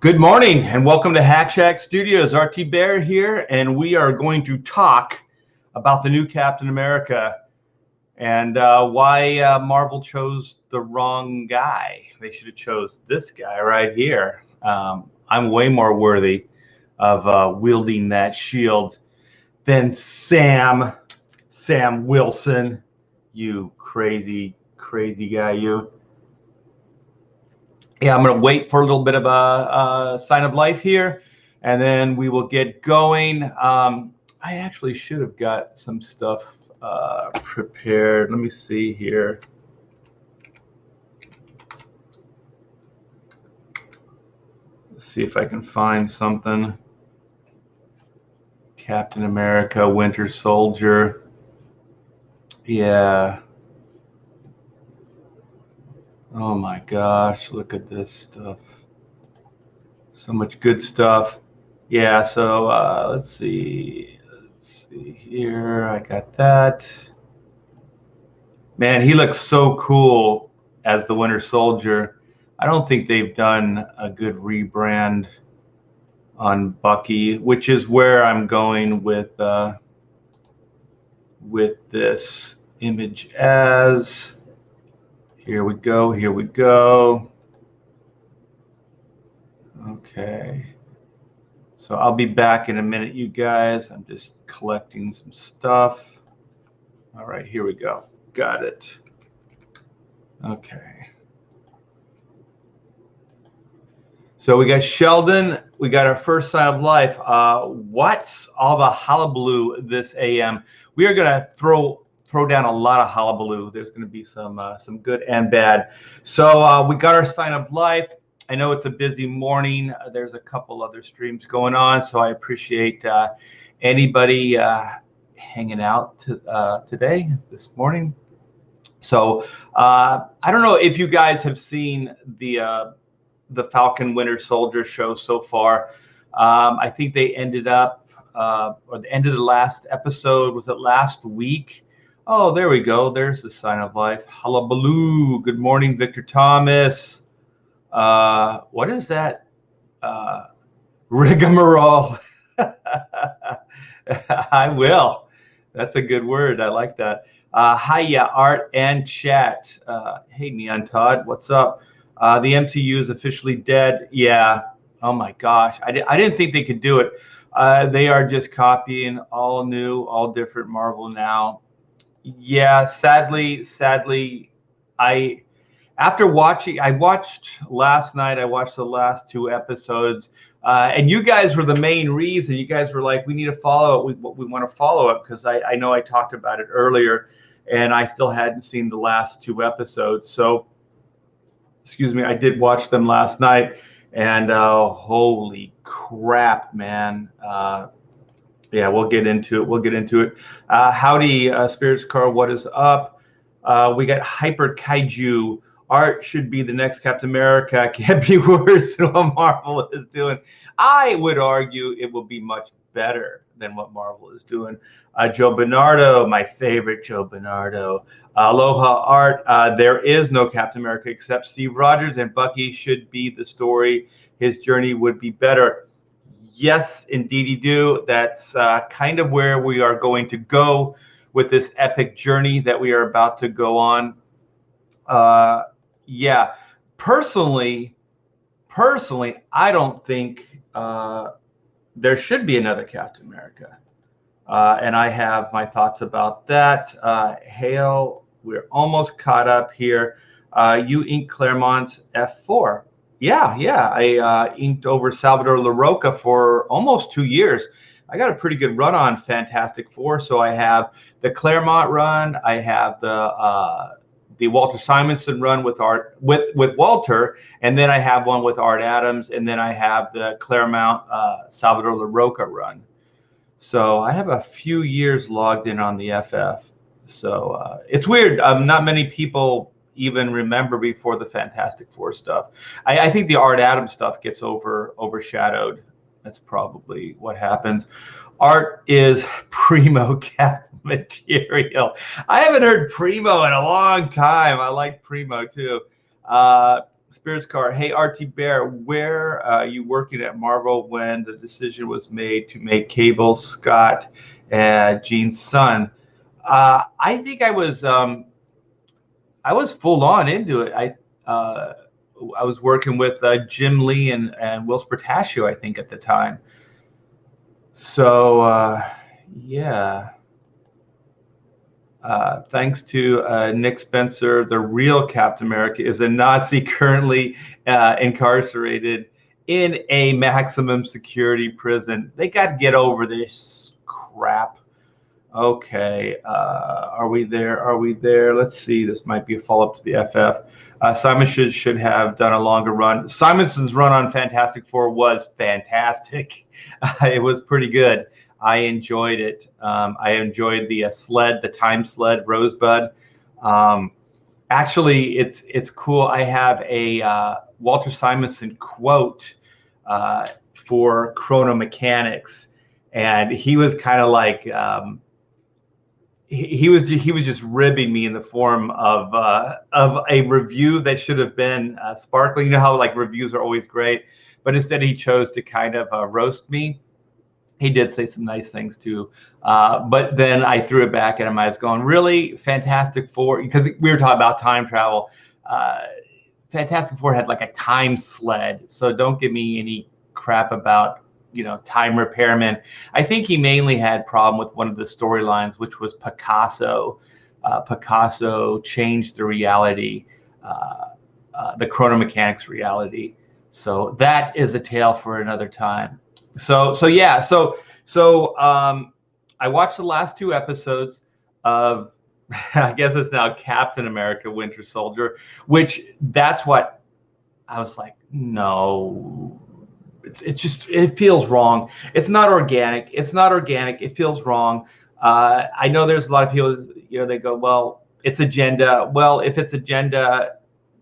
Good morning and welcome to Hack Shack Studios. RT Bear here, and we are going to talk about the new Captain America and why Marvel chose the wrong guy. They should have chose this guy right here. I'm way more worthy of wielding that shield than Sam Wilson. You crazy guy, you. Yeah, I'm going to wait for a little bit of a sign of life here, and then we will get going. I actually should have got some stuff prepared. Let me see here. Let's see if I can find something. Captain America, Winter Soldier. Yeah. Oh my gosh, look at this stuff. So much good stuff. Yeah, so let's see here. I got that. Man, he looks so cool as the Winter Soldier. I don't think they've done a good rebrand on Bucky, which is where I'm going with this image as. Here we go. Okay. So I'll be back in a minute, you guys. I'm just collecting some stuff. All right, here we go. Got it. Okay. So we got Sheldon. We got our first sign of life. What's all the hullabaloo this AM? We are going to throw down a lot of hullabaloo. There's going to be some good and bad. So we got our sign of life. I know it's a busy morning. There's a couple other streams going on, so I appreciate anybody hanging out today, this morning. So I don't know if you guys have seen the Falcon Winter Soldier show so far. I think they ended up, or the end of the last episode, was it last week? Oh, there we go. There's the sign of life. Hullabaloo. Good morning, Victor Thomas. What is that? Rigmarole. I will. That's a good word. I like that. Hiya, Art and chat. Hey, Neon Todd. What's up? The MCU is officially dead. Yeah. Oh, my gosh. I didn't think they could do it. They are just copying all new, all different Marvel now. Yeah, sadly, I watched last night. I watched the last two episodes, and you guys were the main reason. You guys were like, we need to follow it. We want to follow it because I know I talked about it earlier, and I still hadn't seen the last two episodes. So, excuse me, I did watch them last night, and holy crap, man. Yeah, we'll get into it. Howdy, Spirits Car, what is up? We got Hyper Kaiju. Art should be the next Captain America. Can't be worse than what Marvel is doing. I would argue it will be much better than what Marvel is doing. Joe Bernardo, my favorite Joe Bernardo. Aloha, Art. There is no Captain America except Steve Rogers, and Bucky should be the story. His journey would be better. Yes, indeed you do. That's kind of where we are going to go with this epic journey that we are about to go on. Yeah, personally, I don't think there should be another Captain America. And I have my thoughts about that. Hale, we're almost caught up here. You inked Claremont's F4. Yeah, I inked over Salvador LaRocca for almost 2 years. I got a pretty good run on Fantastic Four. So I have the Claremont run, I have the Walter Simonson run with Walter, and then I have one with Art Adams, and then I have the Claremont Salvador LaRocca run. So I have a few years logged in on the FF. So it's weird. Not many people even remember before the Fantastic Four stuff. I think the Art Adams stuff gets overshadowed. That's probably what happens. Art is primo Cap material. I haven't heard primo in a long time. I like primo too. Spirits Car. Hey, RT Bear, where are you working at Marvel when the decision was made to make Cable Scott Jean's son? I think I was full on into it. I was working with Jim Lee and Will Spertasio, I think, at the time. So yeah. Thanks to Nick Spencer, the real Captain America is a Nazi currently incarcerated in a maximum security prison. They got to get over this crap. Okay, are we there? Are we there? Let's see. This might be a follow-up to the FF. Simon should have done a longer run. Simonson's run on Fantastic Four was fantastic. It was pretty good. I enjoyed it. I enjoyed the sled, the time sled, Rosebud. Actually, it's cool. I have a Walter Simonson quote for Chrono Mechanics, and he was kind of like he was just ribbing me in the form of a review that should have been sparkling. You know how like reviews are always great, but instead he chose to kind of roast me. He did say some nice things too, but then I threw it back at him. I was going, really, Fantastic Four, because we were talking about time travel. Fantastic Four had like a time sled, so don't give me any crap about time repairman. I think he mainly had problem with one of the storylines, which was Picasso. Picasso changed the reality, the Chrono Mechanics reality. So that is a tale for another time. So I watched the last 2 episodes of, I guess it's now Captain America Winter Soldier, which that's what I was like, no, it feels wrong. It's not organic. It feels wrong. I know there's a lot of people, they go, well, it's agenda. Well, if it's agenda,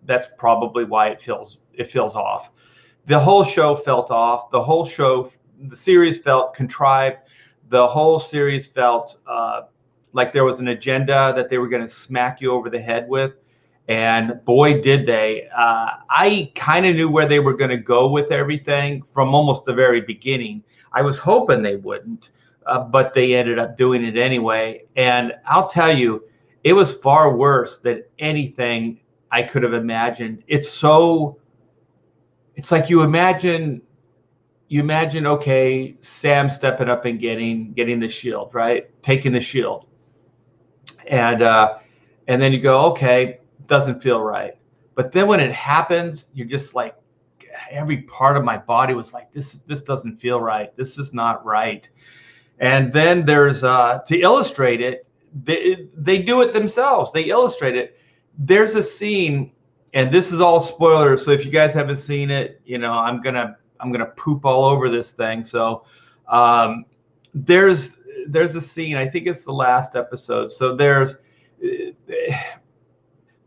that's probably why it feels off. The whole show felt off. The series felt contrived. The whole series felt like there was an agenda that they were going to smack you over the head with. And boy, did they. I kind of knew where they were going to go with everything from almost the very beginning. I was hoping they wouldn't, but they ended up doing it anyway. And I'll tell you, it was far worse than anything I could have imagined. It's like you imagine, okay, Sam stepping up and getting the shield, right? Taking the shield. And then you go, okay, doesn't feel right. But then when it happens, you're just like, every part of my body was like, this doesn't feel right. This is not right. And then there's, to illustrate it, they do it themselves. They illustrate it. There's a scene, and this is all spoilers. So if you guys haven't seen it, I'm gonna poop all over this thing. So there's a scene, I think it's the last episode. So there's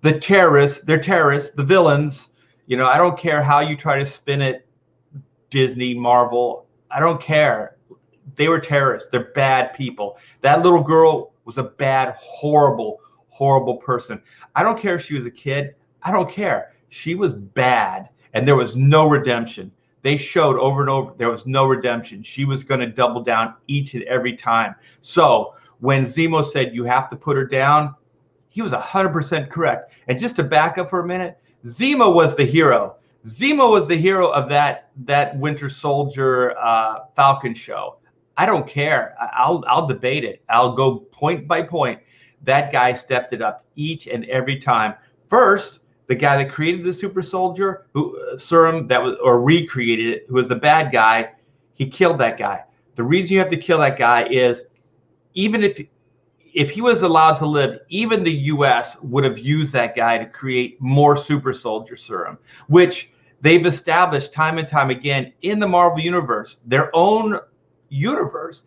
the terrorists, they're terrorists, the villains. I don't care how you try to spin it, Disney, Marvel, I don't care. They were terrorists. They're bad people. That little girl was a bad, horrible, horrible person. I don't care if she was a kid. I don't care. She was bad, and there was no redemption. They showed over and over there was no redemption. She was going to double down each and every time. So when Zemo said you have to put her down, he was 100% correct. And just to back up for a minute, Zemo was the hero. Zemo was the hero of that Winter Soldier Falcon show. I don't care. I'll debate it. I'll go point by point. That guy stepped it up each and every time. First, the guy that created the super soldier serum recreated it, who was the bad guy, he killed that guy. The reason you have to kill that guy is even if he was allowed to live, even the US would have used that guy to create more super soldier serum, which they've established time and time again in the Marvel universe, their own universe,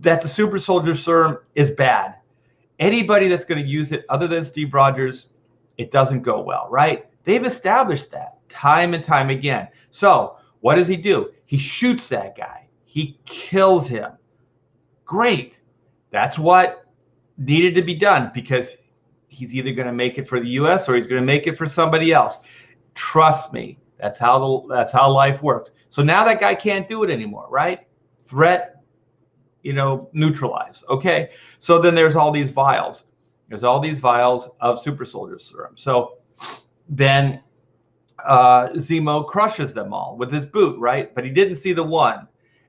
that the super soldier serum is bad. Anybody that's going to use it other than Steve Rogers, it doesn't go well, right? They've established that time and time again. So what does he do? He shoots that guy. He kills him. Great. That's what needed to be done, because he's either going to make it for the US or he's going to make it for somebody else. Trust me, that's how life works. So now that guy can't do it anymore, right? Threat, neutralized. Okay, so then there's all these vials. There's all these vials of super soldier serum. So then Zemo crushes them all with his boot, right? But he didn't see the one.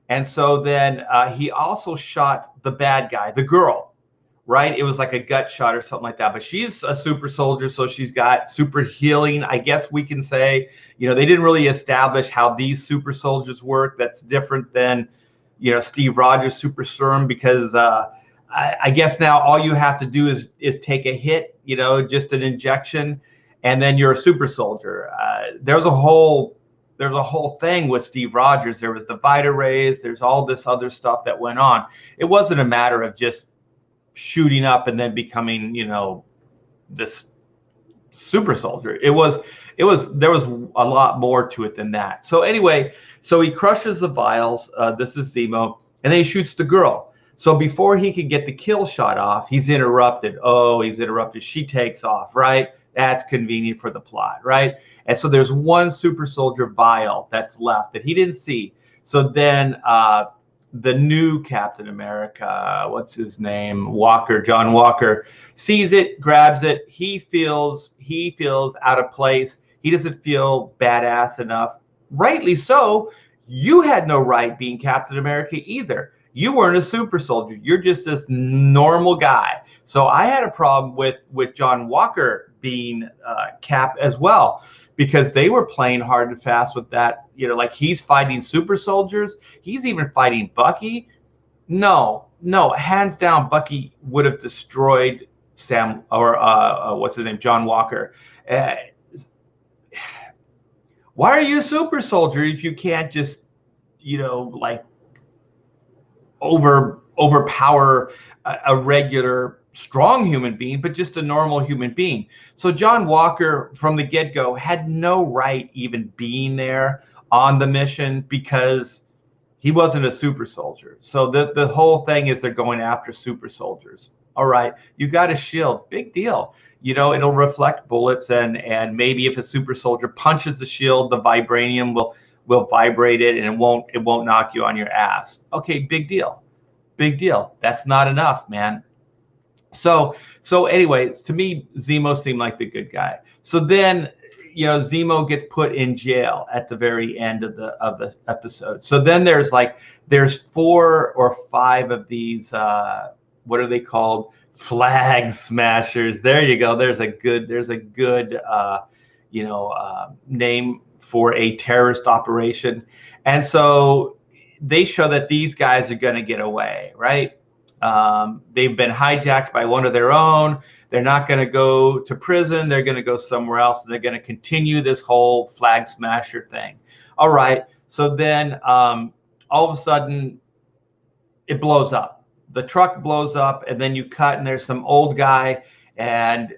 And so then he also shot the bad guy, the girl, right? It was like a gut shot or something like that. But she's a super soldier, so she's got super healing, I guess we can say. They didn't really establish how these super soldiers work. That's different than, Steve Rogers' super serum, because I guess now all you have to do is take a hit, just an injection, and then you're a super soldier. There's a whole thing with Steve Rogers. There was the Vita rays. There's all this other stuff that went on. It wasn't a matter of just shooting up and then becoming, this super soldier. There was a lot more to it than that. So anyway, so he crushes the vials. This is Zemo, and then he shoots the girl. So before he can get the kill shot off, he's interrupted. He's interrupted. She takes off, right? That's convenient for the plot, right? And so there's one super soldier vial that's left that he didn't see. So then the new Captain America, what's his name? John Walker, sees it, grabs it. He feels out of place. He doesn't feel badass enough. Rightly so. You had no right being Captain America either. You weren't a super soldier. You're just this normal guy. So I had a problem with John Walker being Cap as well, because they were playing hard and fast with that. Like he's fighting super soldiers. He's even fighting Bucky. No, hands down, Bucky would have destroyed Sam, or what's his name, John Walker. Why are you a super soldier if you can't just, like overpower a regular strong human being, but just a normal human being? So John Walker from the get-go had no right even being there on the mission, because he wasn't a super soldier. So the whole thing is they're going after super soldiers. All right, you got a shield, big deal. It'll reflect bullets, and maybe if a super soldier punches the shield, the vibranium will vibrate it, and it won't knock you on your ass. Okay, big deal. That's not enough, man. So anyways, to me, Zemo seemed like the good guy. So then, Zemo gets put in jail at the very end of the episode. So then there's 4 or 5 of these, what are they called? Flag smashers. There you go. There's a good name for a terrorist operation. And so they show that these guys are going to get away, right? They've been hijacked by one of their own. They're not going to go to prison. They're going to go somewhere else, and they're going to continue this whole flag smasher thing. All right. So then all of a sudden it blows up. The truck blows up, and then you cut, and there's some old guy, and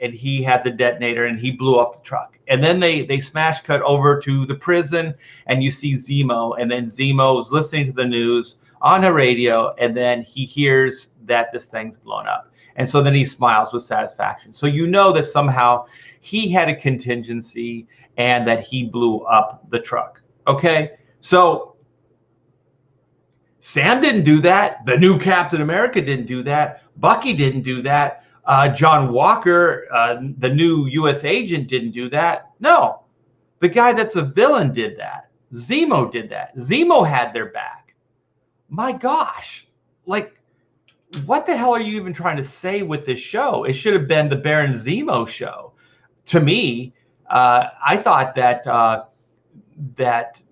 he has a detonator, and he blew up the truck. And then they smash cut over to the prison, and you see Zemo, and then Zemo is listening to the news on the radio, and then he hears that this thing's blown up. And so then he smiles with satisfaction. So that somehow he had a contingency and that he blew up the truck. Okay, so Sam didn't do that. The new Captain America didn't do that. Bucky didn't do that. John Walker, the new U.S. agent, didn't do that. No, the guy that's a villain did that. Zemo did that. Zemo had their back. My gosh, what the hell are you even trying to say with this show? It should have been the Baron Zemo show. To me, I thought that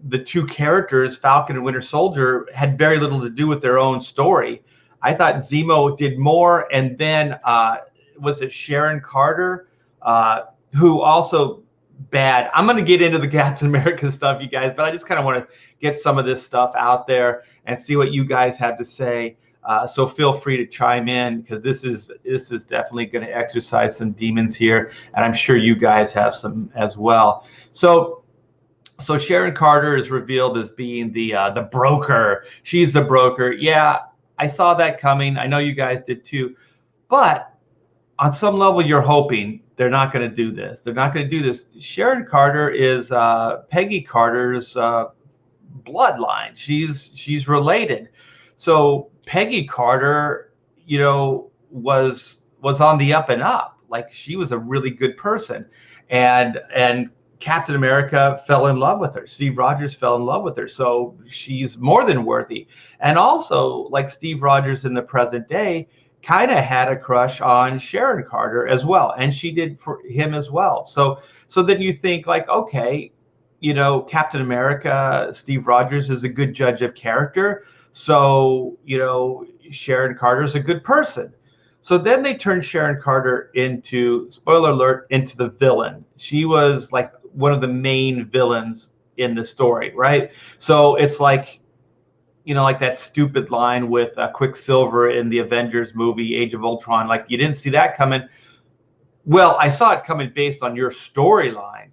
the two characters, Falcon and Winter Soldier, had very little to do with their own story. I thought Zemo did more, and then was it Sharon Carter, who also bad. I'm going to get into the Captain America stuff, you guys, but I just kind of want to get some of this stuff out there and see what you guys have to say. So feel free to chime in, because this is definitely going to exercise some demons here, and I'm sure you guys have some as well. So Sharon Carter is revealed as being the broker. She's the broker. Yeah, I saw that coming. I know you guys did too. But on some level, you're hoping they're not going to do this. They're not going to do this. Sharon Carter is Peggy Carter's bloodline. She's related. So Peggy Carter, you know, was on the up and up. Like, she was a really good person, and Captain America fell in love with her. Steve Rogers fell in love with her. So she's more than worthy. And also, like, Steve Rogers in the present day kind of had a crush on Sharon Carter as well, and she did for him as well. So then you think, like, okay, you know, Captain America, Steve Rogers, is a good judge of character. So, you know, Sharon Carter is a good person. So then they turned Sharon Carter into, spoiler alert, into the villain. She was like one of the main villains in the story, right? So it's like, you know, like that stupid line with Quicksilver in the Avengers movie, Age of Ultron. Like, you didn't see that coming. Well, I saw it coming based on your storyline,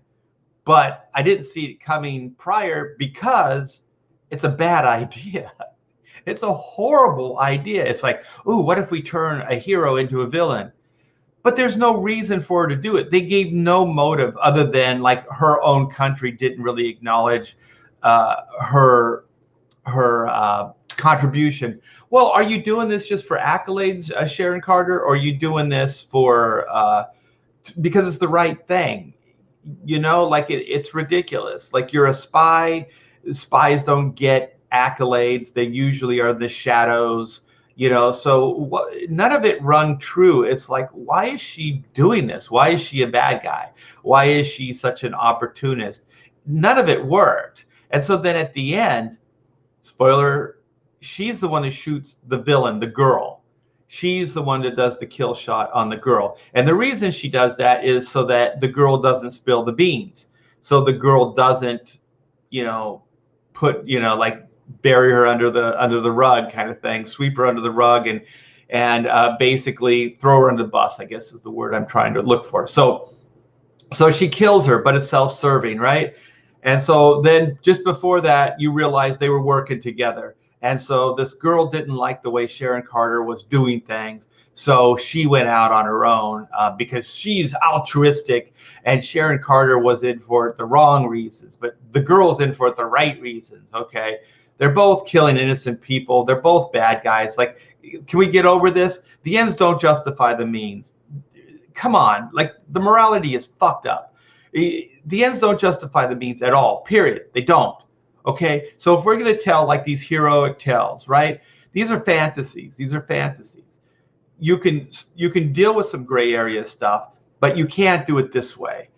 but I didn't see it coming prior because it's a bad idea. It's a horrible idea. It's like, ooh, what if we turn a hero into a villain? But there's no reason for her to do it. They gave no motive other than, like, her own country didn't really acknowledge her contribution. Well, are you doing this just for accolades, Sharon Carter, or are you doing this for because it's the right thing? You know, like, it's ridiculous. Like, you're a spy. Spies don't get accolades. They usually are the shadows, you know. So none of it rung true. It's like, why is she doing this? Why is she a bad guy? Why is she such an opportunist? None of it worked. And so then at the end, spoiler, she's the one who shoots the villain, the girl. She's the one that does the kill shot on the girl. And the reason she does that is so that the girl doesn't spill the beans. So the girl doesn't, you know, put, you know, like, bury her under the rug kind of thing, sweep her under the rug, and basically throw her under the bus, I guess is the word I'm trying to look for. So she kills her, but it's self-serving, right? And so then just before that, you realize they were working together. And so this girl didn't like the way Sharon Carter was doing things. So she went out on her own because she's altruistic, and Sharon Carter was in for it the wrong reasons, but the girl's in for it the right reasons, okay? They're both killing innocent people. They're both bad guys. Like, can we get over this? The ends don't justify the means. Come on. Like, the morality is fucked up. The ends don't justify the means at all, period. They don't. Okay? So if we're going to tell, like, these heroic tales, right? These are fantasies. These are fantasies. You can deal with some gray area stuff, but you can't do it this way.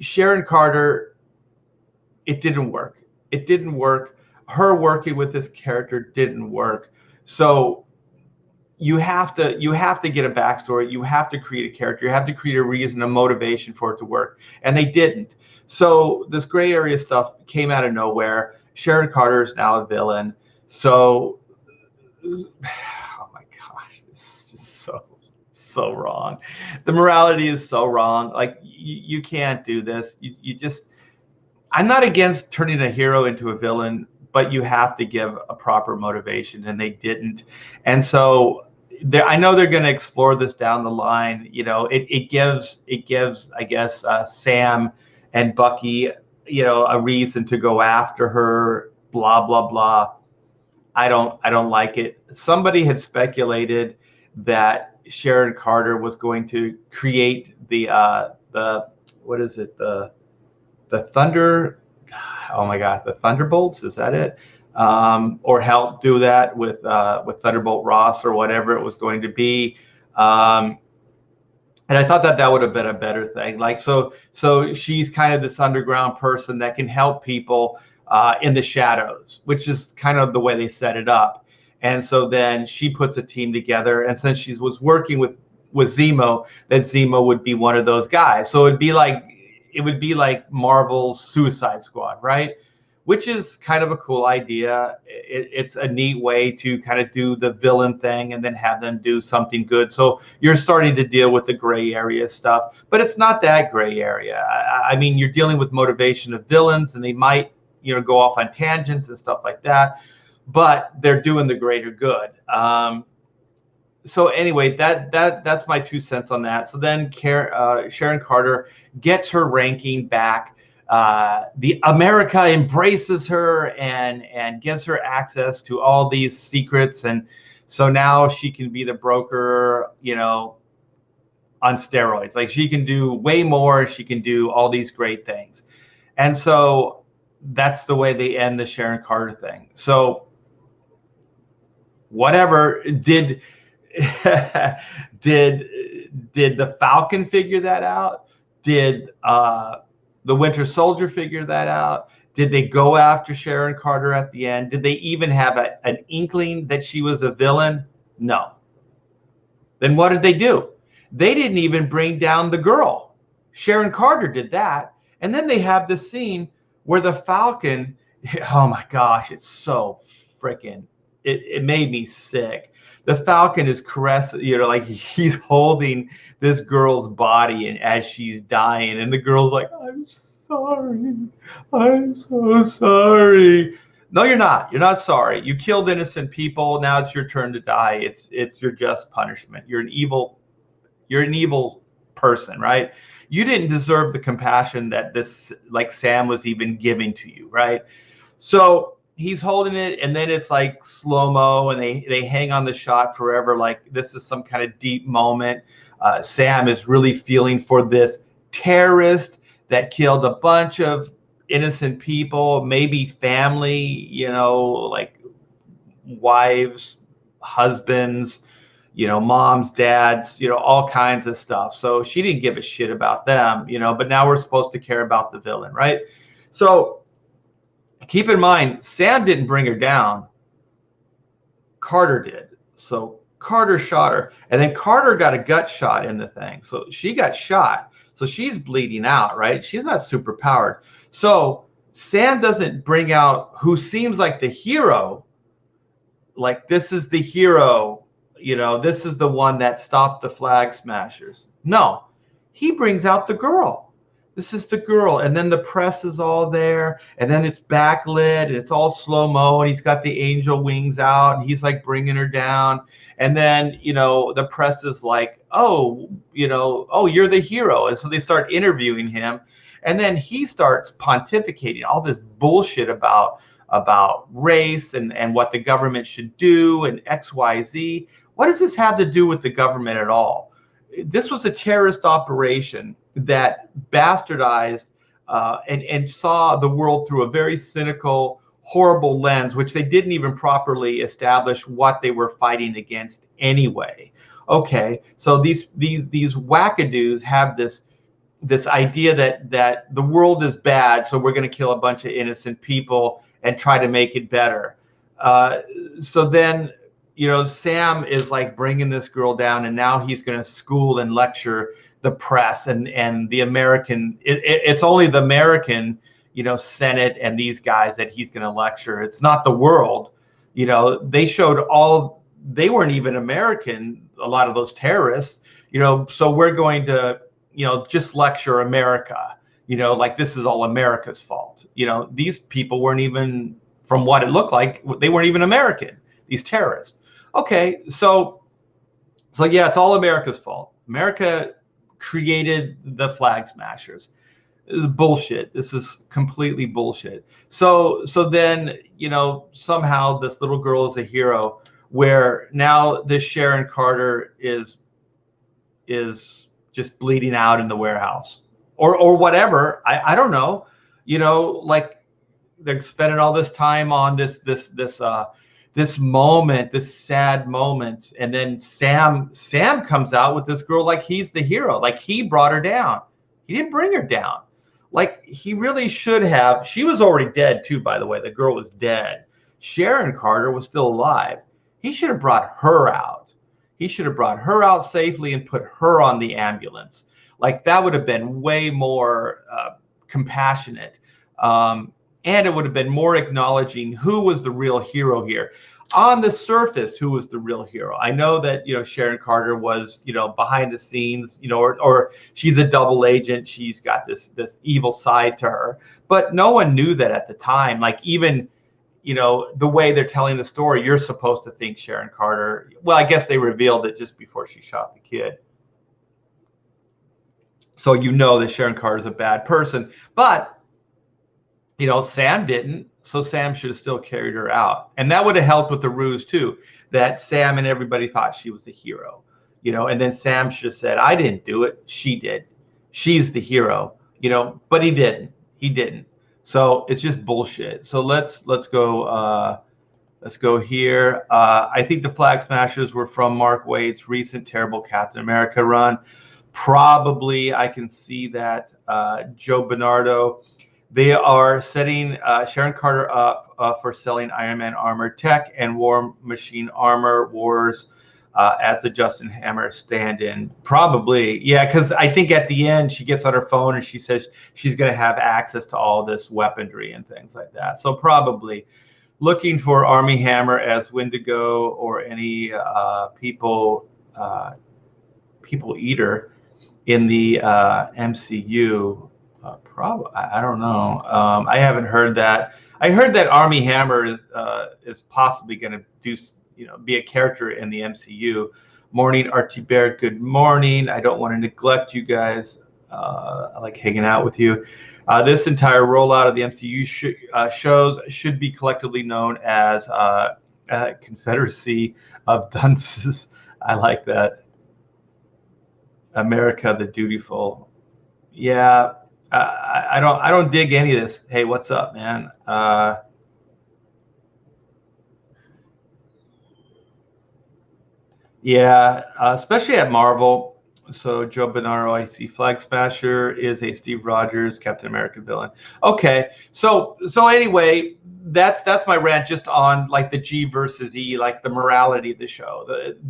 Sharon Carter, it didn't work. It didn't work. Her working with this character didn't work. So you have to get a backstory. You have to create a character. You have to create a reason, a motivation for it to work. And they didn't. So this gray area stuff came out of nowhere. Sharon Carter is now a villain. So, oh my gosh, it's just so wrong. The morality is so wrong. Like, you can't do this. You just, I'm not against turning a hero into a villain, but you have to give a proper motivation, and they didn't. And so I know they're going to explore this down the line. You know, it gives I guess Sam and Bucky, you know, a reason to go after her. Blah blah blah. I don't like it. Somebody had speculated that Sharon Carter was going to create the what is it, the Thunder. Oh my God, the Thunderbolts, is that it? Or help do that with Thunderbolt Ross or whatever it was going to be. And I thought that would have been a better thing. Like, so she's kind of this underground person that can help people in the shadows, which is kind of the way they set it up. And so then she puts a team together, and since she was working with Zemo, that Zemo would be one of those guys. So it would be like Marvel's Suicide Squad, right? Which is kind of a cool idea. It's a neat way to kind of do the villain thing and then have them do something good. So you're starting to deal with the gray area stuff, but it's not that gray area. I mean, you're dealing with motivation of villains, and they might, you know, go off on tangents and stuff like that, but they're doing the greater good. so anyway, that's my 2 cents on that. So then Sharon Carter gets her ranking back. The America embraces her and gives her access to all these secrets, and so now she can be the broker, on steroids. Like, she can do way more. She can do all these great things, and so that's the way they end the Sharon Carter thing. So whatever did did the Falcon figure that out? Did the Winter Soldier figure that out? Did they go after Sharon Carter at the end? Did they even have an inkling that she was a villain? No. Then what did they do? They didn't even bring down the girl. Sharon Carter did that. And then they have this scene where the Falcon, oh my gosh, it's so freaking, it made me sick. The Falcon is caressing, like he's holding this girl's body and as she's dying, and the girl's like, I'm sorry. I'm so sorry. No, you're not. You're not sorry. You killed innocent people. Now it's your turn to die. It's your just punishment. You're an evil person, right? You didn't deserve the compassion that this, like, Sam was even giving to you, right? So he's holding it, and then it's like slow-mo, and they hang on the shot forever, like this is some kind of deep moment. Sam is really feeling for this terrorist that killed a bunch of innocent people, maybe family, like wives, husbands, moms, dads, all kinds of stuff. So she didn't give a shit about them, but now we're supposed to care about the villain, right? So keep in mind, Sam didn't bring her down. Carter did. So Carter shot her, and then Carter got a gut shot in the thing. So she got shot. So she's bleeding out, right? She's not super powered. So Sam doesn't bring out who seems like the hero. Like, this is the hero, this is the one that stopped the Flag Smashers. No, he brings out the girl. This is the girl. And then the press is all there, and then it's backlit, and it's all slow-mo, and he's got the angel wings out, and he's like bringing her down. And then, the press is like, oh, you're the hero. And so they start interviewing him. And then he starts pontificating all this bullshit about race and what the government should do and XYZ. What does this have to do with the government at all? This was a terrorist operation that bastardized and saw the world through a very cynical, horrible lens, which they didn't even properly establish what they were fighting against anyway. Okay, so these wackadoos have this idea that the world is bad, so we're going to kill a bunch of innocent people and try to make it better. So then, Sam is like bringing this girl down, and now he's going to school and lecture the press and the American. It's only the American, Senate and these guys that he's going to lecture. It's not the world. They showed they weren't even American, a lot of those terrorists. So we're going to, just lecture America. Like this is all America's fault. These people weren't even, from what it looked like, they weren't even American, these terrorists. Okay, so yeah, it's all America's fault. America created the Flag Smashers. This is bullshit. This is completely bullshit. So then, somehow this little girl is a hero, where now this Sharon Carter is just bleeding out in the warehouse. Or whatever. I don't know. Like they're spending all this time on this moment, this sad moment, and then Sam comes out with this girl like he's the hero, like he brought her down. He didn't bring her down. Like, he really should have. She was already dead too, by the way. The girl was dead. Sharon Carter was still alive. He should have brought her out. He should have brought her out safely and put her on the ambulance. Like, that would have been way more compassionate. And it would have been more acknowledging who was the real hero here. On the surface, who was the real hero? I know that, Sharon Carter was, behind the scenes, or she's a double agent. She's got this evil side to her. But no one knew that at the time. Like, even the way they're telling the story, you're supposed to think Sharon Carter. Well, I guess they revealed it just before she shot the kid. So that Sharon Carter is a bad person. But, Sam didn't. So Sam should have still carried her out. And that would have helped with the ruse, too, that Sam and everybody thought she was the hero. And then Sam should have said, I didn't do it. She did. She's the hero, but he didn't. He didn't. So it's just bullshit. So let's go. Let's go here. I think the Flag Smashers were from Mark Waid's recent terrible Captain America run. Probably, I can see that. Joe Bernardo. They are setting Sharon Carter up for selling Iron Man armor tech and War Machine armor wars as the Justin Hammer stand-in. Probably, yeah, because I think at the end she gets on her phone and she says she's going to have access to all this weaponry and things like that. So probably looking for Army Hammer as Wendigo or any people eater in the MCU. Probably, I don't know. I haven't heard that. I heard that Army Hammer is possibly going to do, be a character in the MCU. Morning, Archie Baird. Good morning. I don't want to neglect you guys. I like hanging out with you. This entire rollout of the MCU shows should be collectively known as Confederacy of Dunces. I like that. America the Dutiful. Yeah. I don't dig any of this. Hey, what's up, man? Yeah, especially at Marvel. So Joe Bernardo, I see Flag Smasher is a Steve Rogers Captain America villain. Okay, so anyway, that's my rant just on like the G versus E, like the morality of the show.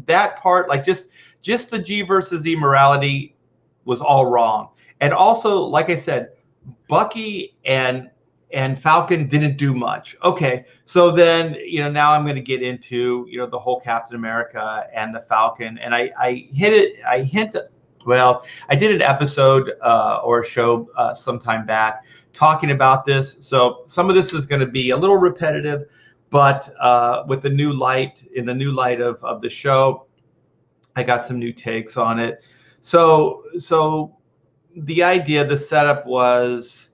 That part, like just the G versus E morality was all wrong. And also, like I said, Bucky and Falcon didn't do much. Okay, so then now I'm going to get into the whole Captain America and the Falcon, and I hinted. Well, I did an episode or a show sometime back talking about this. So some of this is going to be a little repetitive, but with the new light of the show, I got some new takes on it. So the idea, the setup was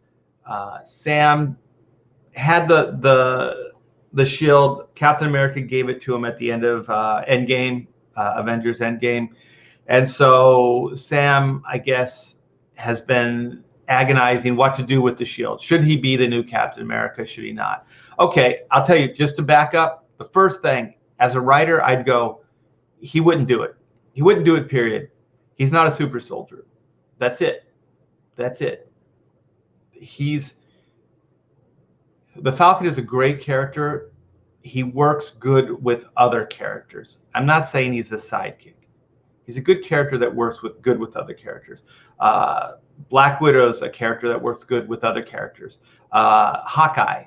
Sam had the shield. Captain America gave it to him at the end of Endgame, Avengers Endgame. And so Sam, I guess, has been agonizing what to do with the shield. Should he be the new Captain America? Should he not? Okay, I'll tell you, just to back up, the first thing, as a writer, I'd go, he wouldn't do it. He wouldn't do it, period. He's not a super soldier. That's it. That's it. The Falcon is a great character. He works good with other characters. I'm not saying he's a sidekick. He's a good character that works good with other characters. Black Widow's a character that works good with other characters. Hawkeye,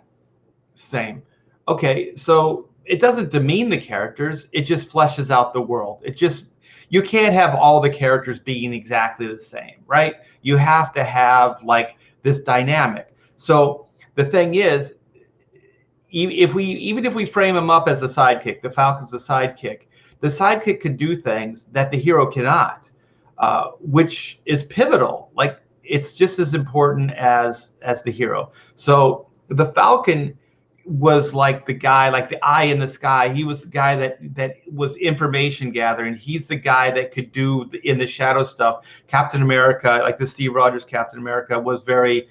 same. Okay, so it doesn't demean the characters. It just fleshes out the world. You can't have all the characters being exactly the same, right? You have to have like this dynamic. So the thing is, even if we frame him up as a sidekick, the Falcon's a sidekick. The sidekick could do things that the hero cannot, which is pivotal. Like it's just as important as the hero. So the Falcon was like the guy, like the eye in the sky. He was the guy that was information gathering. He's the guy that could do in the shadow stuff. Captain America, like the Steve Rogers Captain America, was very,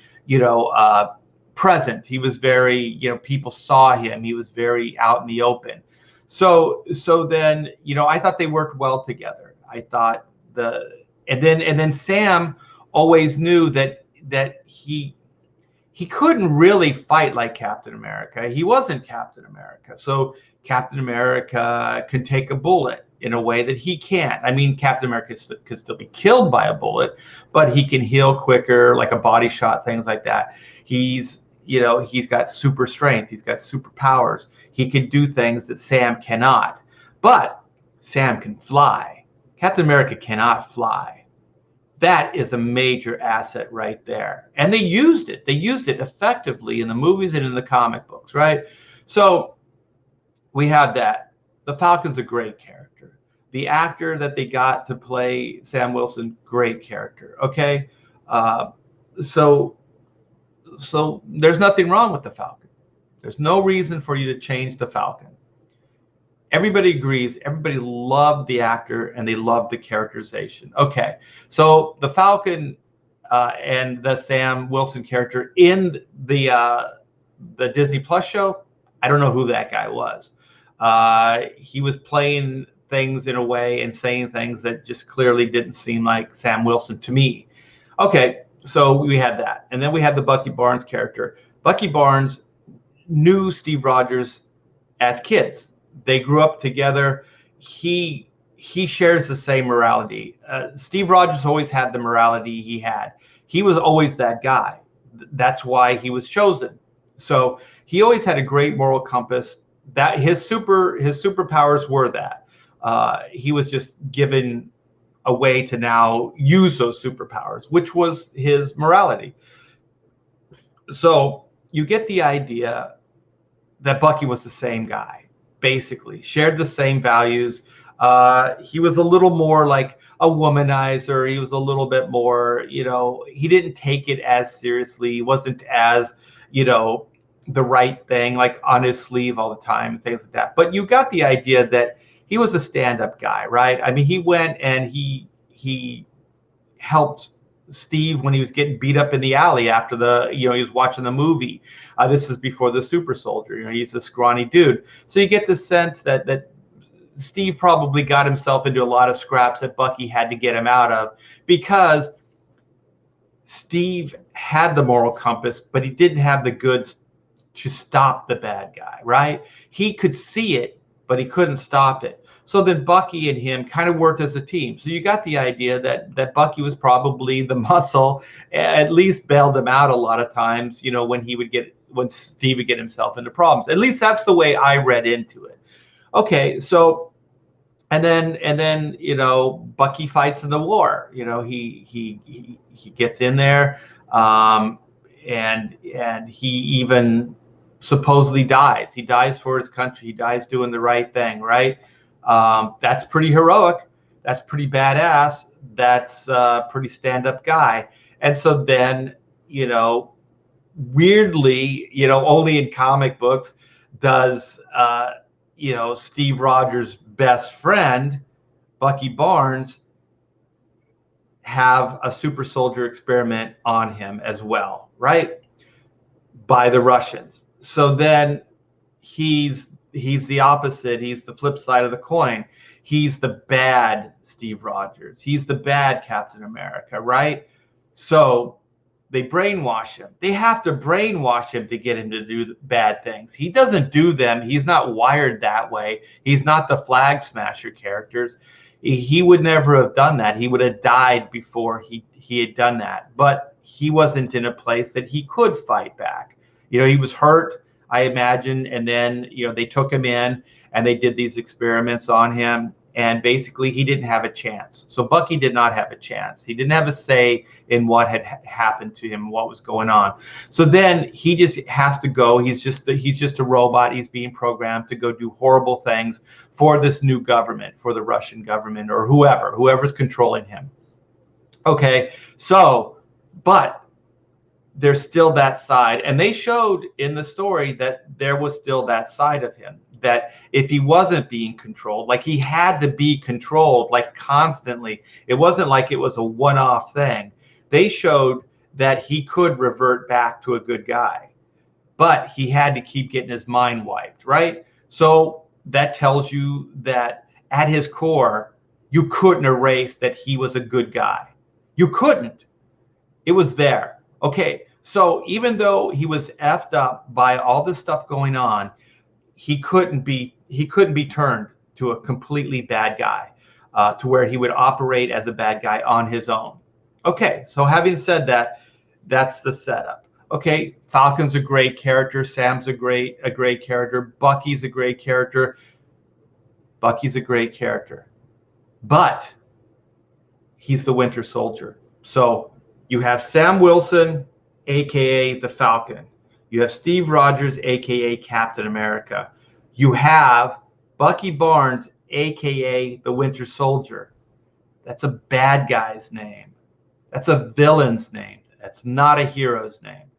present. He was very, people saw him. He was very out in the open. So then, I thought they worked well together. I thought and then Sam always knew that he couldn't really fight like Captain America. He wasn't Captain America. So Captain America can take a bullet in a way that he can't. I mean, Captain America could still be killed by a bullet, but he can heal quicker, like a body shot, things like that. He's got super strength. He's got superpowers. He can do things that Sam cannot. But Sam can fly. Captain America cannot fly. That is a major asset right there. And they used it. They used it effectively in the movies and in the comic books, right? So we have that. The Falcon's a great character. The actor that they got to play Sam Wilson, great character. Okay, uh, so there's nothing wrong with the Falcon. There's no reason for you to change the Falcon. Everybody agrees. Everybody loved the actor and they loved the characterization. Okay, so the Falcon and the Sam Wilson character in the Disney Plus show, I don't know who that guy was. He was playing things in a way and saying things that just clearly didn't seem like Sam Wilson to me. Okay, so we had that. And then we had the Bucky Barnes character. Bucky Barnes knew Steve Rogers as kids. They grew up together. He shares the same morality. Steve Rogers always had the morality he had. He was always that guy. That's why he was chosen. So he always had a great moral compass. That his superpowers were that. He was just given a way to now use those superpowers, which was his morality. So you get the idea that Bucky was the same guy, basically, shared the same values. He was a little more like a womanizer. He was a little bit more, he didn't take it as seriously. He wasn't as, the right thing, like on his sleeve all the time, things like that. But you got the idea that he was a stand-up guy, right? I mean, he went and he helped Steve when he was getting beat up in the alley after he was watching the movie. This is before the super soldier. He's a scrawny dude. So you get the sense that Steve probably got himself into a lot of scraps that Bucky had to get him out of, because Steve had the moral compass, but he didn't have the goods to stop the bad guy, right? He could see it, but he couldn't stop it. So then Bucky and him kind of worked as a team. So you got the idea that Bucky was probably the muscle, at least bailed him out a lot of times, when Steve would get himself into problems. At least that's the way I read into it. Okay, so and then Bucky fights in the war. He gets in there, and he even supposedly dies. He dies for his country. He dies doing the right thing, right? That's pretty heroic. That's pretty badass. That's a pretty stand-up guy. And so then, weirdly, only in comic books does, Steve Rogers' best friend, Bucky Barnes, have a super soldier experiment on him as well, right? By the Russians. So then he's the opposite. He's the flip side of the coin. He's the bad Steve Rogers. He's the bad Captain America, right? So they brainwash him. They have to brainwash him to get him to do bad things. He doesn't do them. He's not wired that way. He's not the Flag Smasher characters. He would never have done that. He would have died before he had done that. But he wasn't in a place that he could fight back. He was hurt, I imagine, and then they took him in and they did these experiments on him, and basically he didn't have a chance. So Bucky did not have a chance. He didn't have a say in what had happened to him, what was going on. So then he just has to go. He's just a robot. He's being programmed to go do horrible things for this new government, for the Russian government, or whoever's controlling him. Okay, so but there's still that side, and they showed in the story that there was still that side of him, that if he wasn't being controlled, like he had to be controlled, like constantly, it wasn't like it was a one-off thing. They showed that he could revert back to a good guy, but he had to keep getting his mind wiped, right? So that tells you that at his core, you couldn't erase that he was a good guy. You couldn't. It was there. Okay, so even though he was effed up by all this stuff going on, he couldn't be turned to a completely bad guy, to where he would operate as a bad guy on his own. Okay, so having said that, that's the setup. Okay, Falcon's a great character. Sam's a great character. Bucky's a great character. Bucky's a great character, but he's the Winter Soldier. So you have Sam Wilson, aka the Falcon. You have Steve Rogers, aka Captain America. You have Bucky Barnes, aka the Winter Soldier. That's a bad guy's name. That's a villain's name. That's not a hero's name.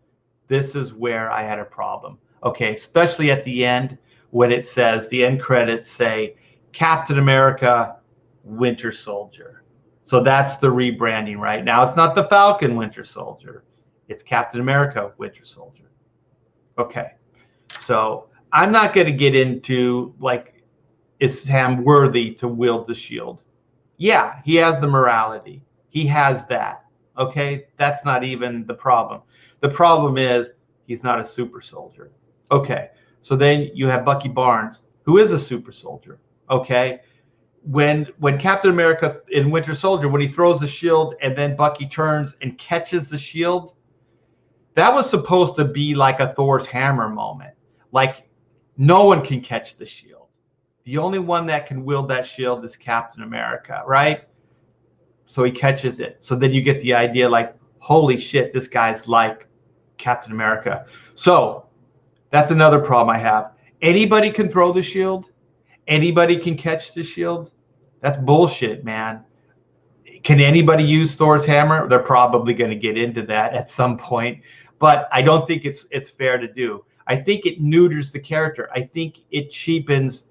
This is where I had a problem. Okay, especially at the end when it says, the end credits say Captain America, Winter Soldier. So that's the rebranding, right? Now it's not the Falcon Winter Soldier. It's Captain America, Winter Soldier. Okay, so I'm not going to get into, like, is Sam worthy to wield the shield? Yeah, he has the morality. He has that. Okay, that's not even the problem. The problem is he's not a super soldier. Okay, so then you have Bucky Barnes, who is a super soldier. Okay, when Captain America in Winter Soldier, when he throws the shield and then Bucky turns and catches the shield, that was supposed to be like a Thor's hammer moment. Like, no one can catch the shield. The only one that can wield that shield is Captain America, right? So he catches it. So then you get the idea, like, holy shit, this guy's like Captain America. So that's another problem I have. Anybody can throw the shield. Anybody can catch the shield. That's bullshit, man. Can anybody use Thor's hammer? They're probably going to get into that at some point, but I don't think it's fair to do. I think it neuters the character. I think it cheapens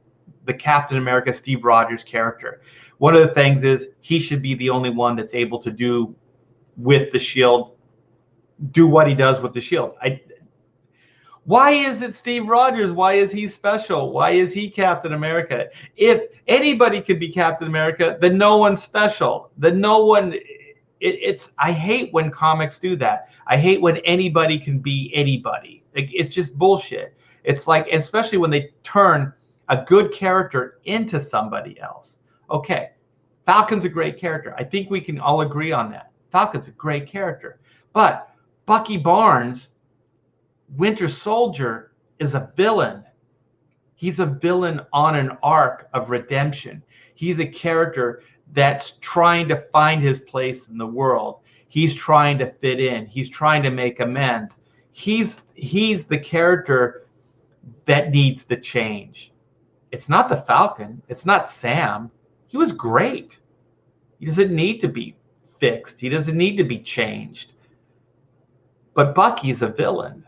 the Captain America Steve Rogers character. One of the things is he should be the only one that's able to do with the shield, do what he does with the shield. Why is it Steve Rogers? Why is he special? Why is he Captain America? If anybody could be Captain America, then no one's special. Then no one. I hate when comics do that. I hate when anybody can be anybody. It's just bullshit. It's like, especially when they turn a good character into somebody else. Okay, Falcon's a great character. I think we can all agree on that. Falcon's a great character. But Bucky Barnes, Winter Soldier, is a villain. He's a villain on an arc of redemption. He's a character that's trying to find his place in the world. He's trying to fit in. He's trying to make amends. He's the character that needs the change. It's not the Falcon. It's not Sam. He was great. He doesn't need to be fixed. He doesn't need to be changed. But Bucky's a villain.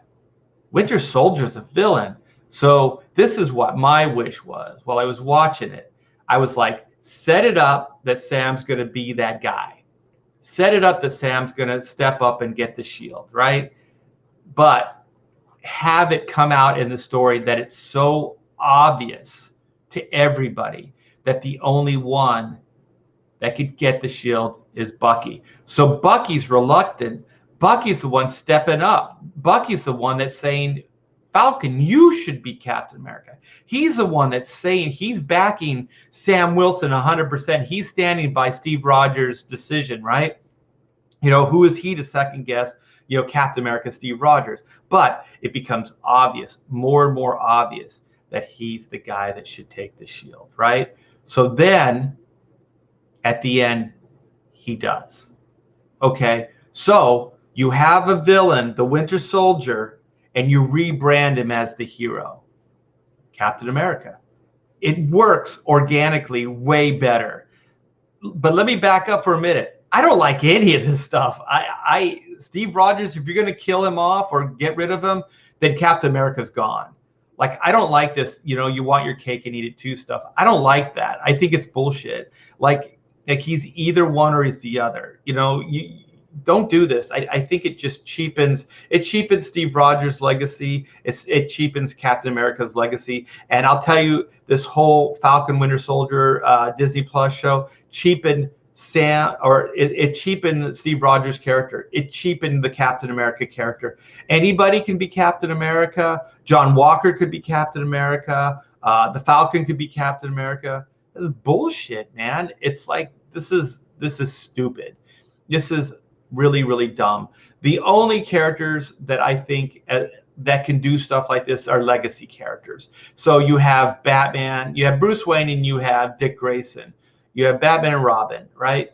Winter Soldier's a villain. So this is what my wish was while I was watching it. I was like, set it up that Sam's going to be that guy. Set it up that Sam's going to step up and get the shield, right? But have it come out in the story that it's so obvious to everybody that the only one that could get the shield is Bucky. So Bucky's reluctant. Bucky's the one stepping up. Bucky's the one that's saying, Falcon, you should be Captain America. He's the one that's saying, he's backing Sam Wilson 100%. He's standing by Steve Rogers' decision, right? You know, who is he to second guess, you know, Captain America, Steve Rogers? But it becomes obvious, more and more obvious, that he's the guy that should take the shield, right? So then, at the end, he does. Okay, so you have a villain, the Winter Soldier, and you rebrand him as the hero, Captain America. It works organically way better. But let me back up for a minute. I don't like any of this stuff. Steve Rogers, if you're going to kill him off or get rid of him, then Captain America's gone. Like, I don't like this, you know, you want your cake and eat it too stuff. I don't like that. I think it's bullshit. Like he's either one or he's the other. You know, you don't do this. I think it just cheapens Steve Rogers' legacy. It cheapens Captain America's legacy. And I'll tell you, this whole Falcon Winter Soldier Disney Plus show cheapened Sam, or it cheapened Steve Rogers' character. It cheapened the Captain America character. Anybody can be Captain America. John Walker could be Captain America. The Falcon could be Captain America. This is bullshit, man. It's like, this is stupid. This is really, really dumb. The only characters that I think that can do stuff like this are legacy characters. So you have Batman, you have Bruce Wayne, and you have Dick Grayson. You have Batman and Robin, right?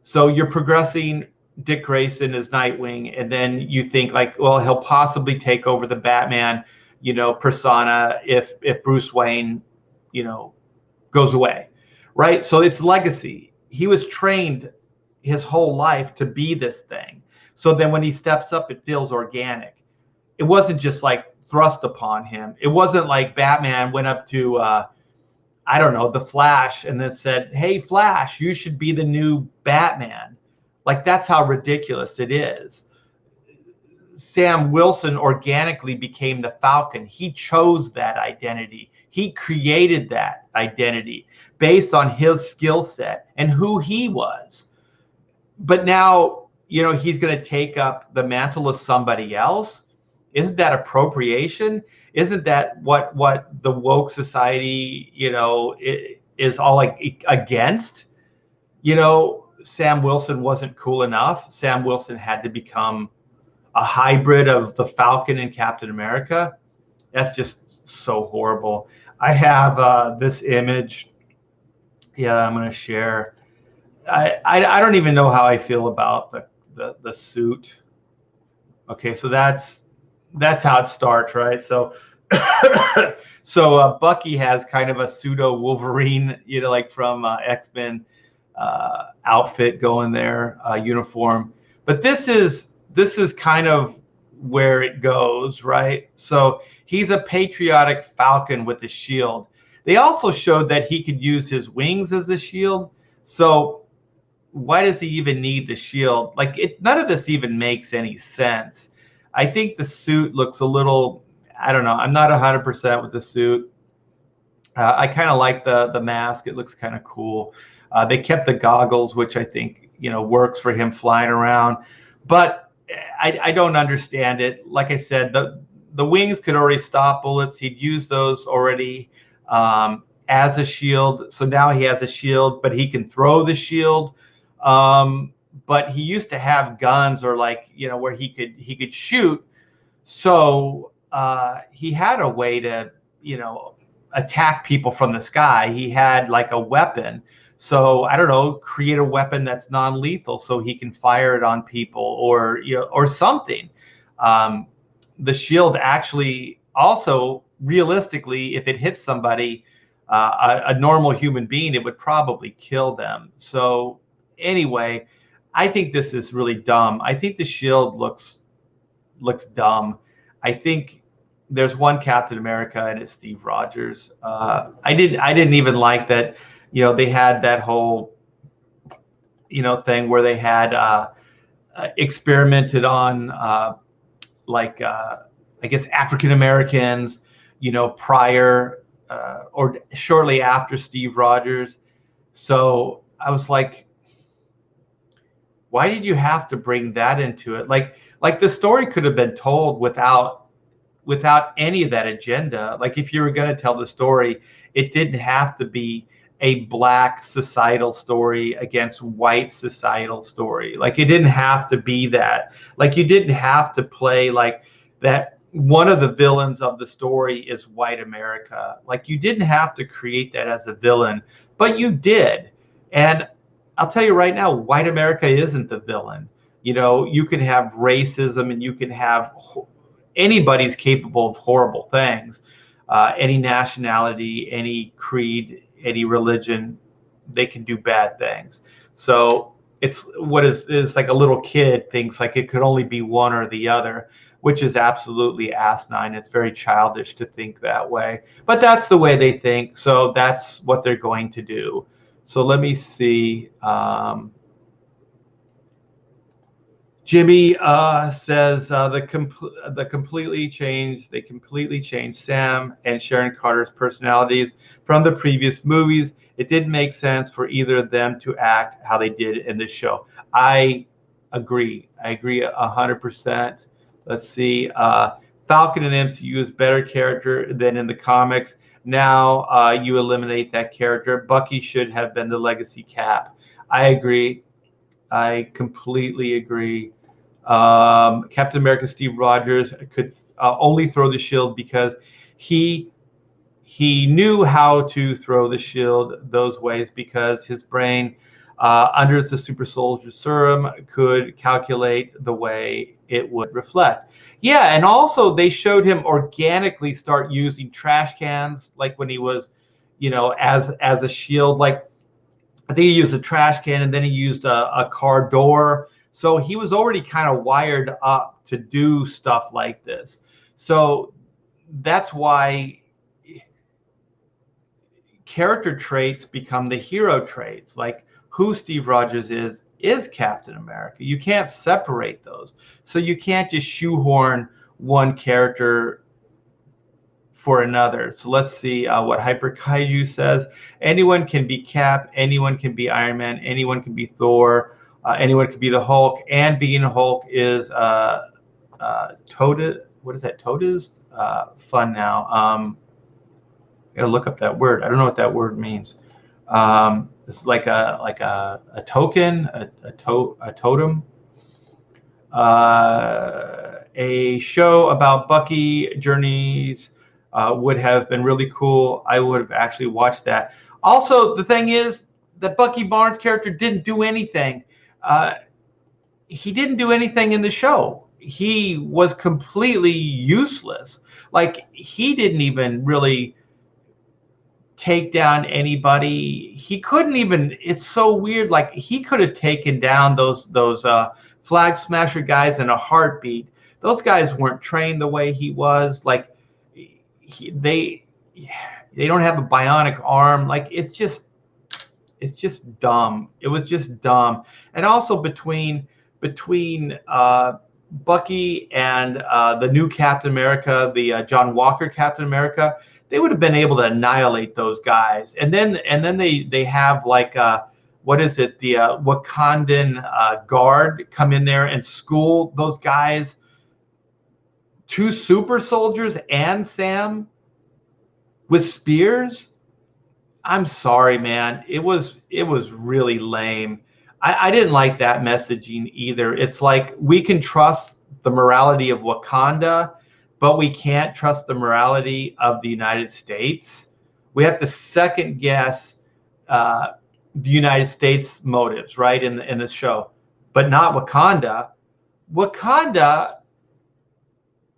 So you're progressing Dick Grayson as Nightwing, and then you think like, well, he'll possibly take over the Batman, persona if Bruce Wayne, goes away, right? So it's legacy. He was trained his whole life to be this thing. So then when he steps up, it feels organic. It wasn't just like thrust upon him. It wasn't like Batman went up to, I don't know, the Flash and then said, hey, Flash, you should be the new Batman. Like, that's how ridiculous it is. Sam Wilson organically became the Falcon. He chose that identity. He created that identity based on his skill set and who he was. But now, he's going to take up the mantle of somebody else. Isn't that appropriation? Isn't that what the woke society, is all like against? Sam Wilson wasn't cool enough. Sam Wilson had to become a hybrid of the Falcon and Captain America. That's just so horrible. I have this image. Yeah, I'm going to share. I don't even know how I feel about the suit. Okay, so that's how it starts, right? So so Bucky has kind of a pseudo Wolverine, like from X-Men outfit going there, uniform. But this is kind of where it goes, right? So he's a patriotic Falcon with a shield. They also showed that he could use his wings as a shield. So why does he even need the shield? Like, none of this even makes any sense. I think the suit looks a little, I don't know. I'm not 100% with the suit. I kind of like the mask. It looks kind of cool. They kept the goggles, which I think, works for him flying around. But I don't understand it. Like I said, the wings could already stop bullets. He'd used those already as a shield. So now he has a shield, but he can throw the shield. But he used to have guns or like, where he could shoot. So he had a way to, attack people from the sky. He had like a weapon. So I don't know, create a weapon that's non-lethal so he can fire it on people or something. The shield actually also realistically, if it hits somebody, a normal human being, it would probably kill them. So anyway, I think this is really dumb. I think the shield looks dumb. I think there's one Captain America and it's Steve Rogers. I didn't even like that. They had that whole thing where they had experimented on I guess African Americans, prior or shortly after Steve Rogers. So I was like, why did you have to bring that into it? Like the story could have been told without any of that agenda. Like, if you were going to tell the story, it didn't have to be a black societal story against white societal story. Like, it didn't have to be that. Like, you didn't have to play like that. One of the villains of the story is white America. Like, you didn't have to create that as a villain, but you did. And I'll tell you right now, white America isn't the villain. You can have racism and you can have anybody's capable of horrible things. Any nationality, any creed, any religion, they can do bad things. So it's like a little kid thinks like it could only be one or the other, which is absolutely asinine. It's very childish to think that way, but that's the way they think. So that's what they're going to do. So let me see. Jimmy says they completely changed Sam and Sharon Carter's personalities from the previous movies. It didn't make sense for either of them to act how they did in this show. I agree 100%. Let's see. Falcon in MCU is better character than in the comics. Now you eliminate that character. Bucky should have been the legacy Cap. I agree. I completely agree. Captain America Steve Rogers could only throw the shield because he knew how to throw the shield those ways because his brain under the super soldier serum could calculate the way it would reflect. Yeah, and also they showed him organically start using trash cans, like when he was, as a shield. Like I think he used a trash can, and then he used a car door. So he was already kind of wired up to do stuff like this. So that's why character traits become the hero traits. Like who Steve Rogers is Captain America. You can't separate those. So you can't just shoehorn one character for another. So let's see what Hyper Kaiju says. Anyone can be Cap, anyone can be Iron Man, anyone can be Thor, anyone can be the Hulk, and being a Hulk is Toda. What is that? Toda's fun now. I gotta look up that word. I don't know what that word means. It's like a token, a totem. A show about Bucky journeys would have been really cool. I would have actually watched that. Also, the thing is that Bucky Barnes' character didn't do anything. He didn't do anything in the show. He was completely useless. Like he didn't even really take down anybody. He couldn't even. It's so weird. Like he could have taken down those flag smasher guys in a heartbeat. Those guys weren't trained the way he was. Like they don't have a bionic arm. Like it's just dumb. It was just dumb. And also between Bucky and the new Captain America, the John Walker Captain America, they would have been able to annihilate those guys. And then they have like what is it? The Wakandan guard come in there and school those guys, 2 super soldiers and Sam with spears. I'm sorry, man. It was really lame. I didn't like that messaging either. It's like we can trust the morality of Wakanda, but we can't trust the morality of the United States. We have to second guess the United States motives, right, in the show, but not Wakanda. Wakanda,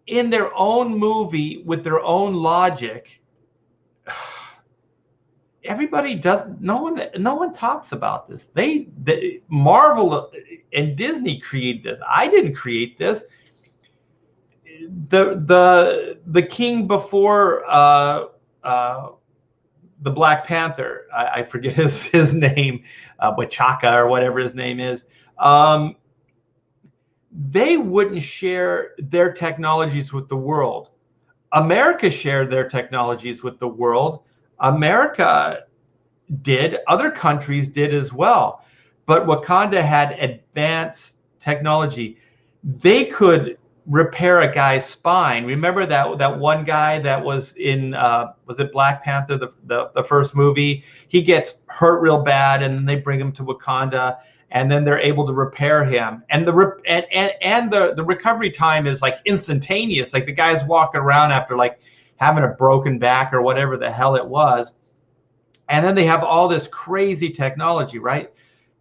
in their own movie with their own logic, everybody does. No one talks about this. They Marvel and Disney created this. I didn't create this. The king before the Black Panther, I forget his name, Wachaka or whatever his name is. They wouldn't share their technologies with the world. America shared their technologies with the world. America did. Other countries did as well. But Wakanda had advanced technology. They could repair a guy's spine. Remember that one guy that was in was it Black Panther, the first movie? He gets hurt real bad, and then they bring him to Wakanda, and then they're able to repair him. And the recovery time is like instantaneous. Like the guy's walking around after like having a broken back or whatever the hell it was. And then they have all this crazy technology, right?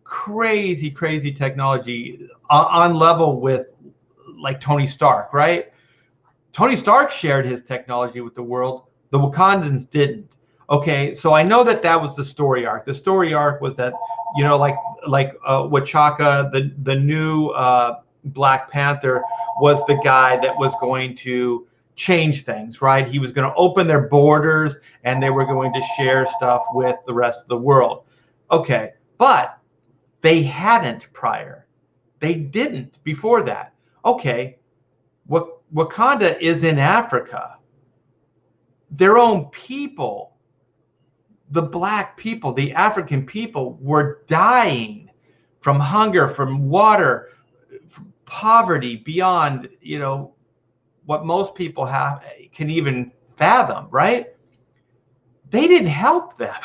Crazy technology on level with like Tony Stark, right? Tony Stark shared his technology with the world. The Wakandans didn't. Okay, so I know that was the story arc. The story arc was that, like Wachaka, the new Black Panther, was the guy that was going to change things, right? He was going to open their borders, and they were going to share stuff with the rest of the world. Okay, but they hadn't prior. They didn't before that. Okay, Wakanda is in Africa. Their own people, the black people, the African people, were dying from hunger, from water, from poverty beyond, what most people can even fathom, right? They didn't help them.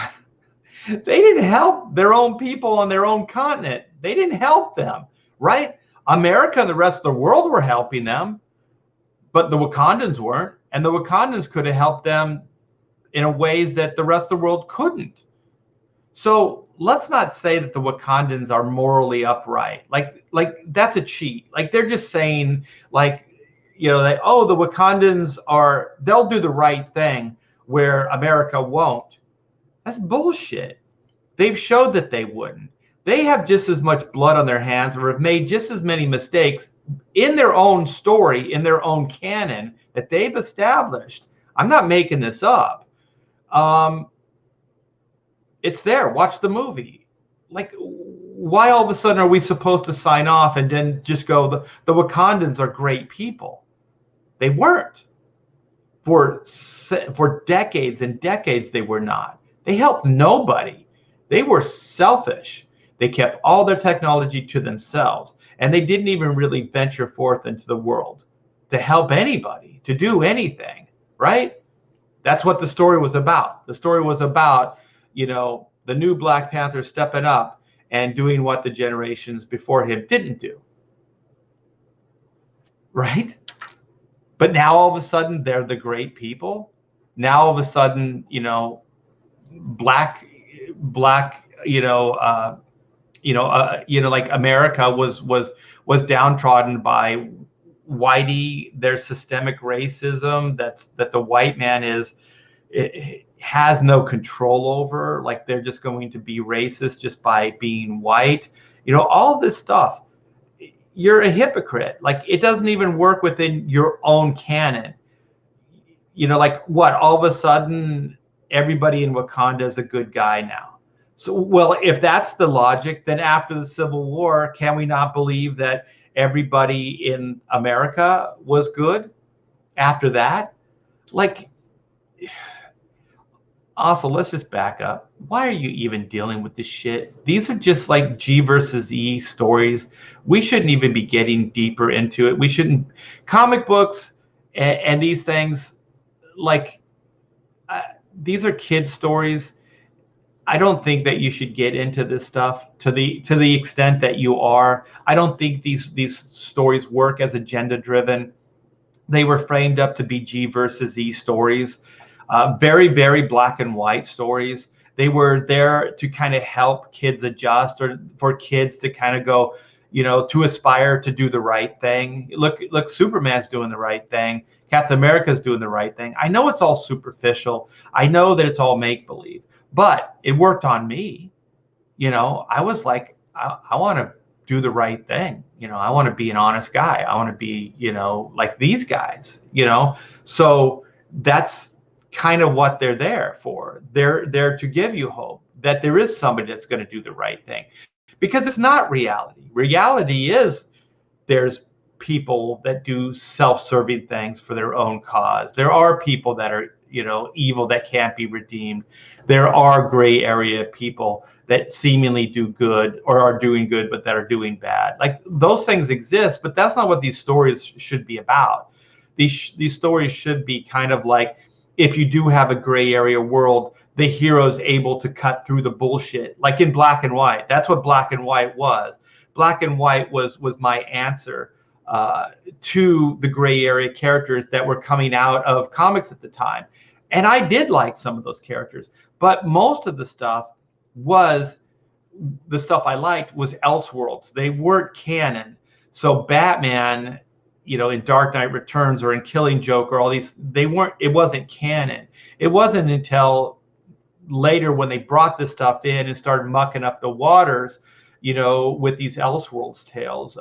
They didn't help their own people on their own continent. They didn't help them, right? America and the rest of the world were helping them, but the Wakandans weren't. And the Wakandans could have helped them in ways that the rest of the world couldn't. So let's not say that the Wakandans are morally upright. Like that's a cheat. Like they're just saying, like, that, oh, the Wakandans they'll do the right thing where America won't. That's bullshit. They've showed that they wouldn't. They have just as much blood on their hands, or have made just as many mistakes in their own story, in their own canon that they've established. I'm not making this up. It's there. Watch the movie. Like, why all of a sudden are we supposed to sign off and then just go, the Wakandans are great people? They weren't. For decades and decades, they were not. They helped nobody. They were selfish. They kept all their technology to themselves, and they didn't even really venture forth into the world to help anybody, to do anything, right? That's what the story was about. The story was about, the new Black Panther stepping up and doing what the generations before him didn't do, right? But now all of a sudden they're the great people. Now all of a sudden, black, like America was downtrodden by whitey. There's systemic racism that the white man has no control over. Like they're just going to be racist just by being white. All this stuff. You're a hypocrite. Like it doesn't even work within your own canon. Like what? All of a sudden, everybody in Wakanda is a good guy now. So, well, if that's the logic, then after the Civil War, can we not believe that everybody in America was good after that? Like, also, let's just back up. Why are you even dealing with this shit? These are just like G versus E stories. We shouldn't even be getting deeper into it. We shouldn't. Comic books and these things, like, these are kids' stories. I don't think that you should get into this stuff to the extent that you are. I don't think these stories work as agenda-driven. They were framed up to be G versus E stories. Very, very black and white stories. They were there to kind of help kids adjust, or for kids to kind of go, to aspire to do the right thing. Look, Superman's doing the right thing. Captain America's doing the right thing. I know it's all superficial. I know that it's all make-believe, but it worked on me. I was like, I want to do the right thing. I want to be an honest guy. I want to be, like these guys, So that's kind of what they're there for. They're there to give you hope that there is somebody that's going to do the right thing, because it's not reality. Reality is there's people that do self-serving things for their own cause. There are people that are, evil, that can't be redeemed. There are gray area people that seemingly do good or are doing good, but that are doing bad. Like those things exist, but that's not what these stories should be about. These stories should be kind of like, if you do have a gray area world, the hero's able to cut through the bullshit, like in Black and White. That's what Black and White was. Black and White was my answer to the gray area characters that were coming out of comics at the time. And I did like some of those characters, but most of the stuff I liked was Elseworlds. They weren't canon. So Batman, in Dark Knight Returns or in Killing Joke or all these, it wasn't canon. It wasn't until later when they brought this stuff in and started mucking up the waters, with these Elseworlds tales,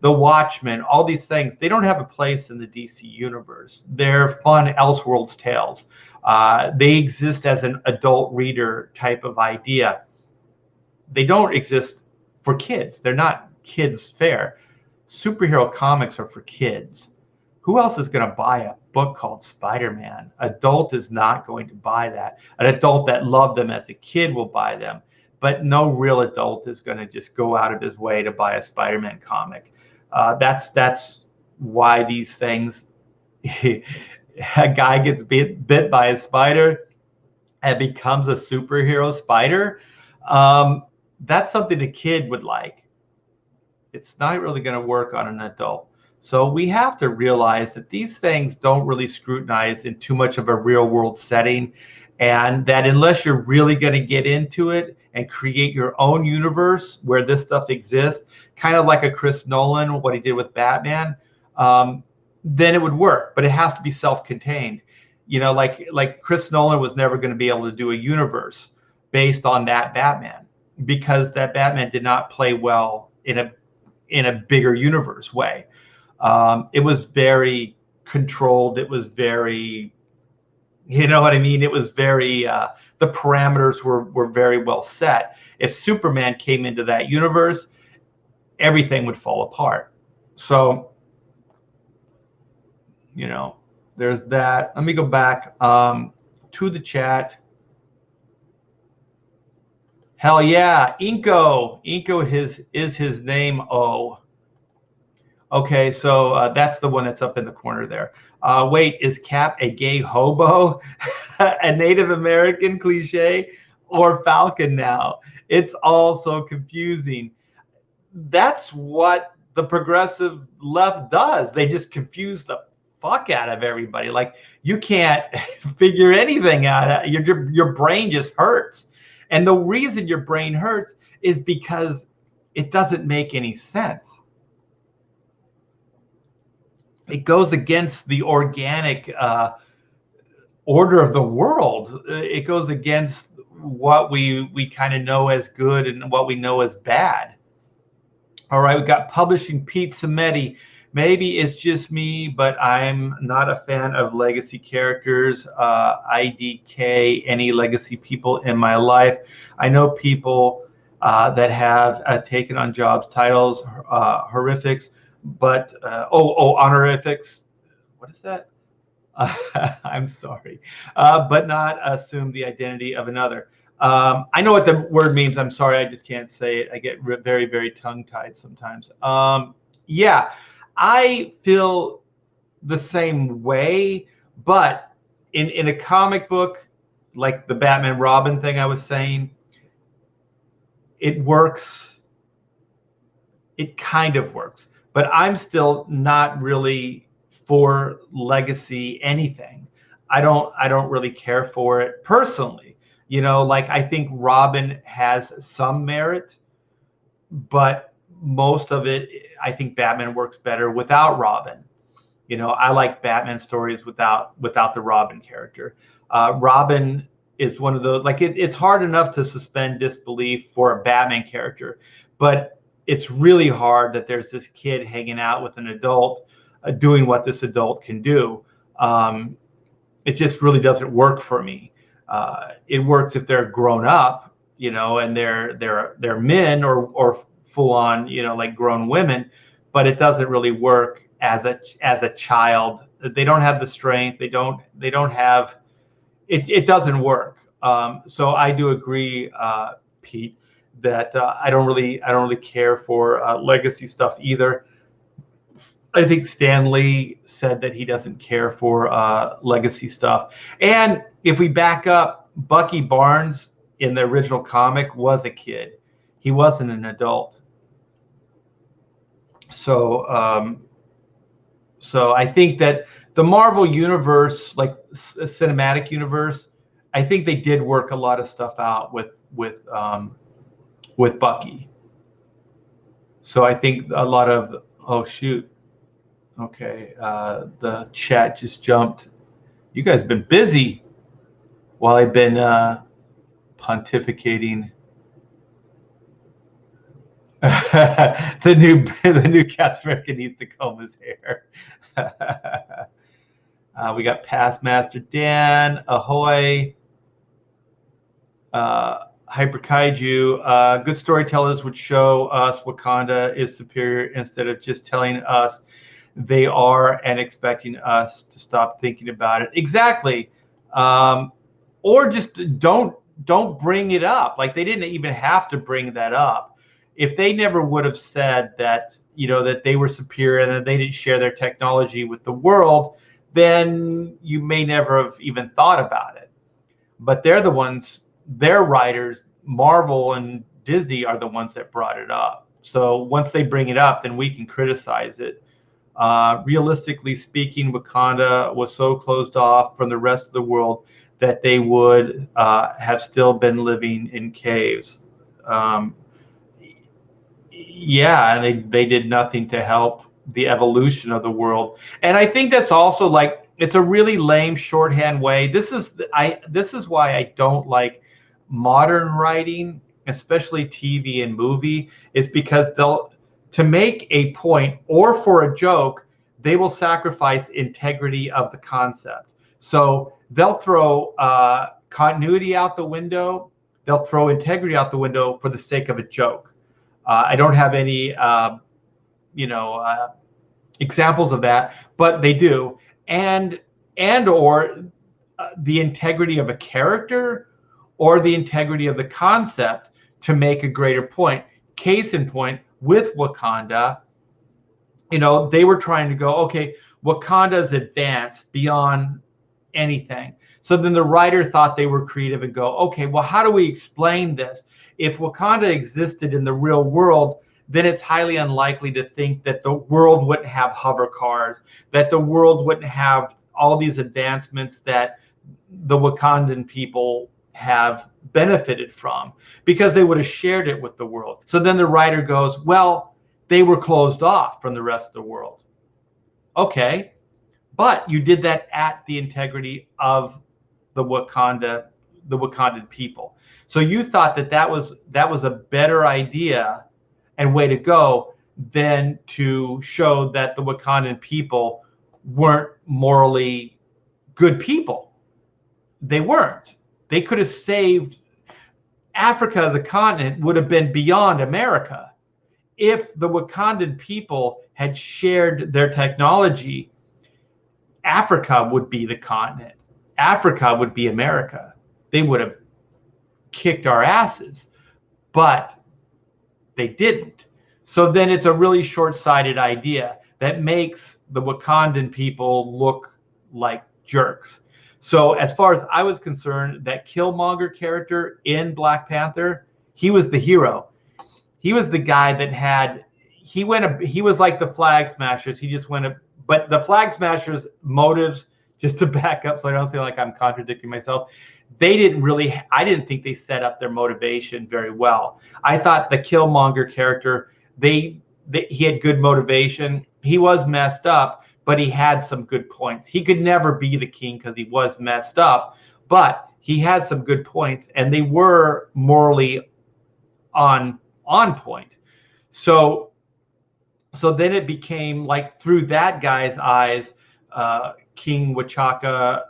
the Watchmen, all these things. They don't have a place in the DC universe. They're fun Elseworlds tales. They exist as an adult reader type of idea. They don't exist for kids. They're not kids' fare. Superhero comics are for kids. Who else is going to buy a book called Spider-Man? Adult is not going to buy that. An adult that loved them as a kid will buy them, but no real adult is going to just go out of his way to buy a Spider-Man comic. That's why these things, a guy gets bit by a spider and becomes a superhero spider. That's something a kid would like. It's not really going to work on an adult. So we have to realize that these things don't really scrutinize in too much of a real world setting. and that unless you're really going to get into it and create your own universe where this stuff exists, kind of like a Chris Nolan, what he did with Batman, then it would work. But it has to be self-contained. You know, like Chris Nolan was never going to be able to do a universe based on that Batman, because that Batman did not play well in a bigger universe way. It was very controlled. It was very, you know what I mean? It was very, the parameters were very well set. If Superman came into that universe, everything would fall apart. So, you know, there's that. Let me go back to the chat. Hell yeah, Inko. Inko is his name. Oh, okay. So that's the one that's up in the corner there. Wait, is Cap a gay hobo, a Native American cliche, or Falcon now? It's all so confusing. That's what the progressive left does. They just confuse the fuck out of everybody. Like, you can't figure anything out. Your brain just hurts. And the reason your brain hurts is because it doesn't make any sense. It goes against the organic order of the world. It goes against what we kind of know as good and what we know as bad. All right, we got Publishing Pete Samedi. Maybe it's just me, but I'm not a fan of legacy characters. IDK, any legacy people in my life. I know people that have taken on jobs titles, horrifics, but honorifics. What is that? I'm sorry, but not assume the identity of another. I know what the word means. I'm sorry, I just can't say it. I get very, very tongue-tied sometimes. Yeah, I feel the same way, but in a comic book, like the Batman Robin thing I was saying, it works. It kind of works, but I'm still not really for legacy anything. I don't really care for it personally. You know, like, I think Robin has some merit, but most of it, I think Batman works better without Robin. You know, I like Batman stories without the Robin character. Robin is one of those, like, it's hard enough to suspend disbelief for a Batman character, but it's really hard that there's this kid hanging out with an adult doing what this adult can do. It just really doesn't work for me. It works if they're grown up, you know, and they're men or full on, you know, like grown women, but it doesn't really work as a child. They don't have the strength. They don't have it. It doesn't work. So I do agree, Pete, that I don't really care for legacy stuff either. I think Stan Lee said that he doesn't care for legacy stuff. And if we back up, Bucky Barnes in the original comic was a kid. He wasn't an adult. So so I think that the Marvel universe, like a cinematic universe, I think they did work a lot of stuff out with Bucky. So I think a lot of, oh shoot. Okay, the chat just jumped. You guys have been busy while I've been pontificating. the new Captain America needs to comb his hair. We got Past Master Dan, ahoy. Hyper Kaiju. Good storytellers would show us Wakanda is superior instead of just telling us they are and expecting us to stop thinking about it. Exactly. Or just don't bring it up. Like, they didn't even have to bring that up. If they never would have said that, you know, that they were superior and that they didn't share their technology with the world, then you may never have even thought about it. But they're the ones, their writers, Marvel and Disney, are the ones that brought it up. So once they bring it up, then we can criticize it. Realistically speaking, Wakanda was so closed off from the rest of the world that they would have still been living in caves. Yeah, and they did nothing to help the evolution of the world. And I think that's also like, it's a really lame shorthand way. This is why I don't like modern writing, especially TV and movie, is because they'll, to make a point or for a joke, they will sacrifice integrity of the concept. So they'll throw continuity out the window. They'll throw integrity out the window for the sake of a joke. I don't have any, examples of that, but they do. And or the integrity of a character or the integrity of the concept to make a greater point. Case in point, with Wakanda, they were trying to go, okay, Wakanda is advanced beyond anything. So then the writer thought they were creative and go, okay, well, how do we explain this? If Wakanda existed in the real world, then it's highly unlikely to think that the world wouldn't have hover cars, that the world wouldn't have all these advancements that the Wakandan people have benefited from, because they would have shared it with the world. So then the writer goes, well, they were closed off from the rest of the world. Okay, but you did that at the integrity of the Wakandan people. So you thought that was a better idea and way to go than to show that the Wakandan people weren't morally good people. They weren't. They could have saved Africa as a continent, would have been beyond America if the Wakandan people had shared their technology. Africa would be the continent. Africa would be America. They would have kicked our asses, but they didn't. So then it's a really short-sighted idea that makes the Wakandan people look like jerks. So as far as I was concerned, that Killmonger character in Black Panther, he was the hero. He was the guy that he was like the Flag Smashers. He just but the Flag Smashers' motives, just to back up so I don't sound like I'm contradicting myself, I didn't think they set up their motivation very well. I thought the Killmonger character, he had good motivation. He was messed up, but he had some good points. He could never be the king because he was messed up, but he had some good points, and they were morally on point. So then it became like, through that guy's eyes, King T'Chaka,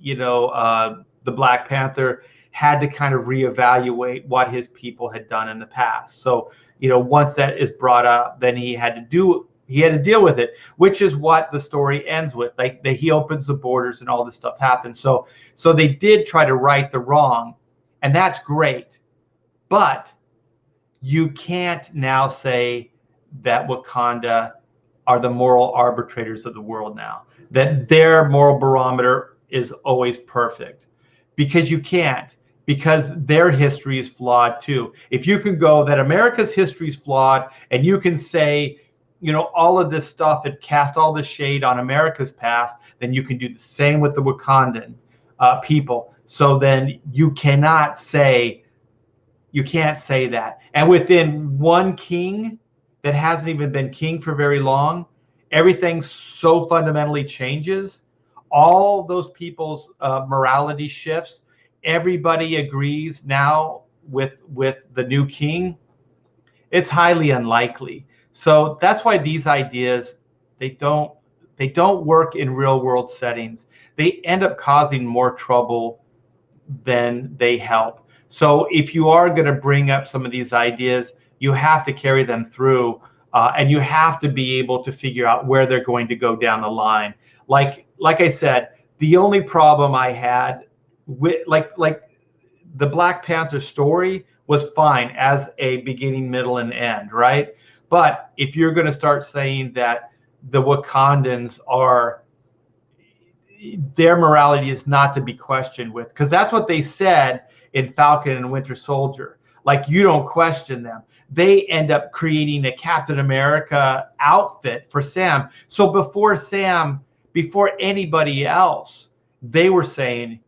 the Black Panther, had to kind of reevaluate what his people had done in the past. So, once that is brought up, then he had to deal with it, which is what the story ends with. Like, he opens the borders and all this stuff happens. So they did try to right the wrong, and that's great. But you can't now say that Wakanda are the moral arbitrators of the world now, that their moral barometer is always perfect, because you can't, because their history is flawed too. If you can go that America's history is flawed, and you can say, all of this stuff and cast all this shade on America's past, then you can do the same with the Wakandan people. So then you can't say that. And within one king that hasn't even been king for very long, everything so fundamentally changes. All those people's morality shifts. Everybody agrees now with the new king. It's highly unlikely. So that's why these ideas, they don't work in real world settings. They end up causing more trouble than they help. So if you are going to bring up some of these ideas, you have to carry them through, and you have to be able to figure out where they're going to go down the line. Like I said, the only problem I had with like the Black Panther story was fine as a beginning, middle, and end, right? But if you're going to start saying that the Wakandans their morality is not to be questioned with, because that's what they said in Falcon and Winter Soldier. Like, you don't question them. They end up creating a Captain America outfit for Sam. So before anybody else, they were saying,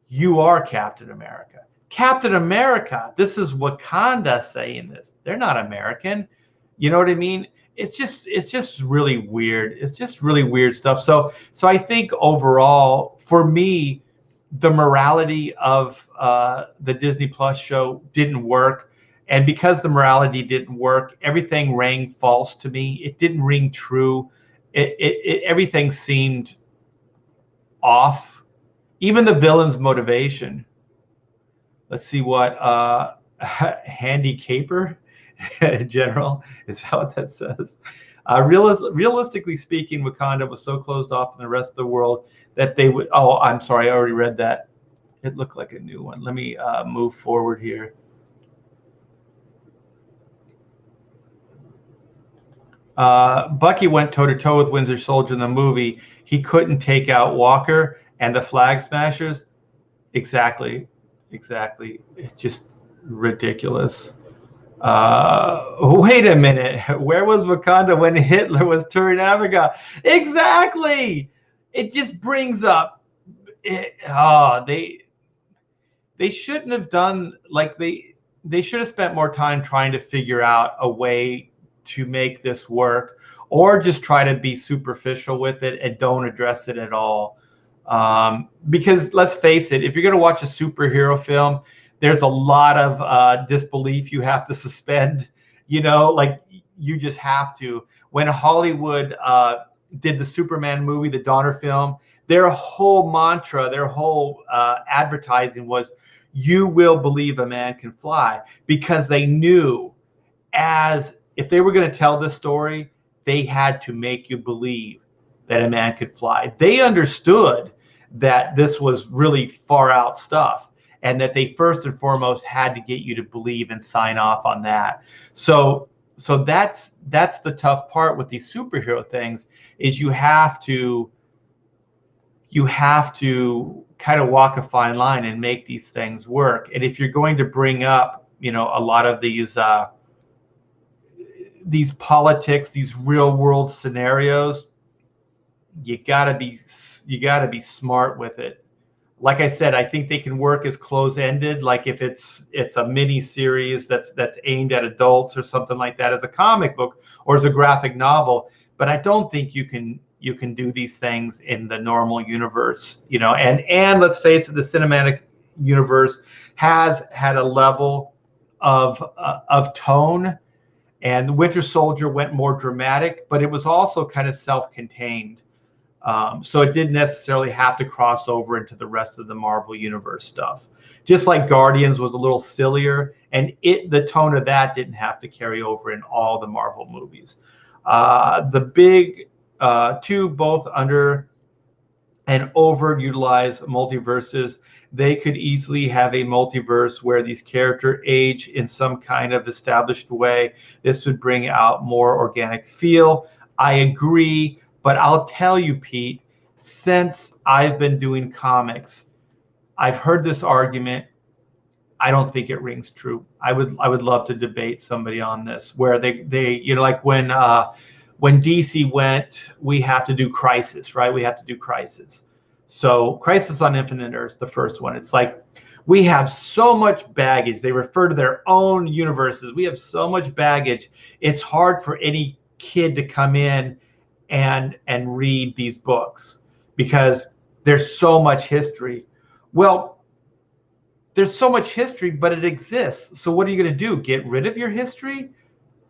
you are Captain America. Captain America, this is Wakanda saying this. They're not American. You know what I mean? It's just really weird. It's just really weird stuff. So I think overall, for me, the morality of the Disney Plus show didn't work. And because the morality didn't work, everything rang false to me. It didn't ring true. Everything seemed off. Even the villain's motivation. Let's see what Handy Caper General, is that what that says? Realistically speaking, Wakanda was so closed off from the rest of the world that they would. Oh, I'm sorry, I already read that. It looked like a new one. Let me move forward here. Bucky went toe-to-toe with Winter Soldier in the movie. He couldn't take out Walker and the Flag Smashers. Exactly. It's just ridiculous. Wait a minute. Where was Wakanda when Hitler was touring Africa? Exactly. It just brings up. They shouldn't have done, like, they should have spent more time trying to figure out a way to make this work, or just try to be superficial with it and don't address it at all. Because let's face it, if you're going to watch a superhero film, there's a lot of disbelief you have to suspend. Like, you just have to. When Hollywood did the Superman movie, the Donner film, their whole mantra, their whole advertising was, you will believe a man can fly, because they knew, as if they were going to tell this story, they had to make you believe that a man could fly. They understood that this was really far out stuff, and that they first and foremost had to get you to believe and sign off on that. So that's the tough part with these superhero things, is you have to kind of walk a fine line and make these things work. And if you're going to bring up, a lot of these politics, these real world scenarios, you gotta be smart with it. Like I said, I think they can work as close-ended, like if it's a mini series that's aimed at adults or something like that, as a comic book or as a graphic novel. But I don't think you can do these things in the normal universe, and let's face it, the cinematic universe has had a level of tone. And Winter Soldier went more dramatic, but it was also kind of self-contained. So it didn't necessarily have to cross over into the rest of the Marvel Universe stuff. Just like Guardians was a little sillier, and the tone of that didn't have to carry over in all the Marvel movies. The big two, both under and overutilized multiverses, they could easily have a multiverse where these characters age in some kind of established way. This would bring out more organic feel. I agree, but I'll tell you, Pete, since I've been doing comics, I've heard this argument. I don't think it rings true. I would love to debate somebody on this, where they like when DC went, we have to do Crisis, right? We have to do Crisis. So Crisis on Infinite Earths, the first one, it's like, we have so much baggage. They refer to their own universes. We have so much baggage. It's hard for any kid to come in and read these books because there's so much history. Well, there's so much history, but it exists. So what are you going to do? Get rid of your history?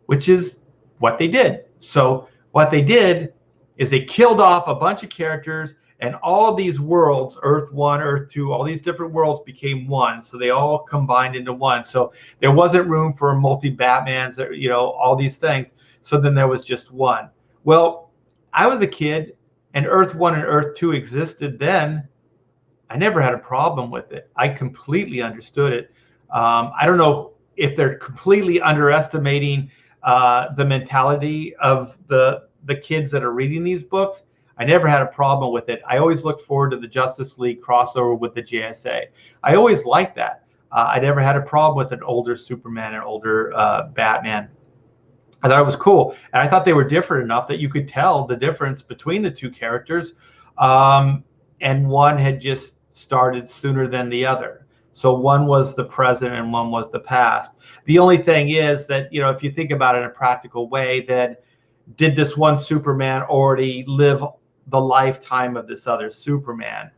Which is what they did. So what they did is they killed off a bunch of characters, and all these worlds, Earth 1, Earth 2, all these different worlds became one. So they all combined into one. So there wasn't room for multi-Batmans, all these things. So then there was just one. Well, I was a kid, and Earth 1 and Earth 2 existed then. I never had a problem with it. I completely understood it. I don't know if they're completely underestimating the mentality of the kids that are reading these books. I never had a problem with it. I always looked forward to the Justice League crossover with the JSA. I always liked that. I never had a problem with an older Superman and older Batman. I thought it was cool. And I thought they were different enough that you could tell the difference between the two characters. And one had just started sooner than the other. So one was the present and one was the past. The only thing is that, you know, if you think about it in a practical way, then did this one Superman already live the lifetime of this other Superman?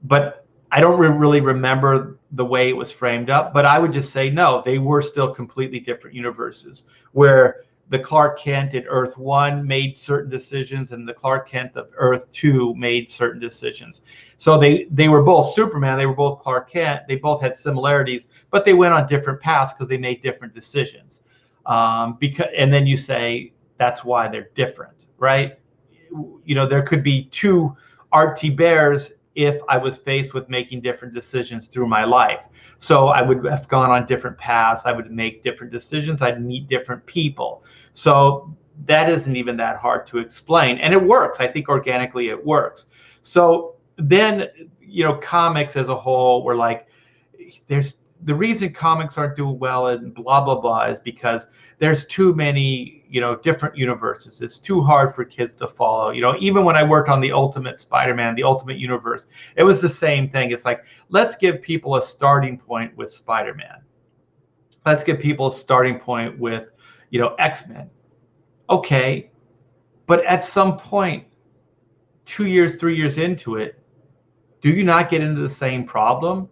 But I don't really remember the way it was framed up, but I would just say no, they were still completely different universes, where the Clark Kent in Earth 1 made certain decisions and the Clark Kent of Earth 2 made certain decisions. So they were both Superman, they were both Clark Kent, they both had similarities, but they went on different paths because they made different decisions. And then you say that's why they're different, right? You know, there could be two Art T. Bears if I was faced with making different decisions through my life. So I would have gone on different paths. I would make different decisions. I'd meet different people. So that isn't even that hard to explain. And it works. I think organically it works. So then, you know, comics as a whole, we're like, there's the reason comics aren't doing well and blah, blah, blah is because there's too many, you know, different universes. It's too hard for kids to follow. You know, even when I worked on the Ultimate Spider-Man, the Ultimate Universe, it was the same thing. It's like, let's give people a starting point with Spider-Man. Let's give people a starting point with, you know, X-Men. Okay, but at some point, 2 years, 3 years into it, do you not get into the same problem?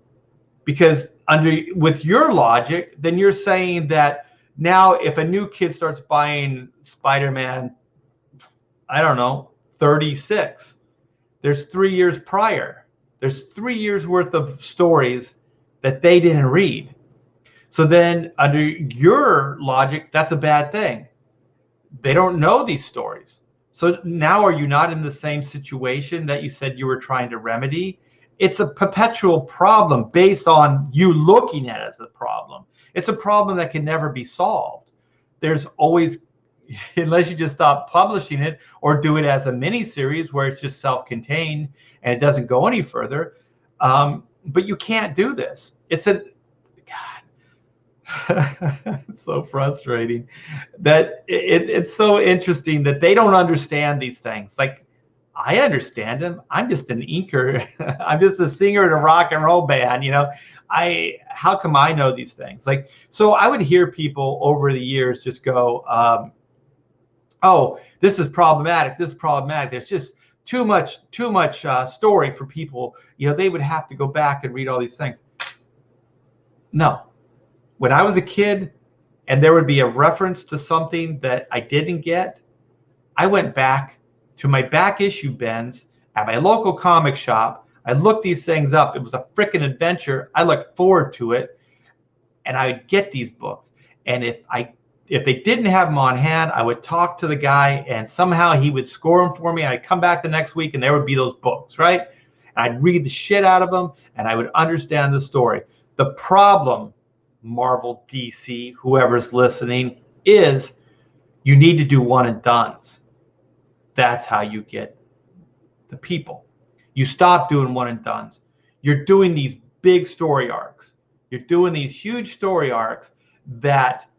Because with your logic, then you're saying that now if a new kid starts buying Spider-Man, I don't know, 36, there's 3 years prior. There's 3 years worth of stories that they didn't read. So then under your logic, that's a bad thing. They don't know these stories. So now are you not in the same situation that you said you were trying to remedy? It's a perpetual problem based on you looking at it as a problem. It's a problem that can never be solved. There's always, unless you just stop publishing it or do it as a mini series where it's just self-contained and it doesn't go any further. But you can't do this. It's a, God, it's so frustrating that it's so interesting that they don't understand these things. Like, I understand them. I'm just an inker. I'm just a singer in a rock and roll band. You know, how come I know these things? Like, so I would hear people over the years just go, oh, this is problematic. This is problematic. There's just too much story for people. You know, they would have to go back and read all these things. No. When I was a kid and there would be a reference to something that I didn't get, I went back to my back issue bins at my local comic shop. I looked these things up. It was a freaking adventure. I looked forward to it, and I would get these books. And if they didn't have them on hand, I would talk to the guy, and somehow he would score them for me. And I'd come back the next week, and there would be those books, right? And I'd read the shit out of them, and I would understand the story. The problem, Marvel, DC, whoever's listening, is you need to do one and dones. That's how you get the people. You stop doing one and dones. You're doing these big story arcs. You're doing these huge story arcs that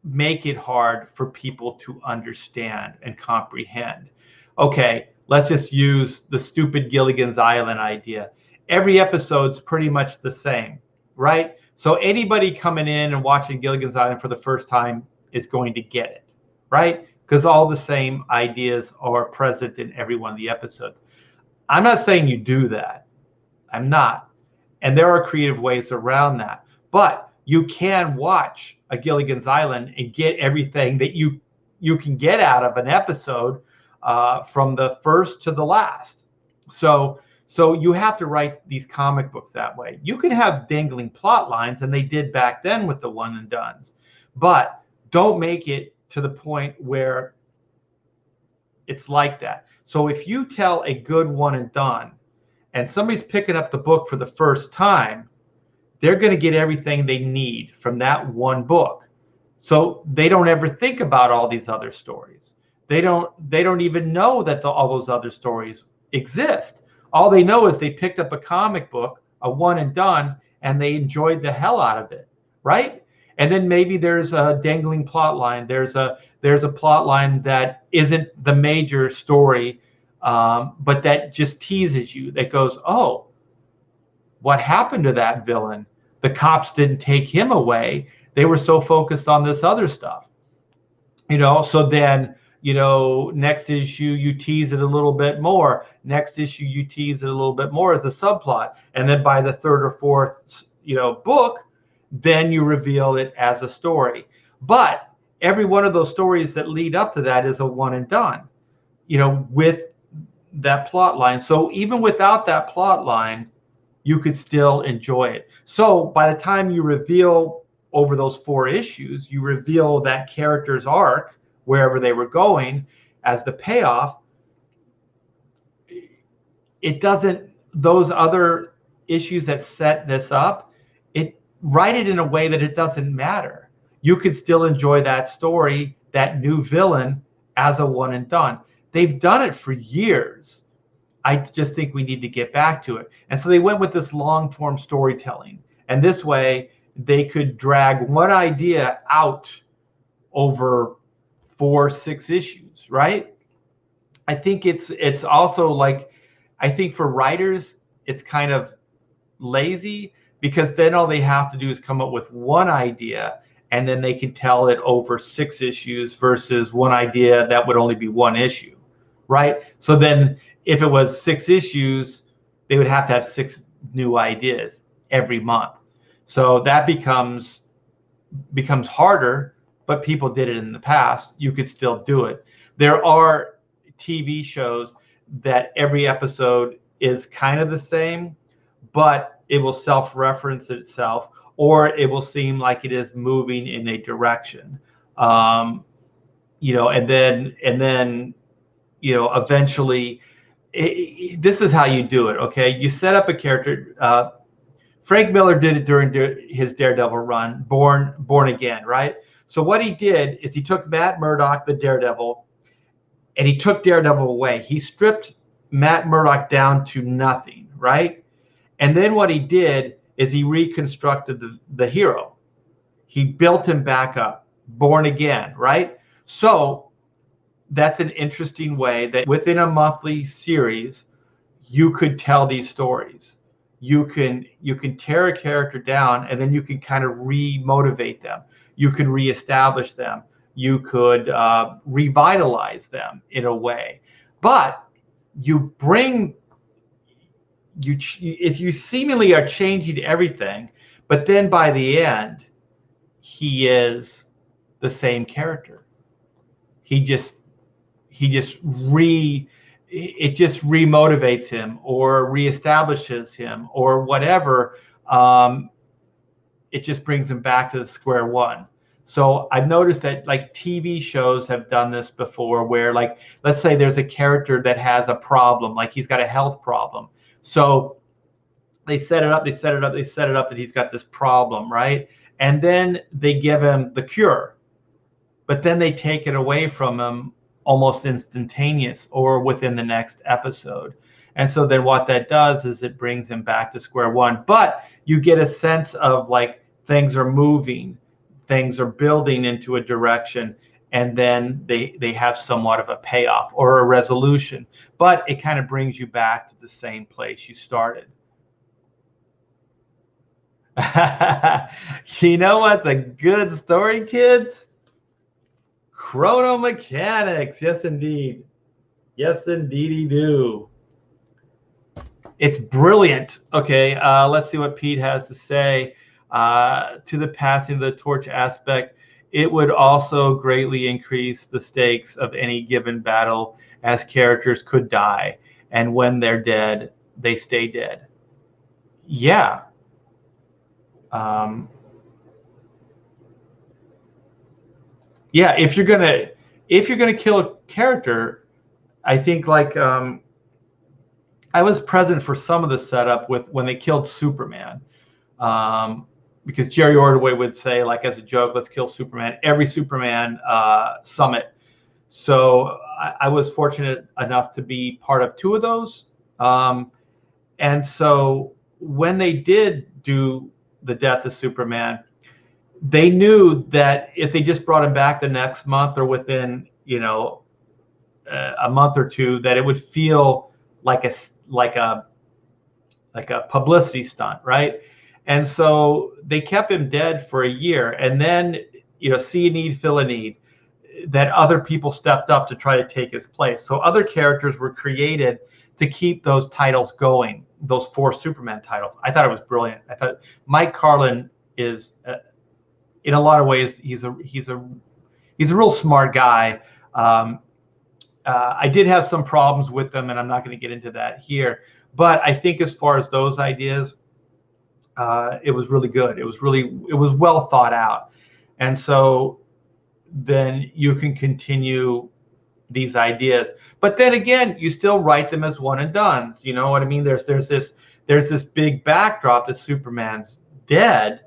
make it hard for people to understand and comprehend. Okay, let's just use the stupid Gilligan's Island idea. Every episode's pretty much the same, right? So anybody coming in and watching Gilligan's Island for the first time is going to get it, right? Because all the same ideas are present in every one of the episodes. I'm not saying you do that. I'm not. And there are creative ways around that. But you can watch a Gilligan's Island and get everything that you can get out of an episode from the first to the last. So you have to write these comic books that way. You can have dangling plot lines, and they did back then with the one and dones. But don't make it to the point where it's like that. So if you tell a good one and done, and somebody's picking up the book for the first time, they're going to get everything they need from that one book. So they don't ever think about all these other stories. They don't even know that all those other stories exist. All they know is they picked up a comic book, a one and done, and they enjoyed the hell out of it, right? And then maybe there's a dangling plot line. There's a plot line that isn't the major story, but that just teases you. That goes, oh, What happened to that villain? The cops didn't take him away. They were so focused on this other stuff. So then, next issue you tease it a little bit more. Next issue you tease it a little bit more as a subplot. And then by the third or fourth, book, then you reveal it as a story. But every one of those stories that lead up to that is a one and done, with that plot line. So even without that plot line, you could still enjoy it. So by the time you reveal over those 4 issues, you reveal that character's arc, wherever they were going, as the payoff. It doesn't, those other issues that set this up, write it in a way that it doesn't matter. You could still enjoy that story, that new villain, as a one and done. They've done it for years. I just think we need to get back to it. And so they went with this long-form storytelling. And this way, they could drag one idea out over 4-6 issues, right? I think it's also like, I think for writers, it's kind of lazy, because then all they have to do is come up with one idea, and then they can tell it over 6 issues versus one idea that would only be 1 issue, right? So then if it was 6 issues, they would have to have 6 new ideas every month. So that becomes harder, but people did it in the past. You could still do it. There are TV shows that every episode is kind of the same, but it will self-reference itself, or it will seem like it is moving in a direction. And then eventually, this is how you do it. Okay, you set up a character. Frank Miller did it during his Daredevil run, Born Again, right? So what he did is he took Matt Murdock, the Daredevil, and he took Daredevil away. He stripped Matt Murdock down to nothing, right? And then what he did is he reconstructed the hero. He built him back up, Born Again, right? So that's an interesting way that within a monthly series, you could tell these stories. You can tear a character down, and then you can kind of re-motivate them. You can reestablish them. You could revitalize them in a way. But you seemingly are changing everything, but then by the end, he is the same character. It just remotivates him or reestablishes him or whatever. It just brings him back to the square one. So I've noticed that like TV shows have done this before, where like, let's say there's a character that has a problem, like he's got a health problem. So they set it up that he's got this problem, right? And then they give him the cure, but then they take it away from him almost instantaneous or within the next episode. And so then what that does is it brings him back to square one. But you get a sense of like things are moving, things are building into a direction, and then they have somewhat of a payoff or a resolution. But it kind of brings you back to the same place you started. You know what's a good story, kids? Chrono Mechanics. Yes, indeed. Yes, indeedy do. It's brilliant. Okay, let's see what Pete has to say. To the passing of the torch aspect, it would also greatly increase the stakes of any given battle, as characters could die, and when they're dead, they stay dead. Yeah. Yeah, if you're gonna kill a character, I think like I was present for some of the setup with when they killed Superman, because Jerry Ordway would say, like, as a joke, let's kill Superman every Superman summit. So I was fortunate enough to be part of 2 of those, and so when they did do the death of Superman, they knew that if they just brought him back the next month or within, a month or 2, that it would feel like a like a publicity stunt, right? And so they kept him dead for a year, and then see a need, fill a need, that other people stepped up to try to take his place. So other characters were created to keep those titles going, those 4 Superman titles. I thought it was brilliant. I thought Mike Carlin is, in a lot of ways, he's a real smart guy. I did have some problems with them, and I'm not going to get into that here. But I think as far as those ideas, it was really good. It was well thought out, and so then you can continue these ideas. But then again, you still write them as one and dones. You know what I mean? There's this big backdrop that Superman's dead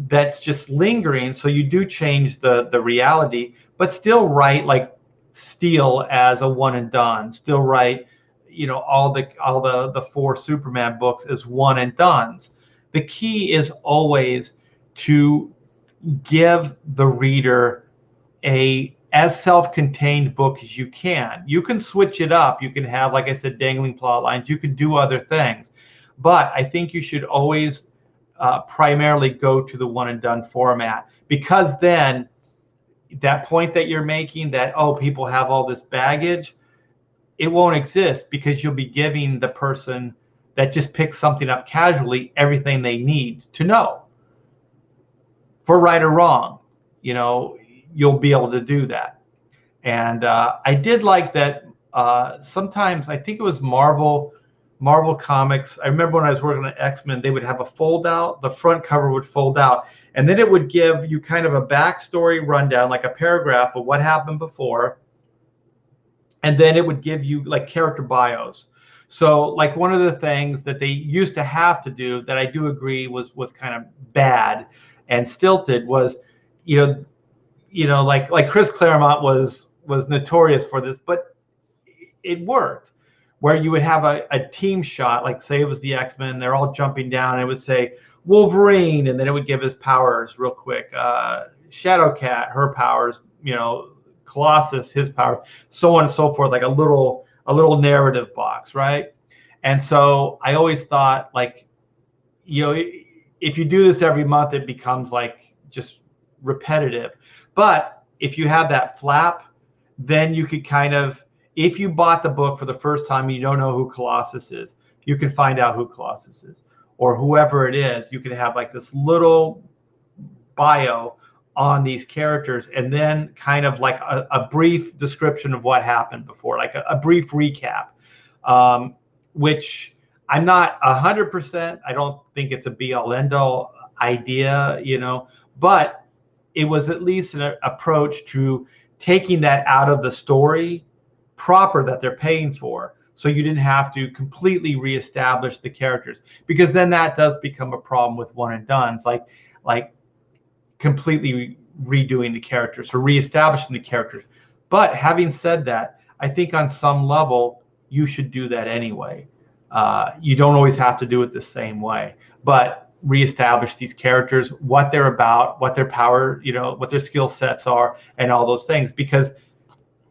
that's just lingering. So you do change the reality, but still write like Steel as a one and done. Still write, all the 4 Superman books as one and dones. The key is always to give the reader as self-contained book as you can. You can switch it up. You can have, like I said, dangling plot lines. You can do other things. But I think you should always primarily go to the one and done format, because then that point that you're making, that, people have all this baggage, it won't exist, because you'll be giving the person that just picks something up casually everything they need to know. For right or wrong, you'll be able to do that. And I did like that sometimes, I think it was Marvel Comics. I remember when I was working on X-Men, they would have a fold out. The front cover would fold out, and then it would give you kind of a backstory rundown, like a paragraph of what happened before. And then it would give you like character bios. So like one of the things that they used to have to do, that I do agree was kind of bad and stilted, was, like Chris Claremont was notorious for this, but it worked, where you would have a team shot, like say it was the X-Men, they're all jumping down, and it would say Wolverine, and then it would give his powers real quick. Shadowcat, her powers, Colossus, his powers, so on and so forth, like a little narrative box, right? And so I always thought, like, if you do this every month, it becomes like just repetitive. But if you have that flap, then you could kind of, if you bought the book for the first time and you don't know who Colossus is, you can find out who Colossus is, or whoever it is. You could have like this little bio on these characters, and then kind of like a brief description of what happened before, like a brief recap, which I'm not 100%. I don't think it's a be-all end-all idea, but it was at least an approach to taking that out of the story proper that they're paying for, so you didn't have to completely reestablish the characters, because then that does become a problem with one and dones, like completely redoing the characters or reestablishing the characters. But having said that, I think on some level you should do that anyway. You don't always have to do it the same way, but reestablish these characters, what they're about, what their power, what their skill sets are, and all those things, because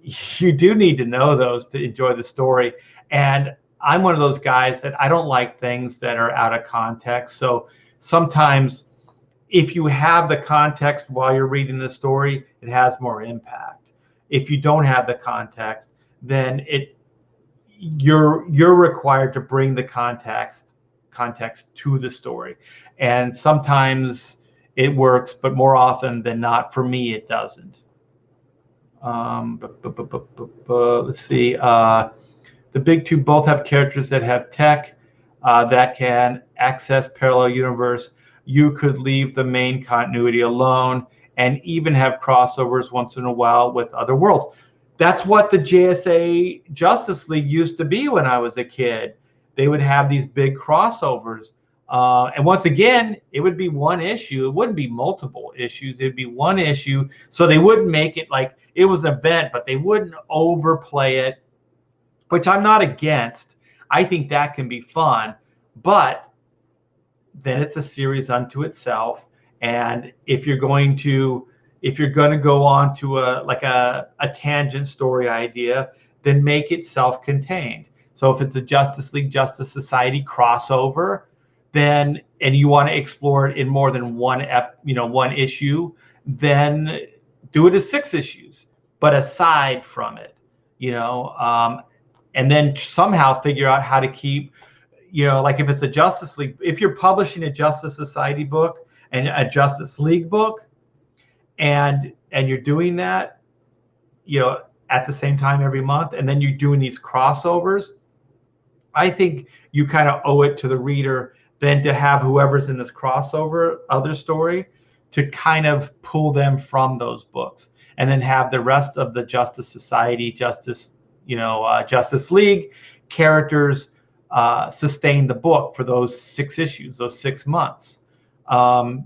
you do need to know those to enjoy the story. And I'm one of those guys that I don't like things that are out of context. So sometimes if you have the context while you're reading the story, it has more impact. If you don't have the context, then you're required to bring the context to the story. And sometimes it works, but more often than not, for me, it doesn't. Let's see. The big two both have characters that have tech that can access parallel universe. You could leave the main continuity alone and even have crossovers once in a while with other worlds. That's what the JSA Justice League used to be when I was a kid. They would have these big crossovers. And once again, it would be one issue. It wouldn't be multiple issues. It'd be one issue. So they wouldn't make it like it was an event, but they wouldn't overplay it, which I'm not against. I think that can be fun, but then it's a series unto itself. And if you're going to go on to a tangent story idea, then make it self-contained. So if it's a Justice League, Justice Society crossover, then, and you want to explore it in more than one issue, then do it as 6 issues, but aside from it, and then somehow figure out how to keep, like if it's a Justice League, if you're publishing a Justice Society book and a Justice League book, and you're doing that, at the same time every month, and then you're doing these crossovers, I think you kind of owe it to the reader then to have whoever's in this crossover other story to kind of pull them from those books, and then have the rest of the Justice Society, Justice League characters sustain the book for those 6 issues, those 6 months. And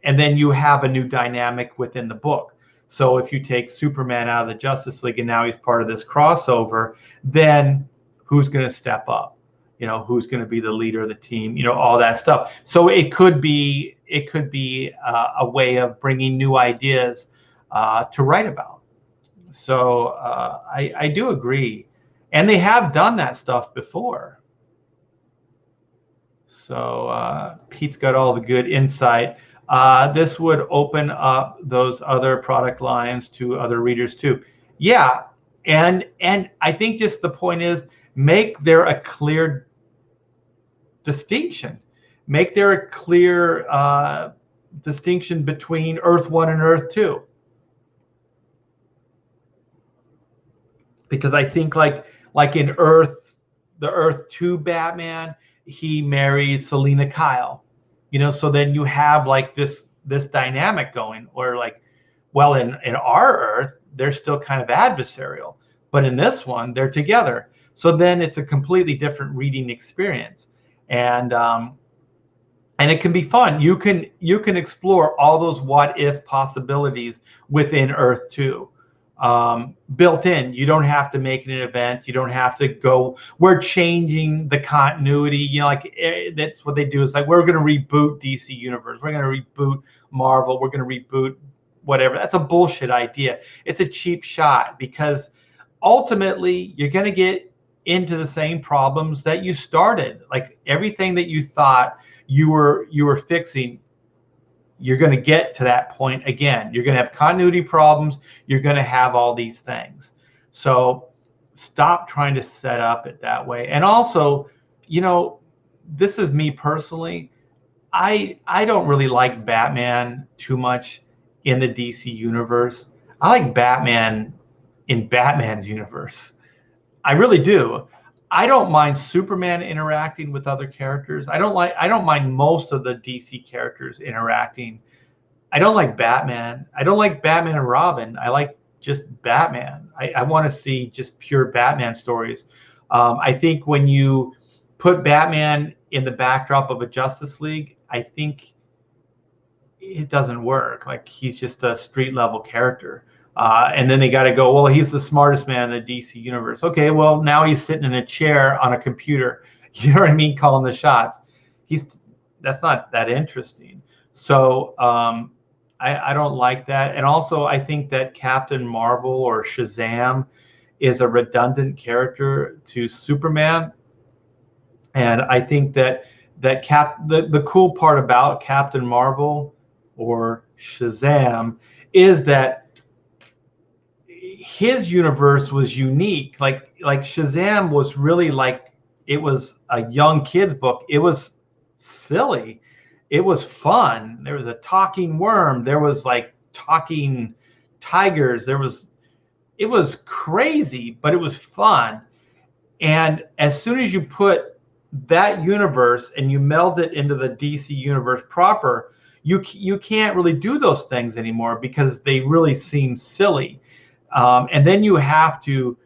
then you have a new dynamic within the book. So if you take Superman out of the Justice League and now he's part of this crossover, then who's going to step up? Who's going to be the leader of the team? All that stuff. So it could be a way of bringing new ideas to write about. So I do agree, and they have done that stuff before. So Pete's got all the good insight. This would open up those other product lines to other readers too. Yeah, and I think just the point is, make there a clear distinction. Make there a clear distinction between Earth 1 and Earth 2. Because I think like in the Earth 2 Batman, he married Selina Kyle. So then you have like this dynamic going, or like, well, in our Earth, they're still kind of adversarial, but in this one, they're together. So then it's a completely different reading experience, and it can be fun. You can explore all those what if possibilities within Earth 2. Built in. You don't have to make it an event. You don't have to go, we're changing the continuity. That's what they do. Is like, we're going to reboot DC Universe. We're going to reboot Marvel. We're going to reboot whatever. That's a bullshit idea. It's a cheap shot, because ultimately you're going to get into the same problems that you started. Like everything that you thought you were fixing, you're going to get to that point again. You're going to have continuity problems. You're going to have all these things. So stop trying to set up it that way. And also, this is me personally. I don't really like Batman too much in the DC universe. I like Batman in Batman's universe. I really do. I don't mind Superman interacting with other characters. I don't mind most of the DC characters interacting. I don't like Batman. I don't like Batman and Robin. I like just Batman. I want to see just pure Batman stories. I think when you put Batman in the backdrop of a Justice League, I think it doesn't work. Like, he's just a street level character. And then they got to go, well, he's the smartest man in the DC universe. Okay, well, now he's sitting in a chair on a computer, you know what I mean, calling the shots. That's not that interesting. So I don't like that. And also, I think that Captain Marvel or Shazam is a redundant character to Superman. And I think that the cool part about Captain Marvel or Shazam is that his universe was unique. Like Shazam was really like, it was a young kid's book. It was silly. It was fun. There was a talking worm. There was like talking tigers. It was crazy, but it was fun. And as soon as you put that universe and you meld it into the DC universe proper, you can't really do those things anymore because they really seem silly. And then you have to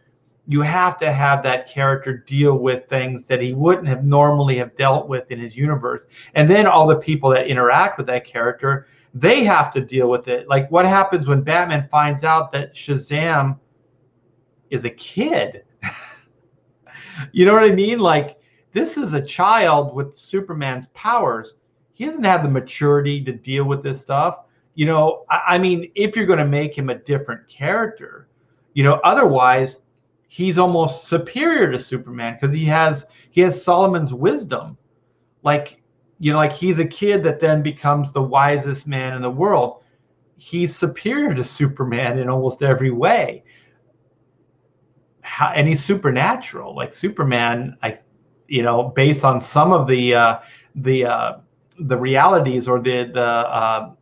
have that character deal with things that he wouldn't have normally have dealt with in his universe. And then all the people that interact with that character, they have to deal with it. Like, what happens when Batman finds out that Shazam is a kid? You know what I mean? Like, this is a child with Superman's powers. He doesn't have the maturity to deal with this stuff. I mean, if you're going to make him a different character, otherwise he's almost superior to Superman because he has Solomon's wisdom. Like, like he's a kid that then becomes the wisest man in the world. He's superior to Superman in almost every way. And he's supernatural. Like Superman, based on some of the realities or the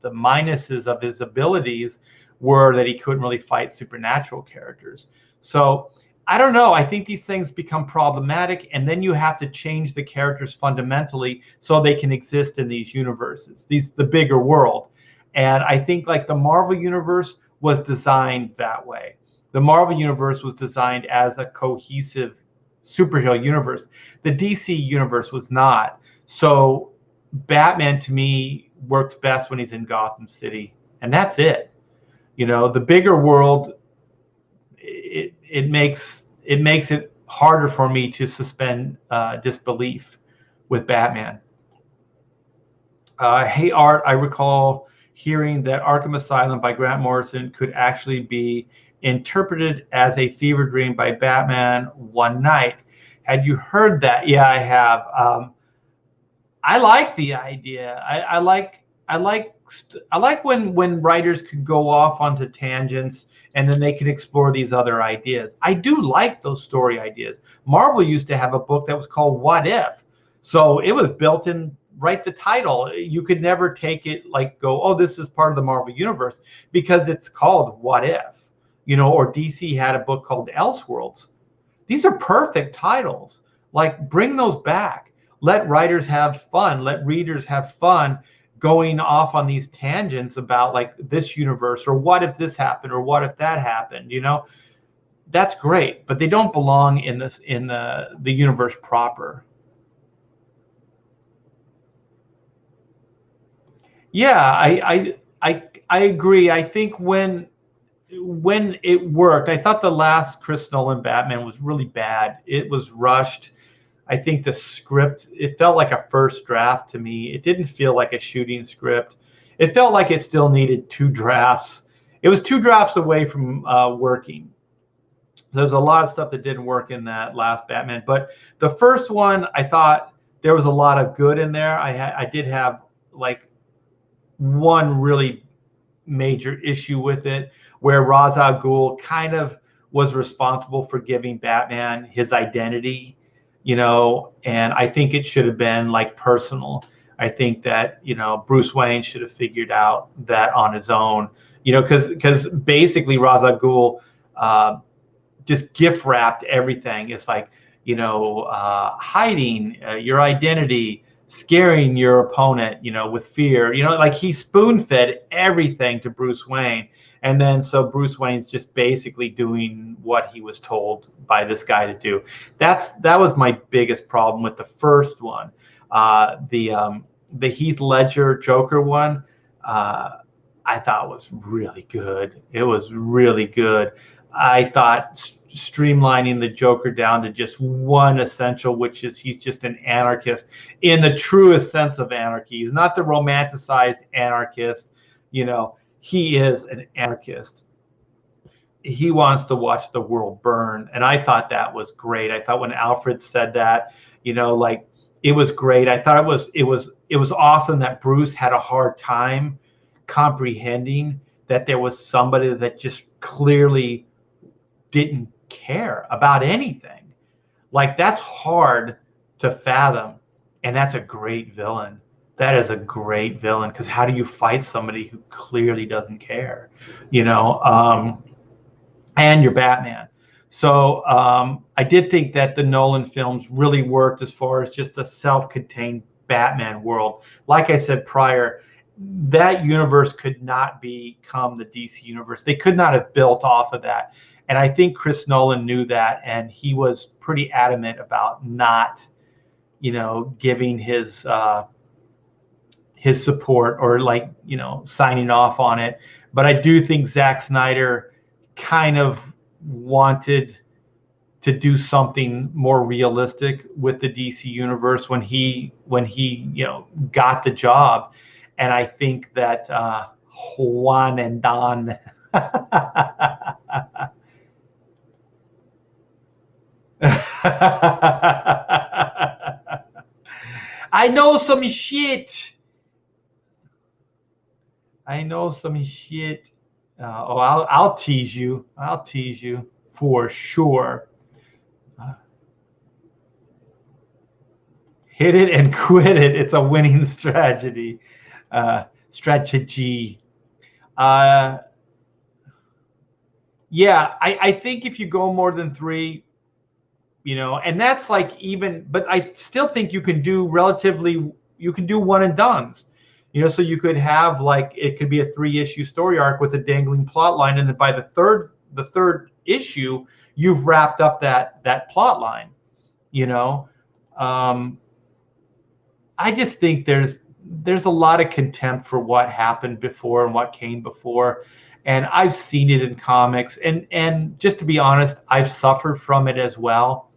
minuses of his abilities were that he couldn't really fight supernatural characters. So I don't know. I think these things become problematic, and then you have to change the characters fundamentally so they can exist in these universes, the bigger world. And I think like the Marvel universe was designed that way. The Marvel universe was designed as a cohesive superhero universe. The DC universe was not. So Batman to me works best when he's in Gotham City, and that's it. The bigger world, it makes it harder for me to suspend disbelief with Batman. Hey Art, I recall hearing that Arkham Asylum by Grant Morrison could actually be interpreted as a fever dream by Batman one night. Had you heard that? Yeah, I have. I like the idea. I like when writers could go off onto tangents and then they could explore these other ideas. I do like those story ideas. Marvel used to have a book that was called What If. So it was built in, right, the title. You could never take it like go, oh, this is part of the Marvel universe, because it's called What If. Or DC had a book called Elseworlds. These are perfect titles. Like, bring those back. Let writers have fun. Let readers have fun going off on these tangents about like this universe, or what if this happened, or what if that happened. That's great, but they don't belong in the universe proper. Yeah, I agree. I think when it worked, I thought the last Chris Nolan Batman was really bad. It was rushed. I think the script, it felt like a first draft to me. It didn't feel like a shooting script. It felt like it still needed 2 drafts. It was 2 drafts away from working. There's a lot of stuff that didn't work in that last Batman. But the first one, I thought there was a lot of good in there. I did have like one really major issue with it, where Ra's al Ghul kind of was responsible for giving Batman his identity, and I think it should have been like personal. I think that, Bruce Wayne should have figured out that on his own, because basically Ra's al Ghul just gift wrapped everything. It's like, hiding your identity, scaring your opponent, with fear, like he spoon fed everything to Bruce Wayne. And then so Bruce Wayne's just basically doing what he was told by this guy to do. That was my biggest problem with the first one. The Heath Ledger Joker one, I thought was really good. It was really good. I thought streamlining the Joker down to just one essential, which is he's just an anarchist in the truest sense of anarchy. He's not the romanticized anarchist. He is an anarchist. He wants to watch the world burn. And I thought that was great. I thought when Alfred said that, like, it was great. I thought it was awesome that Bruce had a hard time comprehending that there was somebody that just clearly didn't care about anything. Like, that's hard to fathom, and that's a great villain. That is a great villain, because how do you fight somebody who clearly doesn't care, and you're Batman. So I did think that the Nolan films really worked as far as just a self-contained Batman world. Like I said prior, that universe could not become the DC universe. They could not have built off of that. And I think Chris Nolan knew that, and he was pretty adamant about not, giving his support or like, signing off on it. But I do think Zack Snyder kind of wanted to do something more realistic with the DC universe when he got the job. And I think that Juan and Don I know some shit. I know some shit. I'll tease you. I'll tease you for sure. Uh, Hit it and quit it. It's a winning strategy. Strategy. Uh, yeah, I think if you go more than three, and that's like even, but I still think you can do relatively, you can do one and dones. So you could have like it could be a 3-issue story arc with a dangling plot line, and then by the third issue, you've wrapped up that plot line. You know, um, I just think there's a lot of contempt for what happened before and what came before, and I've seen it in comics, and just to be honest, I've suffered from it as well.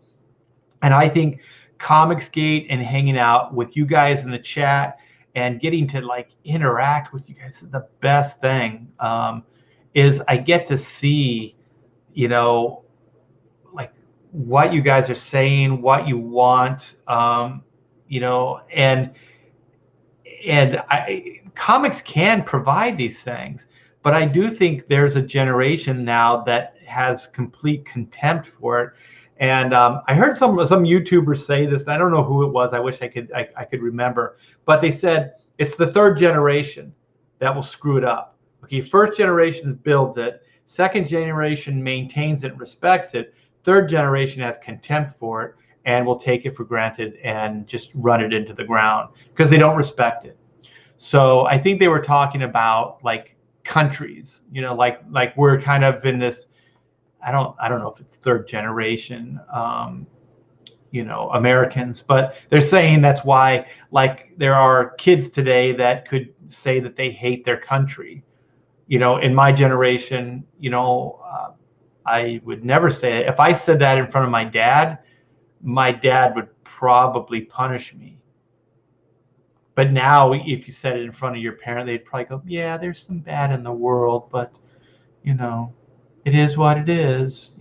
And I think Comicsgate and hanging out with you guys in the chat and getting to like interact with you guys is the best thing. Is I get to see, like what you guys are saying, what you want, and comics can provide these things, but I do think there's a generation now that has complete contempt for it. And I heard some YouTubers say this. I don't know who it was. I wish I could remember, but they said it's the third generation that will screw it up. Okay, first generation builds it, second generation maintains it, respects it, third generation has contempt for it and will take it for granted and just run it into the ground because they don't respect it. So I think they were talking about like countries, like we're kind of in this. I don't know if it's third generation, Americans, but they're saying that's why like there are kids today that could say that they hate their country. In my generation, I would never say it. If I said that in front of my dad would probably punish me. But now, if you said it in front of your parent, they'd probably go, "Yeah, there's some bad in the world, but it is what it is."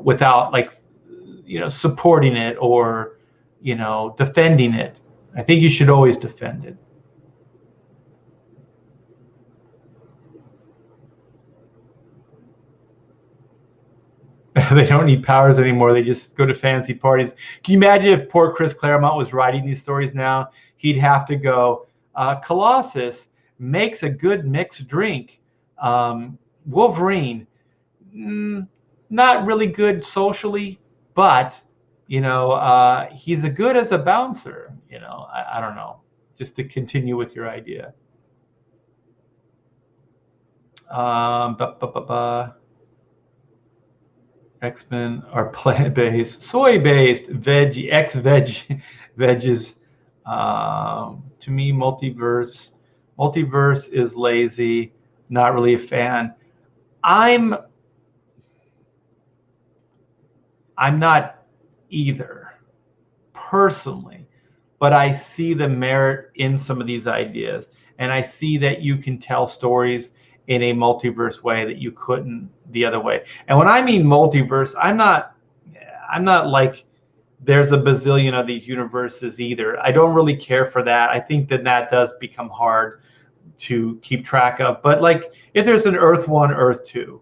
Without like, supporting it or, defending it. I think you should always defend it. They don't need powers anymore. They just go to fancy parties. Can you imagine if poor Chris Claremont was writing these stories now? He'd have to go, Colossus makes a good mixed drink. Wolverine, not really good socially, but, he's a good as a bouncer. I don't know. Just to continue with your idea. X-Men are plant-based, soy-based, veggies. To me, multiverse is lazy. Not really a fan. I'm not either, personally, but I see the merit in some of these ideas, and I see that you can tell stories in a multiverse way that you couldn't the other way. And when I mean multiverse, I'm not like there's a bazillion of these universes either. I don't really care for that. I think that does become hard to keep track of. But like if there's an Earth 1, Earth 2,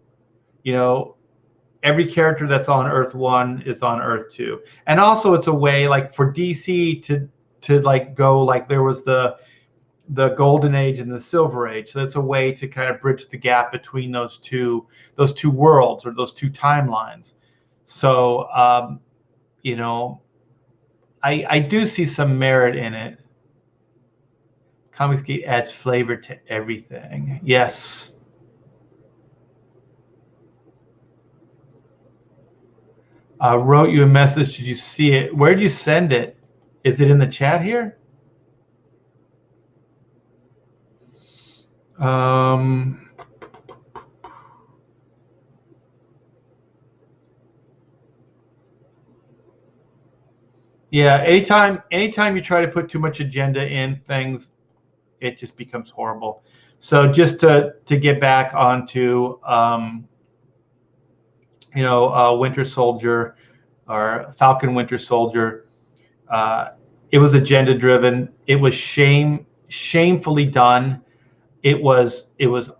every character that's on Earth 1 is on Earth 2. And also it's a way like for DC to like go like there was the golden age and the silver age. So that's a way to kind of bridge the gap between those two worlds or those two timelines. So, I do see some merit in it. Comicsgate adds flavor to everything. Yes. Wrote you a message. Did you see it? Where did you send it? Is it in the chat here? Yeah, anytime you try to put too much agenda in things, it just becomes horrible. So just to get back onto Winter Soldier, or Falcon Winter Soldier. It was agenda driven. It was shamefully done. It was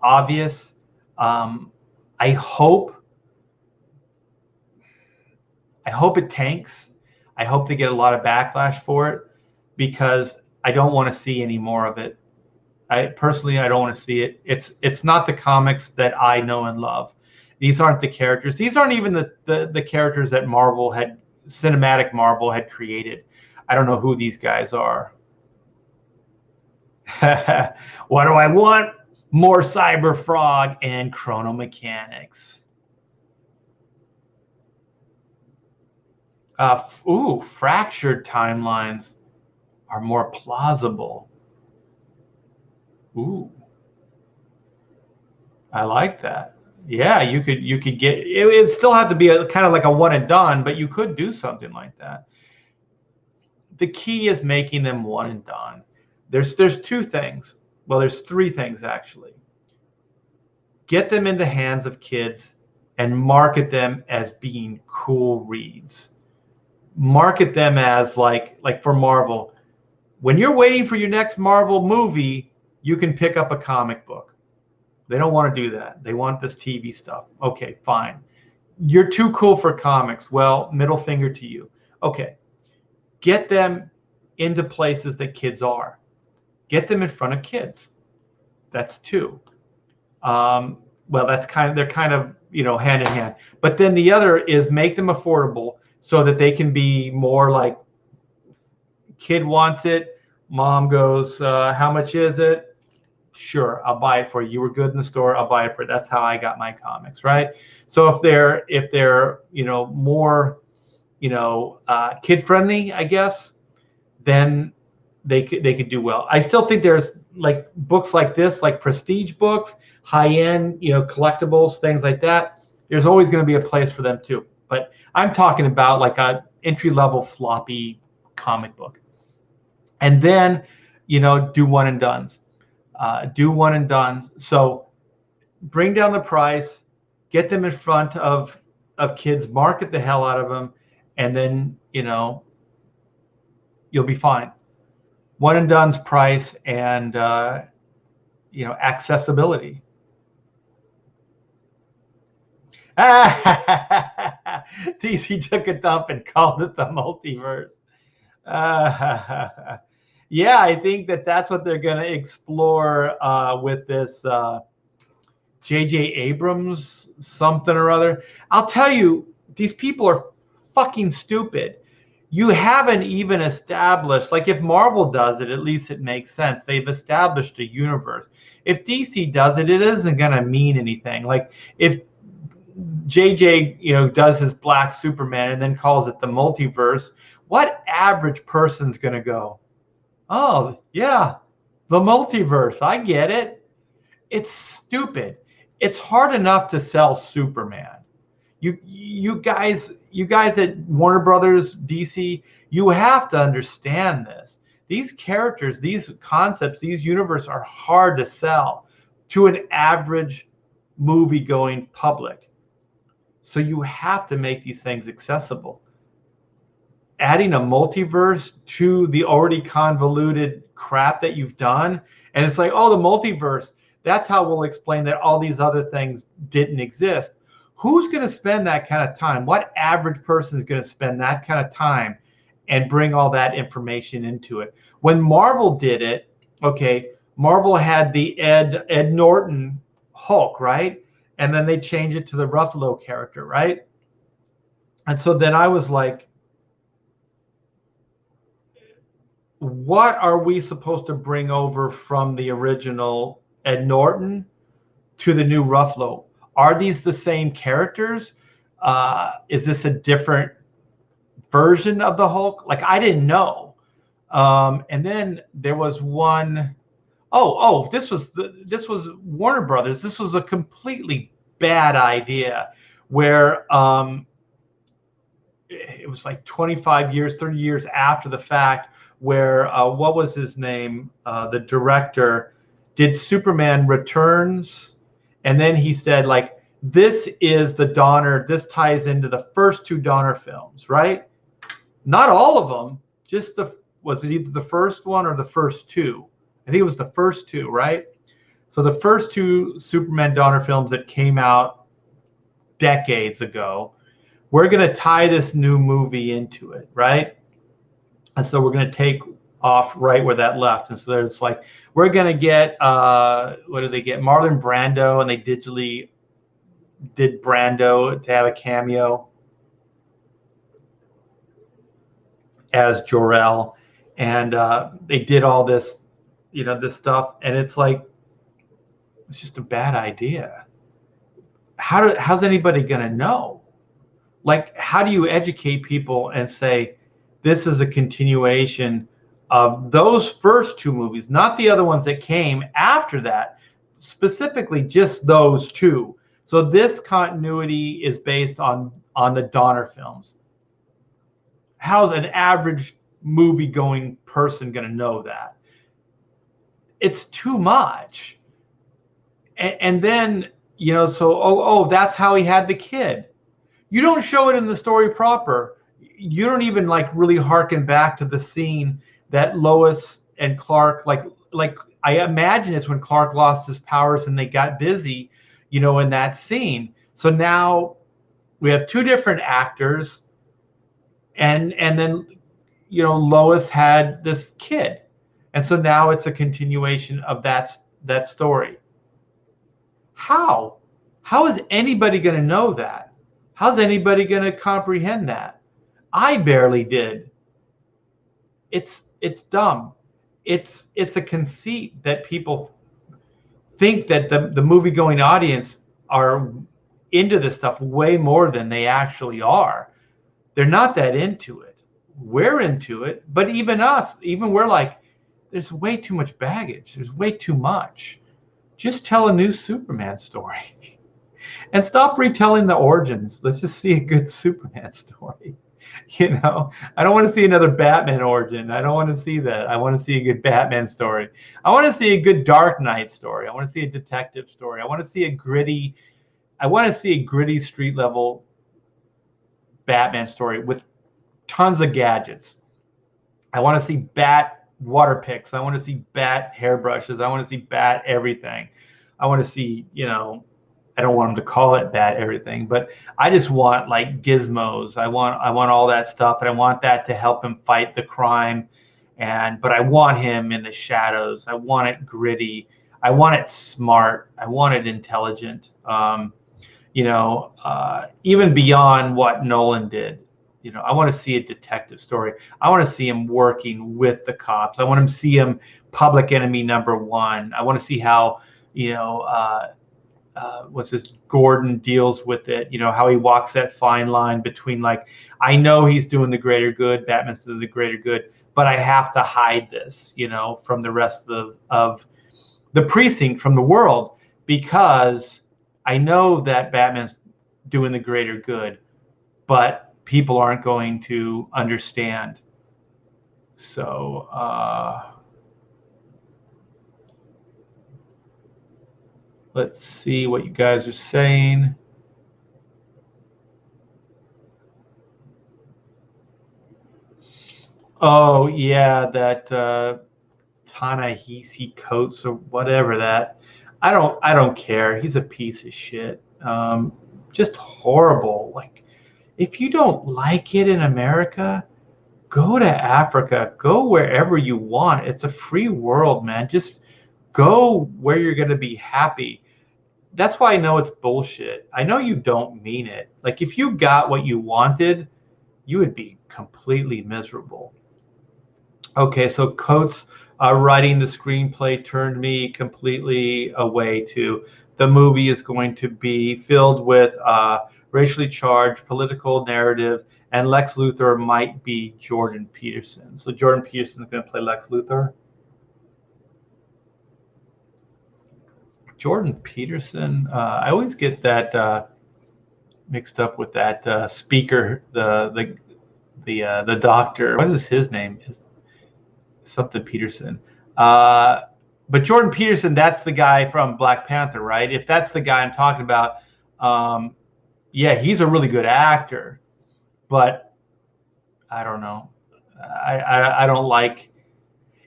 obvious. I hope it tanks. I hope they get a lot of backlash for it, because I don't want to see any more of it. I don't want to see it. It's not the comics that I know and love. These aren't the characters. These aren't even the characters that Cinematic Marvel had created. I don't know who these guys are. What do I want? More Cyber Frog and Chrono Mechanics. Fractured timelines are more plausible. Ooh, I like that. Yeah, you could get it. It'd still have to be kind of like a one and done, but you could do something like that. The key is making them one and done. There's two things. Well, there's three things actually. Get them in the hands of kids and market them as being cool reads. Market them as like for Marvel. When you're waiting for your next Marvel movie, you can pick up a comic book. They don't want to do that. They want this TV stuff. Okay, fine. You're too cool for comics. Well, middle finger to you. Okay. Get them into places that kids are. Get them in front of kids. That's two. Well, they're kind of hand in hand. But then the other is make them affordable so that they can be more like, kid wants it, mom goes, how much is it? Sure, I'll buy it for you. You were good in the store, I'll buy it for you. That's how I got my comics, right? So if they're more kid friendly, I guess, then they could do well. I still think there's like books like this, like prestige books, high end, collectibles, things like that. There's always going to be a place for them too. But I'm talking about like a entry level floppy comic book, and then do one and dones. Do one and dones. So bring down the price, get them in front of kids, market the hell out of them, and then you'll be fine. One and done's price and accessibility. DC took a dump and called it the multiverse. Yeah, I think that's what they're going to explore with this J.J. Abrams something or other. I'll tell you, these people are fucking stupid. You haven't even established, like if Marvel does it, at least it makes sense. They've established a universe. If DC does it, it isn't going to mean anything. Like if JJ, does his Black Superman and then calls it the multiverse, what average person's going to go, oh, yeah, the multiverse, I get it. It's stupid. It's hard enough to sell Superman. You guys at Warner Brothers, DC, you have to understand this. These characters, these concepts, these universes are hard to sell to an average movie-going public. So you have to make these things accessible. Adding a multiverse to the already convoluted crap that you've done, and it's like, oh, the multiverse, that's how we'll explain that all these other things didn't exist. Who's going to spend that kind of time? What average person is going to spend that kind of time and bring all that information into it? When Marvel did it, okay, Marvel had the Ed Norton Hulk, right? And then they changed it to the Ruffalo character, right? And so then I was like, what are we supposed to bring over from the original Ed Norton to the new Ruffalo? Are these the same characters? Is this a different version of the Hulk? Like, I didn't know. And then there was one, this was Warner Brothers. This was a completely bad idea where it was like 25 years, 30 years after the fact, where what was his name? The director did Superman Returns, and then he said, like, This is the Donner. This ties into the first two Donner films, right? Not all of them. Just was it either the first one or the first two? I think it was the first two, right? So the first two Superman Donner films that came out decades ago, we're going to tie this new movie into it, right? And so we're going to take off right where that left. And so there's like, we're going to get, what did they get? Marlon Brando, and they digitally did Brando to have a cameo as Jor-El. And they did all this, this stuff. And it's like, it's just a bad idea. How's anybody going to know? Like, how do you educate people and say, this is a continuation of those first two movies, not the other ones that came after that, specifically just those two. So this continuity is based on the Donner films. How's an average movie-going person going to know that? It's too much. And then, so, that's how he had the kid. You don't show it in the story proper. You don't even like really harken back to the scene that Lois and Clark, like I imagine it's when Clark lost his powers and they got busy, in that scene. So now we have two different actors, and then, Lois had this kid. And so now it's a continuation of that story. How is anybody going to know that? How's anybody going to comprehend that? I barely did. It's dumb. It's a conceit that people think that the movie-going audience are into this stuff way more than they actually are. They're not that into it. We're into it, but even us, we're like, there's way too much baggage. There's way too much. Just tell a new Superman story. And stop retelling the origins. Let's just see a good Superman story. I don't want to see another Batman origin. I don't want to see that. I want to see a good Batman story. I want to see a good Dark Knight story. I want to see a detective story. I want to see a gritty street level Batman story with tons of gadgets. I want to see Bat water picks. I want to see Bat hairbrushes. I want to see Bat everything. I want to see, I don't want them to call it Bat everything, but I just want like gizmos. I want all that stuff, and I want that to help him fight the crime. But I want him in the shadows. I want it gritty. I want it smart. I want it intelligent. Even beyond what Nolan did. I want to see a detective story. I want to see him working with the cops. I want to see him public enemy number one. I want to see how, Gordon deals with it, how he walks that fine line between like, I know he's doing the greater good, Batman's doing the greater good, but I have to hide this, from the rest of the precinct, from the world, because I know that Batman's doing the greater good, but people aren't going to understand. So, let's see what you guys are saying. Oh yeah, that Ta-Nehisi Coates or whatever that. I don't care. He's a piece of shit. Just horrible. Like, if you don't like it in America, go to Africa. Go wherever you want. It's a free world, man. Just go where you're going to be happy. That's why I know it's bullshit. I know you don't mean it. Like, if you got what you wanted, you would be completely miserable. Okay, so Coates writing the screenplay turned me completely away to the movie is going to be filled with racially charged political narrative, and Lex Luthor might be Jordan Peterson. So Jordan Peterson is going to play Lex Luthor. Jordan Peterson. I always get that mixed up with that speaker, the doctor. What is his name? Something Peterson. But Jordan Peterson, that's the guy from Black Panther, right? If that's the guy I'm talking about, Yeah, he's a really good actor, but I don't know. I don't like.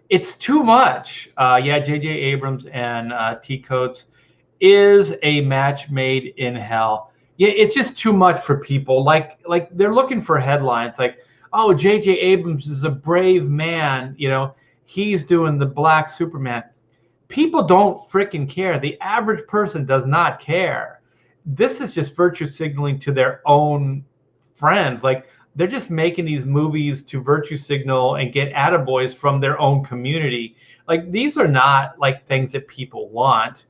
It's too much. Yeah, J.J. Abrams and T. Coates is a match made in hell. Yeah, it's just too much for people. Like they're looking for headlines like, "Oh, J.J. Abrams is a brave man. You know, he's doing the Black Superman." People don't freaking care. The average person does not care. This is just virtue signaling to their own friends. Like they're just making these movies to virtue signal and get attaboys from their own community. Like these are not like things that people want.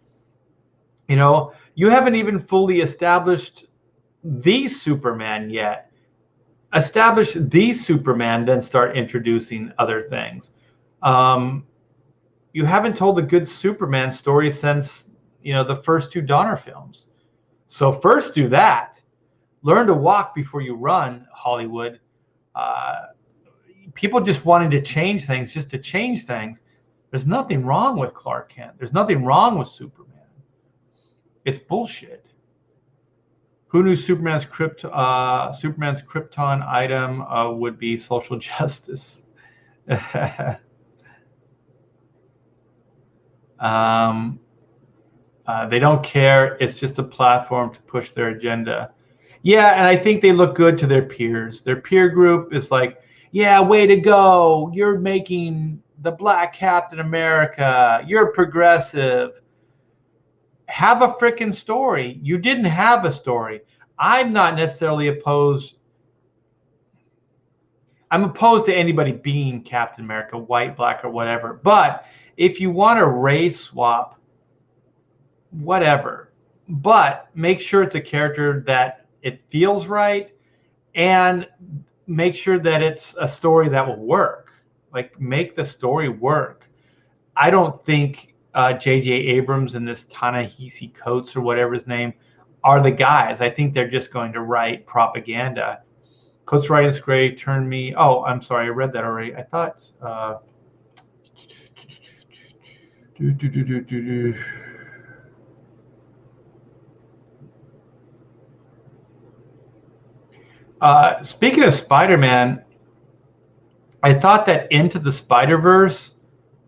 You know, you haven't even fully established the Superman yet. Establish the Superman, then start introducing other things. You haven't told a good Superman story since, you know, the first two Donner films. So first do that. Learn to walk before you run, Hollywood. Uh, People just wanting to change things just to change things. There's nothing wrong with Clark Kent. There's nothing wrong with Superman. It's bullshit. Who knew Superman's Krypton item would be social justice? They don't care. It's just a platform to push their agenda. Yeah, and I think they look good to their peers. Their peer group is like, yeah, way to go. You're making the Black Captain America. You're progressive. Have a freaking story. You didn't have a story. I'm not necessarily opposed. I'm opposed to anybody being Captain America, white, black, or whatever. But if you want a race swap, whatever. But make sure it's a character that it feels right, and make sure that it's a story that will work. Like make the story work. I don't think J.J. Abrams and this Ta-Nehisi Coates or whatever his name are the guys. I think they're just going to write propaganda. Coates writing is great. Turn me. Oh, I'm sorry. I read that already. I thought. Speaking of Spider-Man, I thought that Into the Spider-Verse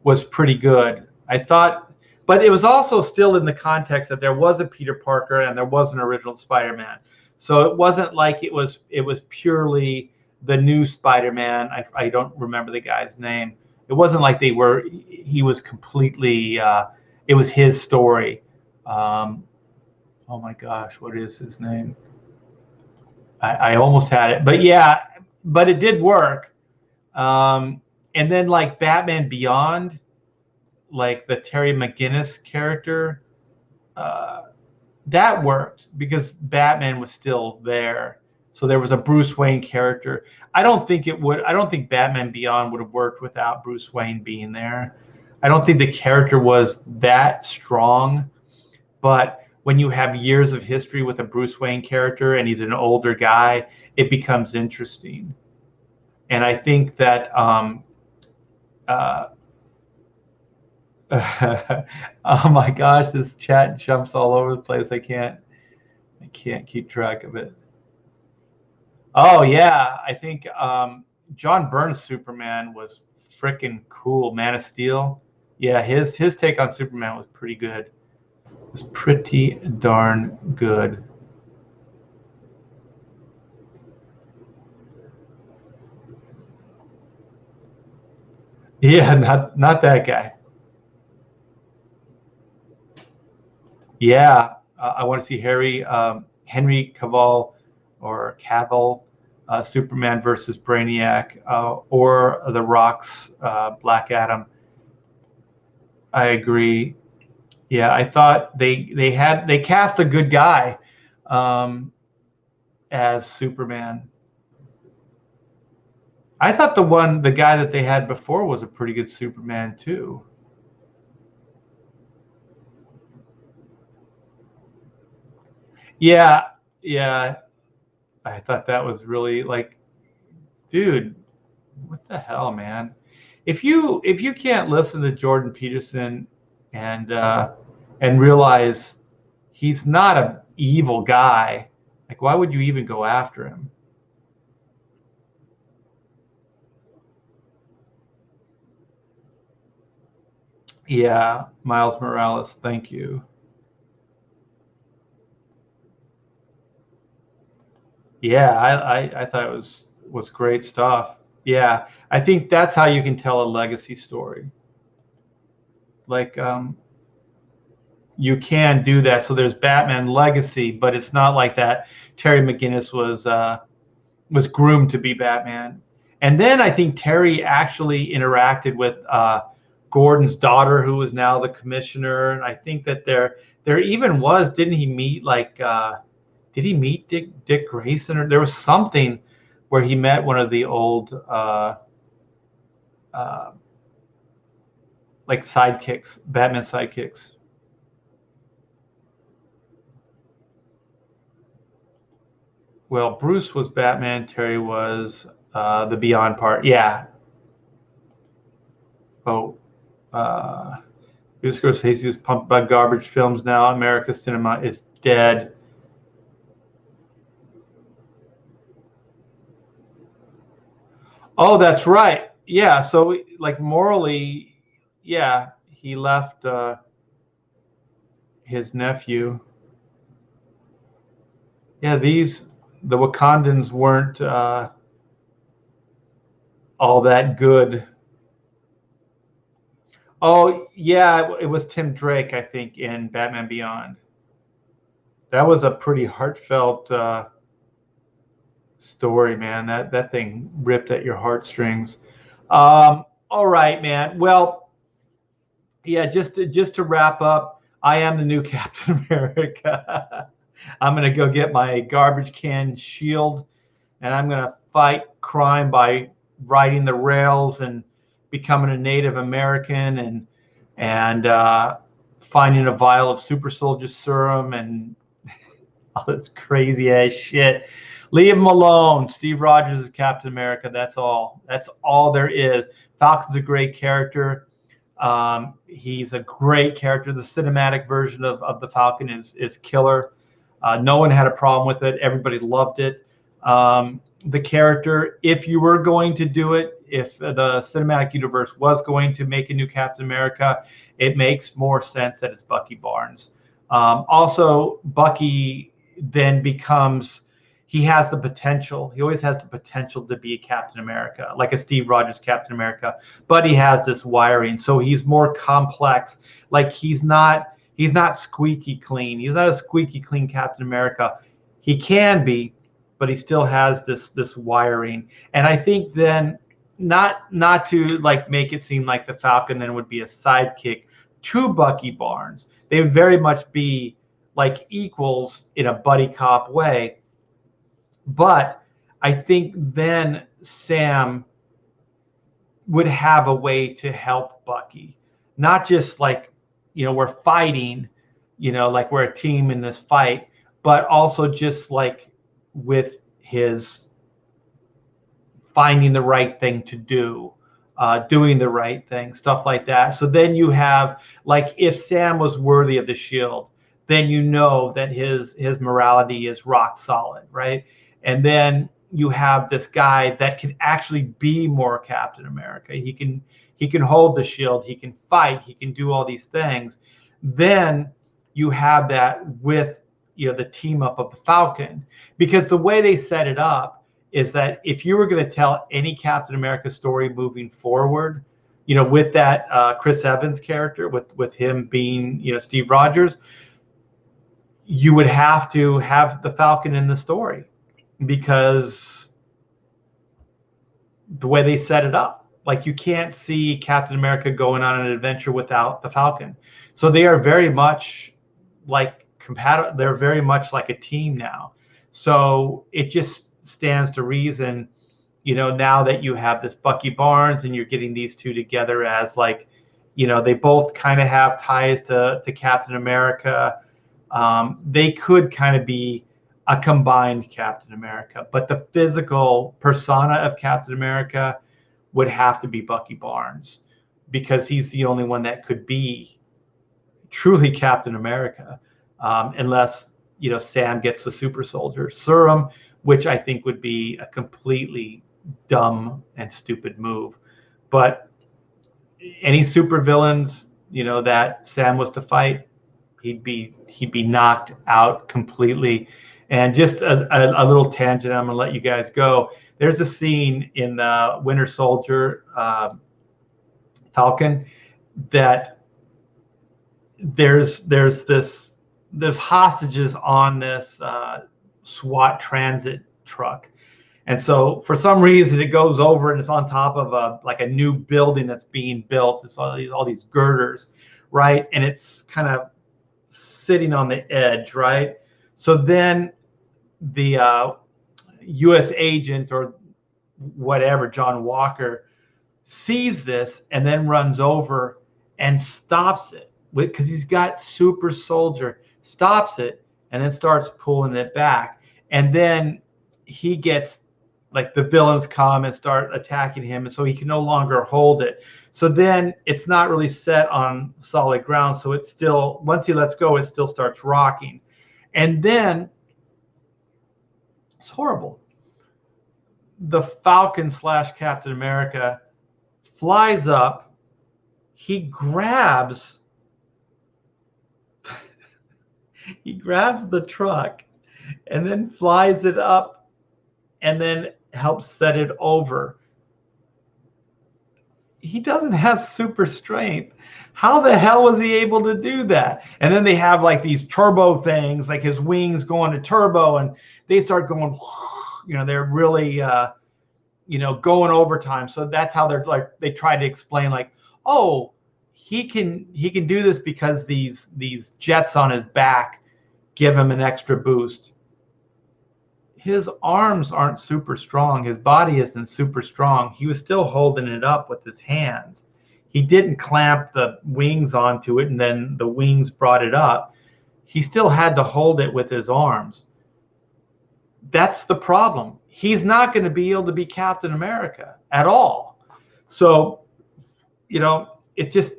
was pretty good. I thought, but it was also still in the context that there was a Peter Parker and there was an original Spider-Man. So it wasn't like it was purely the new Spider-Man. I don't remember the guy's name. It wasn't like he was completely, it was his story. Oh my gosh, what is his name? I almost had it, but yeah, but it did work. And then like Batman Beyond, like the Terry McGinnis character, that worked because Batman was still there. So there was a Bruce Wayne character. I don't think Batman Beyond would have worked without Bruce Wayne being there. I don't think the character was that strong, but when you have years of history with a Bruce Wayne character and he's an older guy, it becomes interesting. And I think that oh my gosh, this chat jumps all over the place. I can't keep track of it. Oh yeah, I think John Byrne's Superman was freaking cool. Man of Steel. Yeah, his take on Superman was pretty good. It was pretty darn good. Yeah, not that guy. Yeah, I want to see Henry Cavill or Cavill, Superman versus Brainiac, or The Rock's Black Adam. I agree. Yeah, I thought they cast a good guy as Superman. I thought the guy that they had before was a pretty good Superman too. Yeah, yeah. I thought that was really like, dude, what the hell, man? If you can't listen to Jordan Peterson and realize he's not evil guy. Like, why would you even go after him? Yeah, Miles Morales, thank you. Yeah, I thought it was great stuff. Yeah, I think that's how you can tell a legacy story. Like, you can do that. So there's Batman Legacy, but it's not like that. Terry McGinnis was groomed to be Batman, and then I think Terry actually interacted with Gordon's daughter, who is now the commissioner. And I think that there even was, didn't he meet like did he meet Dick Grayson, or there was something where he met one of the old uh, like sidekicks, Batman sidekicks. Well, Bruce was Batman. Terry was the Beyond part. Yeah. Oh, uh, Scorsese is pumped by garbage films now. America's cinema is dead. Oh, that's right. Yeah. So, like, morally, yeah, he left his nephew. Yeah, the Wakandans weren't all that good. Oh, yeah, it was Tim Drake, I think, in Batman Beyond. That was a pretty heartfelt story, man. That thing ripped at your heartstrings. All right, man. Well, yeah, just to wrap up, I am the new Captain America. I'm gonna go get my garbage can shield, and I'm gonna fight crime by riding the rails and becoming a Native American and finding a vial of super soldier serum and all this crazy ass shit. Leave him alone. Steve Rogers is Captain America. That's all. That's all there is. Falcon's a great character. He's a great character. The cinematic version of the Falcon is killer. No one had a problem with it. Everybody loved it. The character, if you were going to do it, if the cinematic universe was going to make a new Captain America, it makes more sense that it's Bucky Barnes. Also, Bucky then becomes, he has the potential. He always has the potential to be a Captain America, like a Steve Rogers Captain America, but he has this wiring, so he's more complex. Like he's not squeaky clean. He's not a squeaky clean Captain America. He can be, but he still has this wiring. And I think then not to like make it seem like the Falcon then would be a sidekick to Bucky Barnes. They would very much be like equals in a buddy cop way. But I think then Sam would have a way to help Bucky, not just like, we're fighting, like we're a team in this fight, but also just like with his finding the right thing to do, doing the right thing, stuff like that. So then you have, like, if Sam was worthy of the shield, then that his morality is rock solid, right? And then you have this guy that can actually be more Captain America. He can hold the shield, he can fight, he can do all these things. Then you have that with the team up of the Falcon, because the way they set it up is that if you were going to tell any Captain America story moving forward, with that Chris Evans character, with him being Steve Rogers, you would have to have the Falcon in the story, because the way they set it up, like, you can't see Captain America going on an adventure without the Falcon. So they are very much like compatible. They're very much like a team now. So it just stands to reason, now that you have this Bucky Barnes and you're getting these two together as like, they both kind of have ties to Captain America. They could kind of be a combined Captain America, but the physical persona of Captain America would have to be Bucky Barnes, because he's the only one that could be truly Captain America, unless Sam gets the super soldier serum, which I think would be a completely dumb and stupid move. But any super villains, that Sam was to fight, he'd be knocked out completely. And just a little tangent, I'm gonna let you guys go. There's a scene in the Winter Soldier Falcon that there's hostages on this SWAT transit truck. And so for some reason it goes over and it's on top of a new building that's being built. It's all these girders, right? And it's kind of sitting on the edge, right? So then the U.S. agent or whatever, John Walker, sees this and then runs over and stops it because he's got super soldier, stops it and then starts pulling it back. And then he gets, like, the villains come and start attacking him, and so he can no longer hold it. So then it's not really set on solid ground. So it's still, once he lets go, it still starts rocking. And then it's horrible. The Falcon / Captain America flies up. He grabs the truck and then flies it up and then helps set it over. He doesn't have super strength. How the hell was he able to do that? And then they have like these turbo things, like his wings go into turbo and they start going, they're really, going overtime. So that's how they try to explain, like, oh, he can do this because these jets on his back give him an extra boost. His arms aren't super strong. His body isn't super strong. He was still holding it up with his hands. He didn't clamp the wings onto it and then the wings brought it up. He still had to hold it with his arms. That's the problem. He's not going to be able to be Captain America at all. So, it just,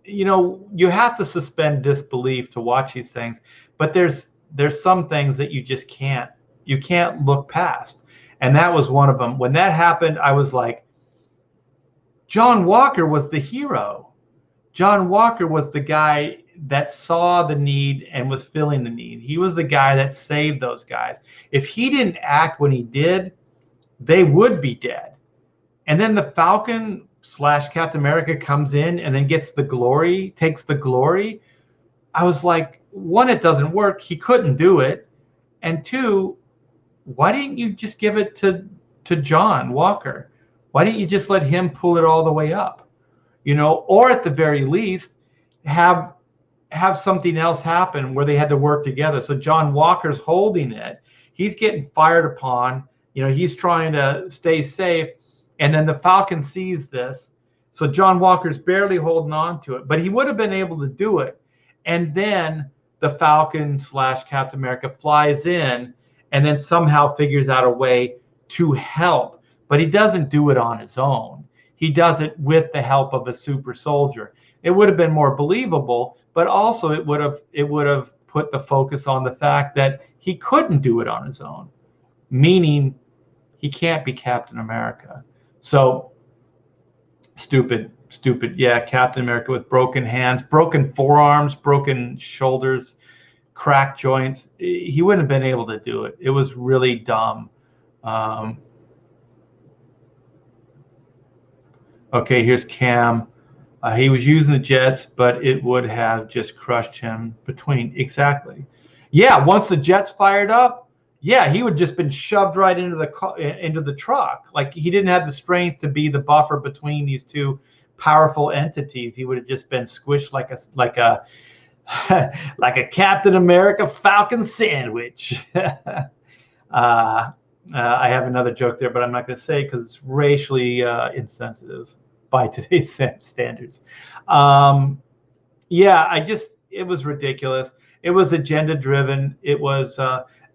you have to suspend disbelief to watch these things, but there's some things that you just can't look past. And that was one of them. When that happened, I was like, John Walker was the hero. John Walker was the guy that saw the need and was filling the need. He was the guy that saved those guys. If he didn't act when he did, they would be dead. And then the Falcon / Captain America comes in and then takes the glory. I was like, one, it doesn't work. He couldn't do it. And two, why didn't you just give it to John Walker? Why didn't you just let him pull it all the way up? Or at the very least, have something else happen where they had to work together. So John Walker's holding it. He's getting fired upon. He's trying to stay safe. And then the Falcon sees this. So John Walker's barely holding on to it, but he would have been able to do it. And then the Falcon / Captain America flies in and then somehow figures out a way to help. But he doesn't do it on his own. He does it with the help of a super soldier. It would have been more believable, but also it would have put the focus on the fact that he couldn't do it on his own, meaning he can't be Captain America. So stupid. Yeah, Captain America with broken hands, broken forearms, broken shoulders, cracked joints. He wouldn't have been able to do it. It was really dumb. Okay, here's Cam. He was using the jets, but it would have just crushed him between. Exactly. Yeah, once the jets fired up, yeah, he would just been shoved right into the truck. Like, he didn't have the strength to be the buffer between these two powerful entities. He would have just been squished like a like a Captain America Falcon sandwich. I have another joke there, but I'm not going to say because it's racially insensitive by today's standards. Yeah, it was ridiculous. It was agenda driven. It was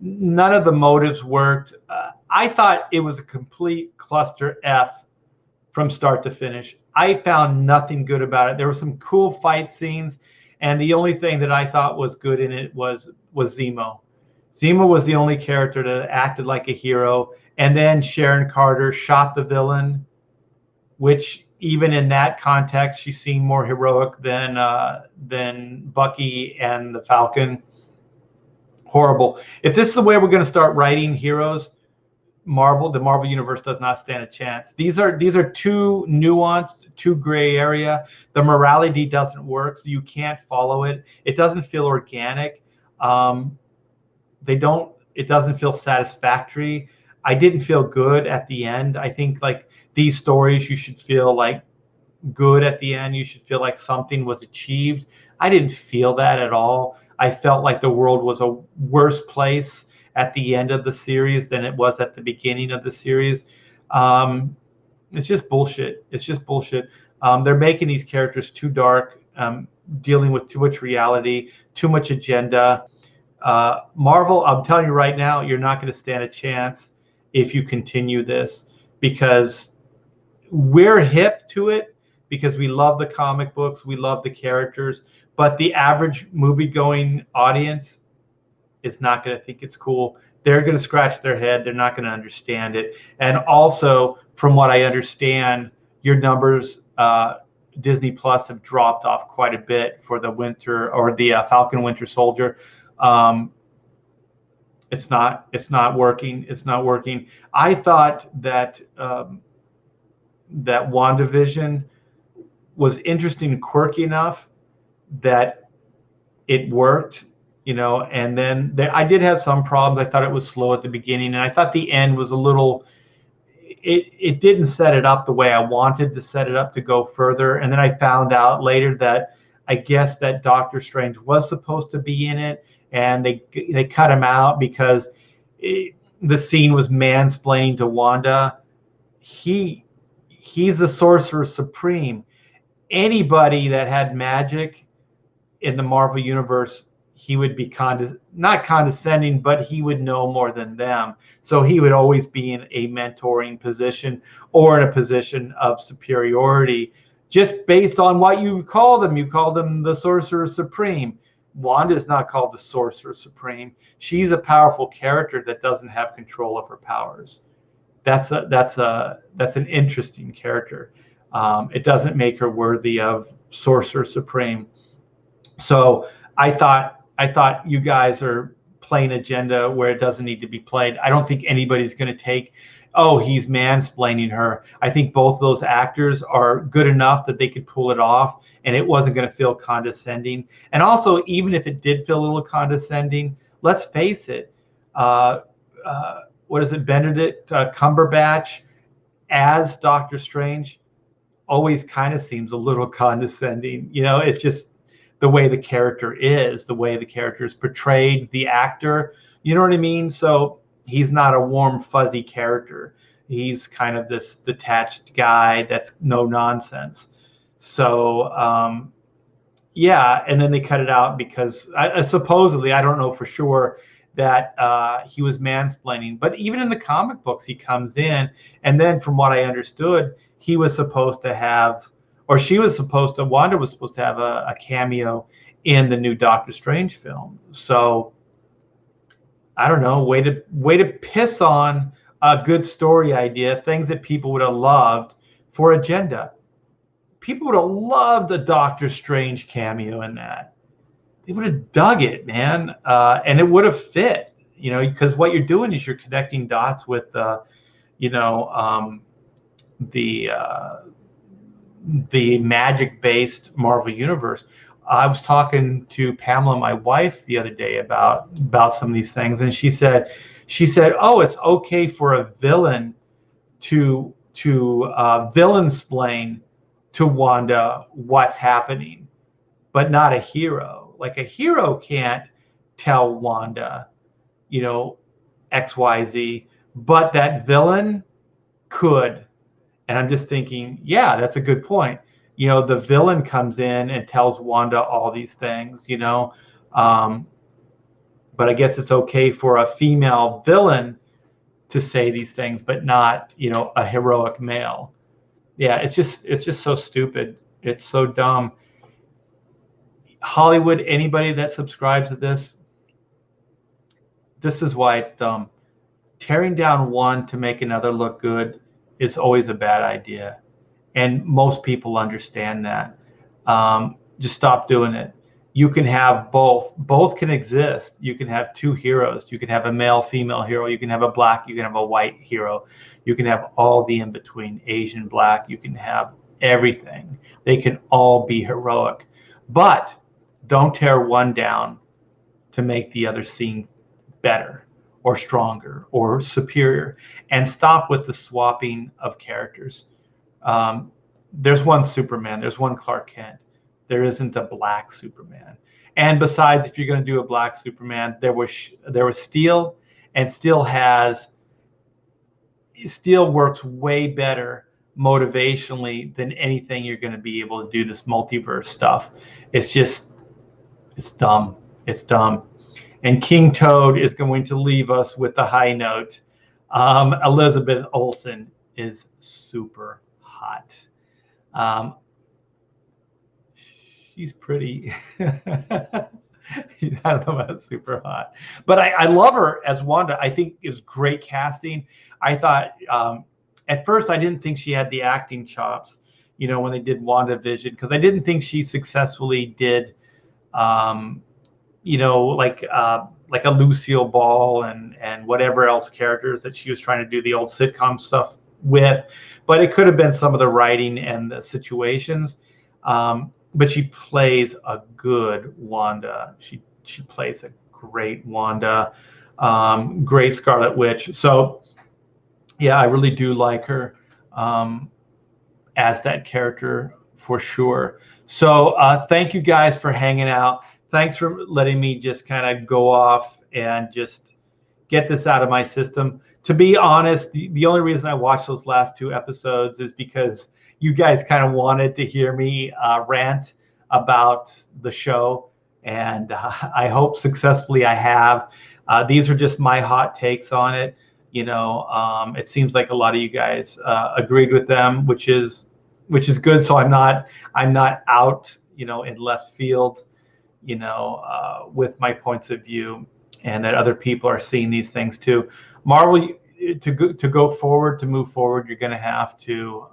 none of the motives worked. I thought it was a complete cluster F from start to finish. I found nothing good about it. There were some cool fight scenes, And the only thing that I thought was good in it was Zemo. Zemo was the only character that acted like a hero. And then Sharon Carter shot the villain, which even in that context, she seemed more heroic than Bucky and the Falcon. Horrible. If this is the way we're going to start writing heroes, the Marvel universe does not stand a chance. These are too nuanced, too gray area. The morality doesn't work, so you can't follow it. It doesn't feel organic. It doesn't feel satisfactory. I didn't feel good at the end. I think like these stories, you should feel like good at the end. You should feel like something was achieved. I didn't feel that at all. I felt like the world was a worse place at the end of the series than it was at the beginning of the series. It's just bullshit. It's just bullshit. They're making these characters too dark, dealing with too much reality, too much agenda. Marvel, I'm telling you right now, you're not going to stand a chance if you continue this, because we're hip to it, because we love the comic books, we love the characters, but the average movie-going audience is not going to think it's cool. They're going to scratch their head. They're not going to understand it. And also, from what I understand, your numbers, Disney Plus, have dropped off quite a bit for the winter or the Falcon Winter Soldier. It's not working. It's not working. I thought that that WandaVision was interesting and quirky enough that it worked, and then I did have some problems. I thought it was slow at the beginning, and I thought the end was a little, it didn't set it up the way I wanted to set it up to go further. And then I found out later that I guess that Doctor Strange was supposed to be in it, and they cut him out because the scene was mansplaining to Wanda. He's the Sorcerer Supreme. Anybody that had magic in the Marvel universe, he would be not condescending, but he would know more than them. So he would always be in a mentoring position or in a position of superiority, just based on what you called him. You called him the Sorcerer Supreme. Wanda is not called the Sorcerer Supreme. She's a powerful character that doesn't have control of her powers. That's an interesting character. It doesn't make her worthy of Sorcerer Supreme. So I thought you guys are playing agenda where it doesn't need to be played. I don't think anybody's going to take, oh, he's mansplaining her. I think both of those actors are good enough that they could pull it off, and it wasn't going to feel condescending. And also, even if it did feel a little condescending, let's face it, what is it, Benedict Cumberbatch as Doctor Strange always kind of seems a little condescending. It's just the way the character is, the way the character is portrayed, the actor, you know what I mean? So he's not a warm, fuzzy character. He's kind of this detached guy that's no nonsense. So, yeah, and then they cut it out because supposedly, I don't know for sure, that he was mansplaining. But even in the comic books, he comes in, and then from what I understood, he was supposed to have, or Wanda was supposed to have a cameo in the new Doctor Strange film. So I don't know, way to piss on a good story idea, things that people would have loved for agenda. People would have loved a Doctor Strange cameo in that. They would have dug it, man, and it would have fit, because what you're doing is you're connecting dots with, the magic-based Marvel universe. I was talking to Pamela, my wife, the other day about some of these things, and she said, "Oh, it's okay for a villain to villain-splain to Wanda what's happening, but not a hero. Like a hero can't tell Wanda, X, Y, Z, but that villain could." And I'm just thinking, yeah, that's a good point. The villain comes in and tells Wanda all these things, but I guess it's okay for a female villain to say these things, but not, a heroic male. Yeah, it's just so stupid. It's so dumb. Hollywood, anybody that subscribes to this is why it's dumb. Tearing down one to make another look good is always a bad idea. And most people understand that. Just stop doing it. You can have both. Both can exist. You can have two heroes. You can have a male, female hero. You can have a black. You can have a white hero. You can have all the in between, Asian, black. You can have everything. They can all be heroic. But don't tear one down to make the other seem better or stronger or superior. And stop with the swapping of characters. There's one Superman. There's one Clark Kent. There isn't a black Superman. And besides, if you're going to do a black Superman, there was Steel, and Steel works way better motivationally than anything you're going to be able to do this multiverse stuff. It's dumb. It's dumb. And King Toad is going to leave us with the high note. Elizabeth Olsen is super hot. She's pretty. I don't know about super hot, but I love her as Wanda. I think it was great casting. I thought at first I didn't think she had the acting chops, when they did WandaVision, because I didn't think she successfully did, like a Lucille Ball and whatever else characters that she was trying to do the old sitcom stuff with. But it could have been some of the writing and the situations. But she plays a good Wanda. She plays a great Wanda, great Scarlet Witch. So, yeah, I really do like her as that character for sure. So thank you guys for hanging out. Thanks for letting me just kind of go off and just get this out of my system. To be honest, the only reason I watched those last two episodes is because you guys kind of wanted to hear me rant about the show, and I hope successfully I have. These are just my hot takes on it. It seems like a lot of you guys agreed with them, which is good. So I'm not out, in left field, with my points of view, and that other people are seeing these things too. Marvel, to go forward, to move forward, you're going to have to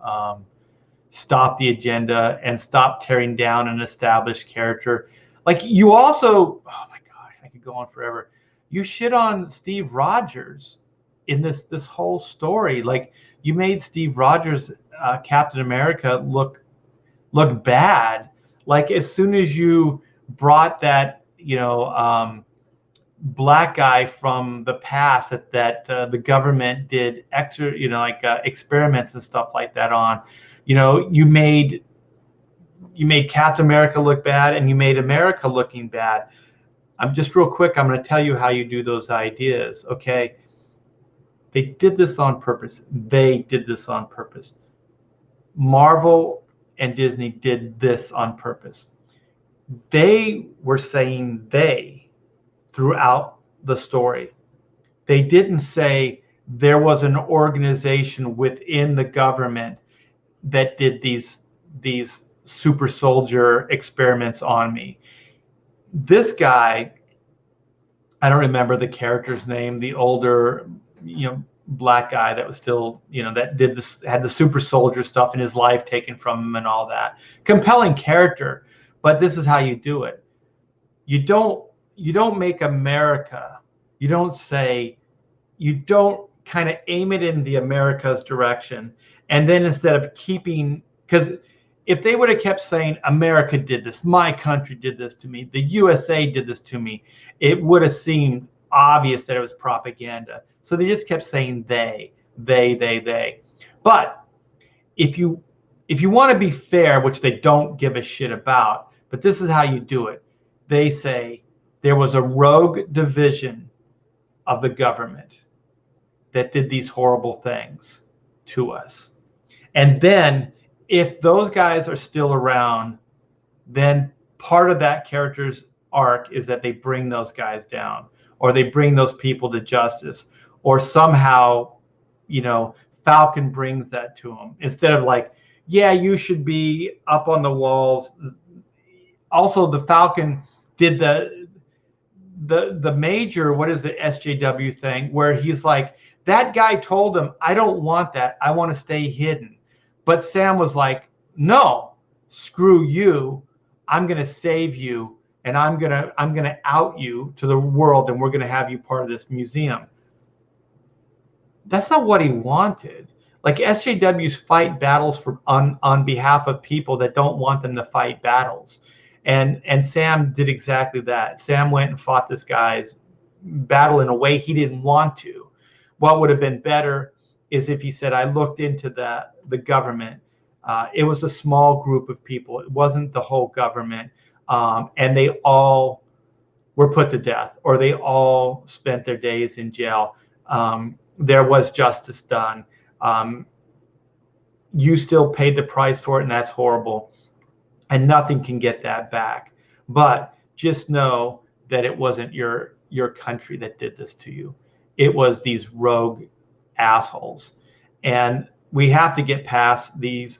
stop the agenda and stop tearing down an established character. Like, you also, oh my gosh, I could go on forever. You shit on Steve Rogers in this whole story. Like, you made Steve Rogers, Captain America, look bad. Like, as soon as you brought that, black guy from the past that the government did extra, experiments and stuff like that on, you made Captain America look bad, and you made America looking bad. I'm just real quick. I'm going to tell you how you do those ideas. Okay. They did this on purpose. Marvel and Disney did this on purpose. They were saying they throughout the story. They didn't say there was an organization within the government that did these super soldier experiments on me. This guy, I don't remember the character's name, the older, black guy that was still, that did this, had the super soldier stuff in his life taken from him and all that. Compelling character, but this is how you do it. You don't make America, you don't kind of aim it in the America's direction. And then instead of keeping, because if they would have kept saying, America did this, my country did this to me, the USA did this to me, it would have seemed obvious that it was propaganda. So they just kept saying they. But if you want to be fair, which they don't give a shit about, but this is how you do it. They say there was a rogue division of the government that did these horrible things to us. And then if those guys are still around, then part of that character's arc is that they bring those guys down, or they bring those people to justice, or somehow, Falcon brings that to them, instead of like, yeah, you should be up on the walls also the Falcon did the major, what is the SJW thing, where he's like, that guy told him, I don't want that. I want to stay hidden. But Sam was like, no, screw you. I'm going to save you, and I'm going to out you to the world, and we're going to have you part of this museum. That's not what he wanted. Like, SJWs fight battles on behalf of people that don't want them to fight battles. And Sam did exactly that. Sam went and fought this guy's battle in a way he didn't want to. What would have been better is if he said, I looked into the government. It was a small group of people. It wasn't the whole government. And they all were put to death, or they all spent their days in jail. There was justice done. You still paid the price for it, and that's horrible. And nothing can get that back. But just know that it wasn't your country that did this to you. It was these rogue assholes. And we have to get past these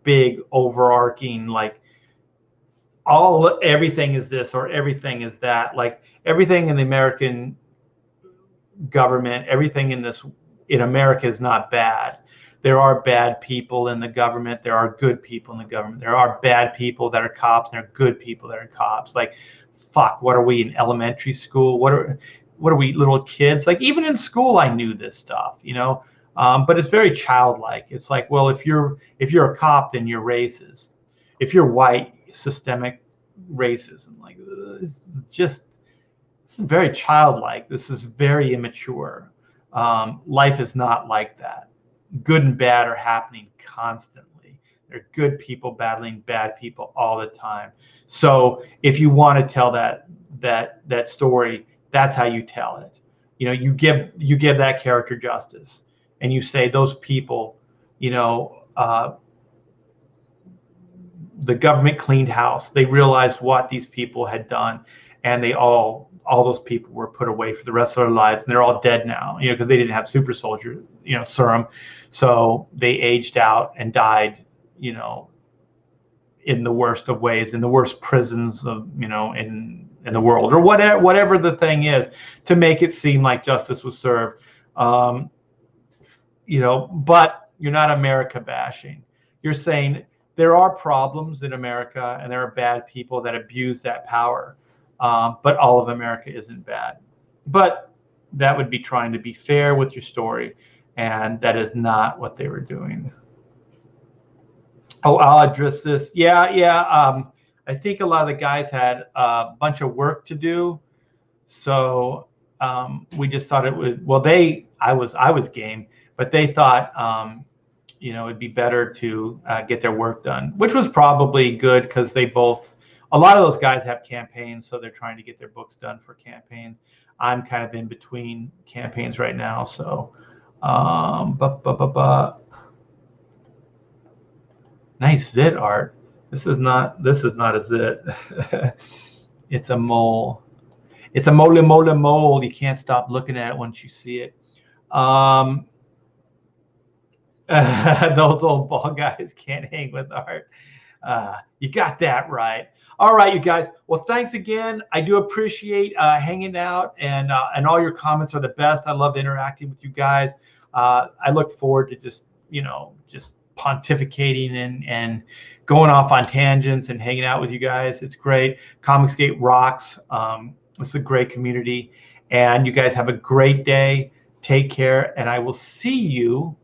big overarching, like, everything is this or everything is that. Like, everything in the American government, everything in America is not bad. There are bad people in the government. There are good people in the government. There are bad people that are cops, and there are good people that are cops. Like, fuck, what are we in elementary school? What are we, little kids? Like, even in school, I knew this stuff, you know. But it's very childlike. It's like, well, if you're a cop, then you're racist. If you're white, systemic racism. Like, this is very childlike. This is very immature. Life is not like that. Good and bad are happening constantly. There are good people battling bad people all the time. So if you want to tell that story, that's how you tell it. You know, you give that character justice, and you say those people, you know, the government cleaned house. They realized what these people had done, and all those people were put away for the rest of their lives, and they're all dead now, you know, because they didn't have super soldier, you know, serum. So they aged out and died, you know, in the worst of ways, in the worst prisons of, you know, in the world, or whatever the thing is, to make it seem like justice was served. You know, but you're not America bashing. You're saying there are problems in America, and there are bad people that abuse that power. But all of America isn't bad. But that would be trying to be fair with your story, and that is not what they were doing. Oh, I'll address this. Yeah. I think a lot of the guys had a bunch of work to do, so we just thought it was, well, I was game, but they thought you know, it'd be better to get their work done, which was probably good, because a lot of those guys have campaigns, so they're trying to get their books done for campaigns. I'm kind of in between campaigns right now, so nice zit art. This is not a zit. It's a mole. It's a mole. You can't stop looking at it once you see it. Those old ball guys can't hang with art. You got that right. All right, you guys. Well, thanks again. I do appreciate hanging out, and all your comments are the best. I love interacting with you guys. I look forward to just pontificating and going off on tangents and hanging out with you guys. It's great. Comicsgate rocks. It's a great community, and you guys have a great day. Take care, and I will see you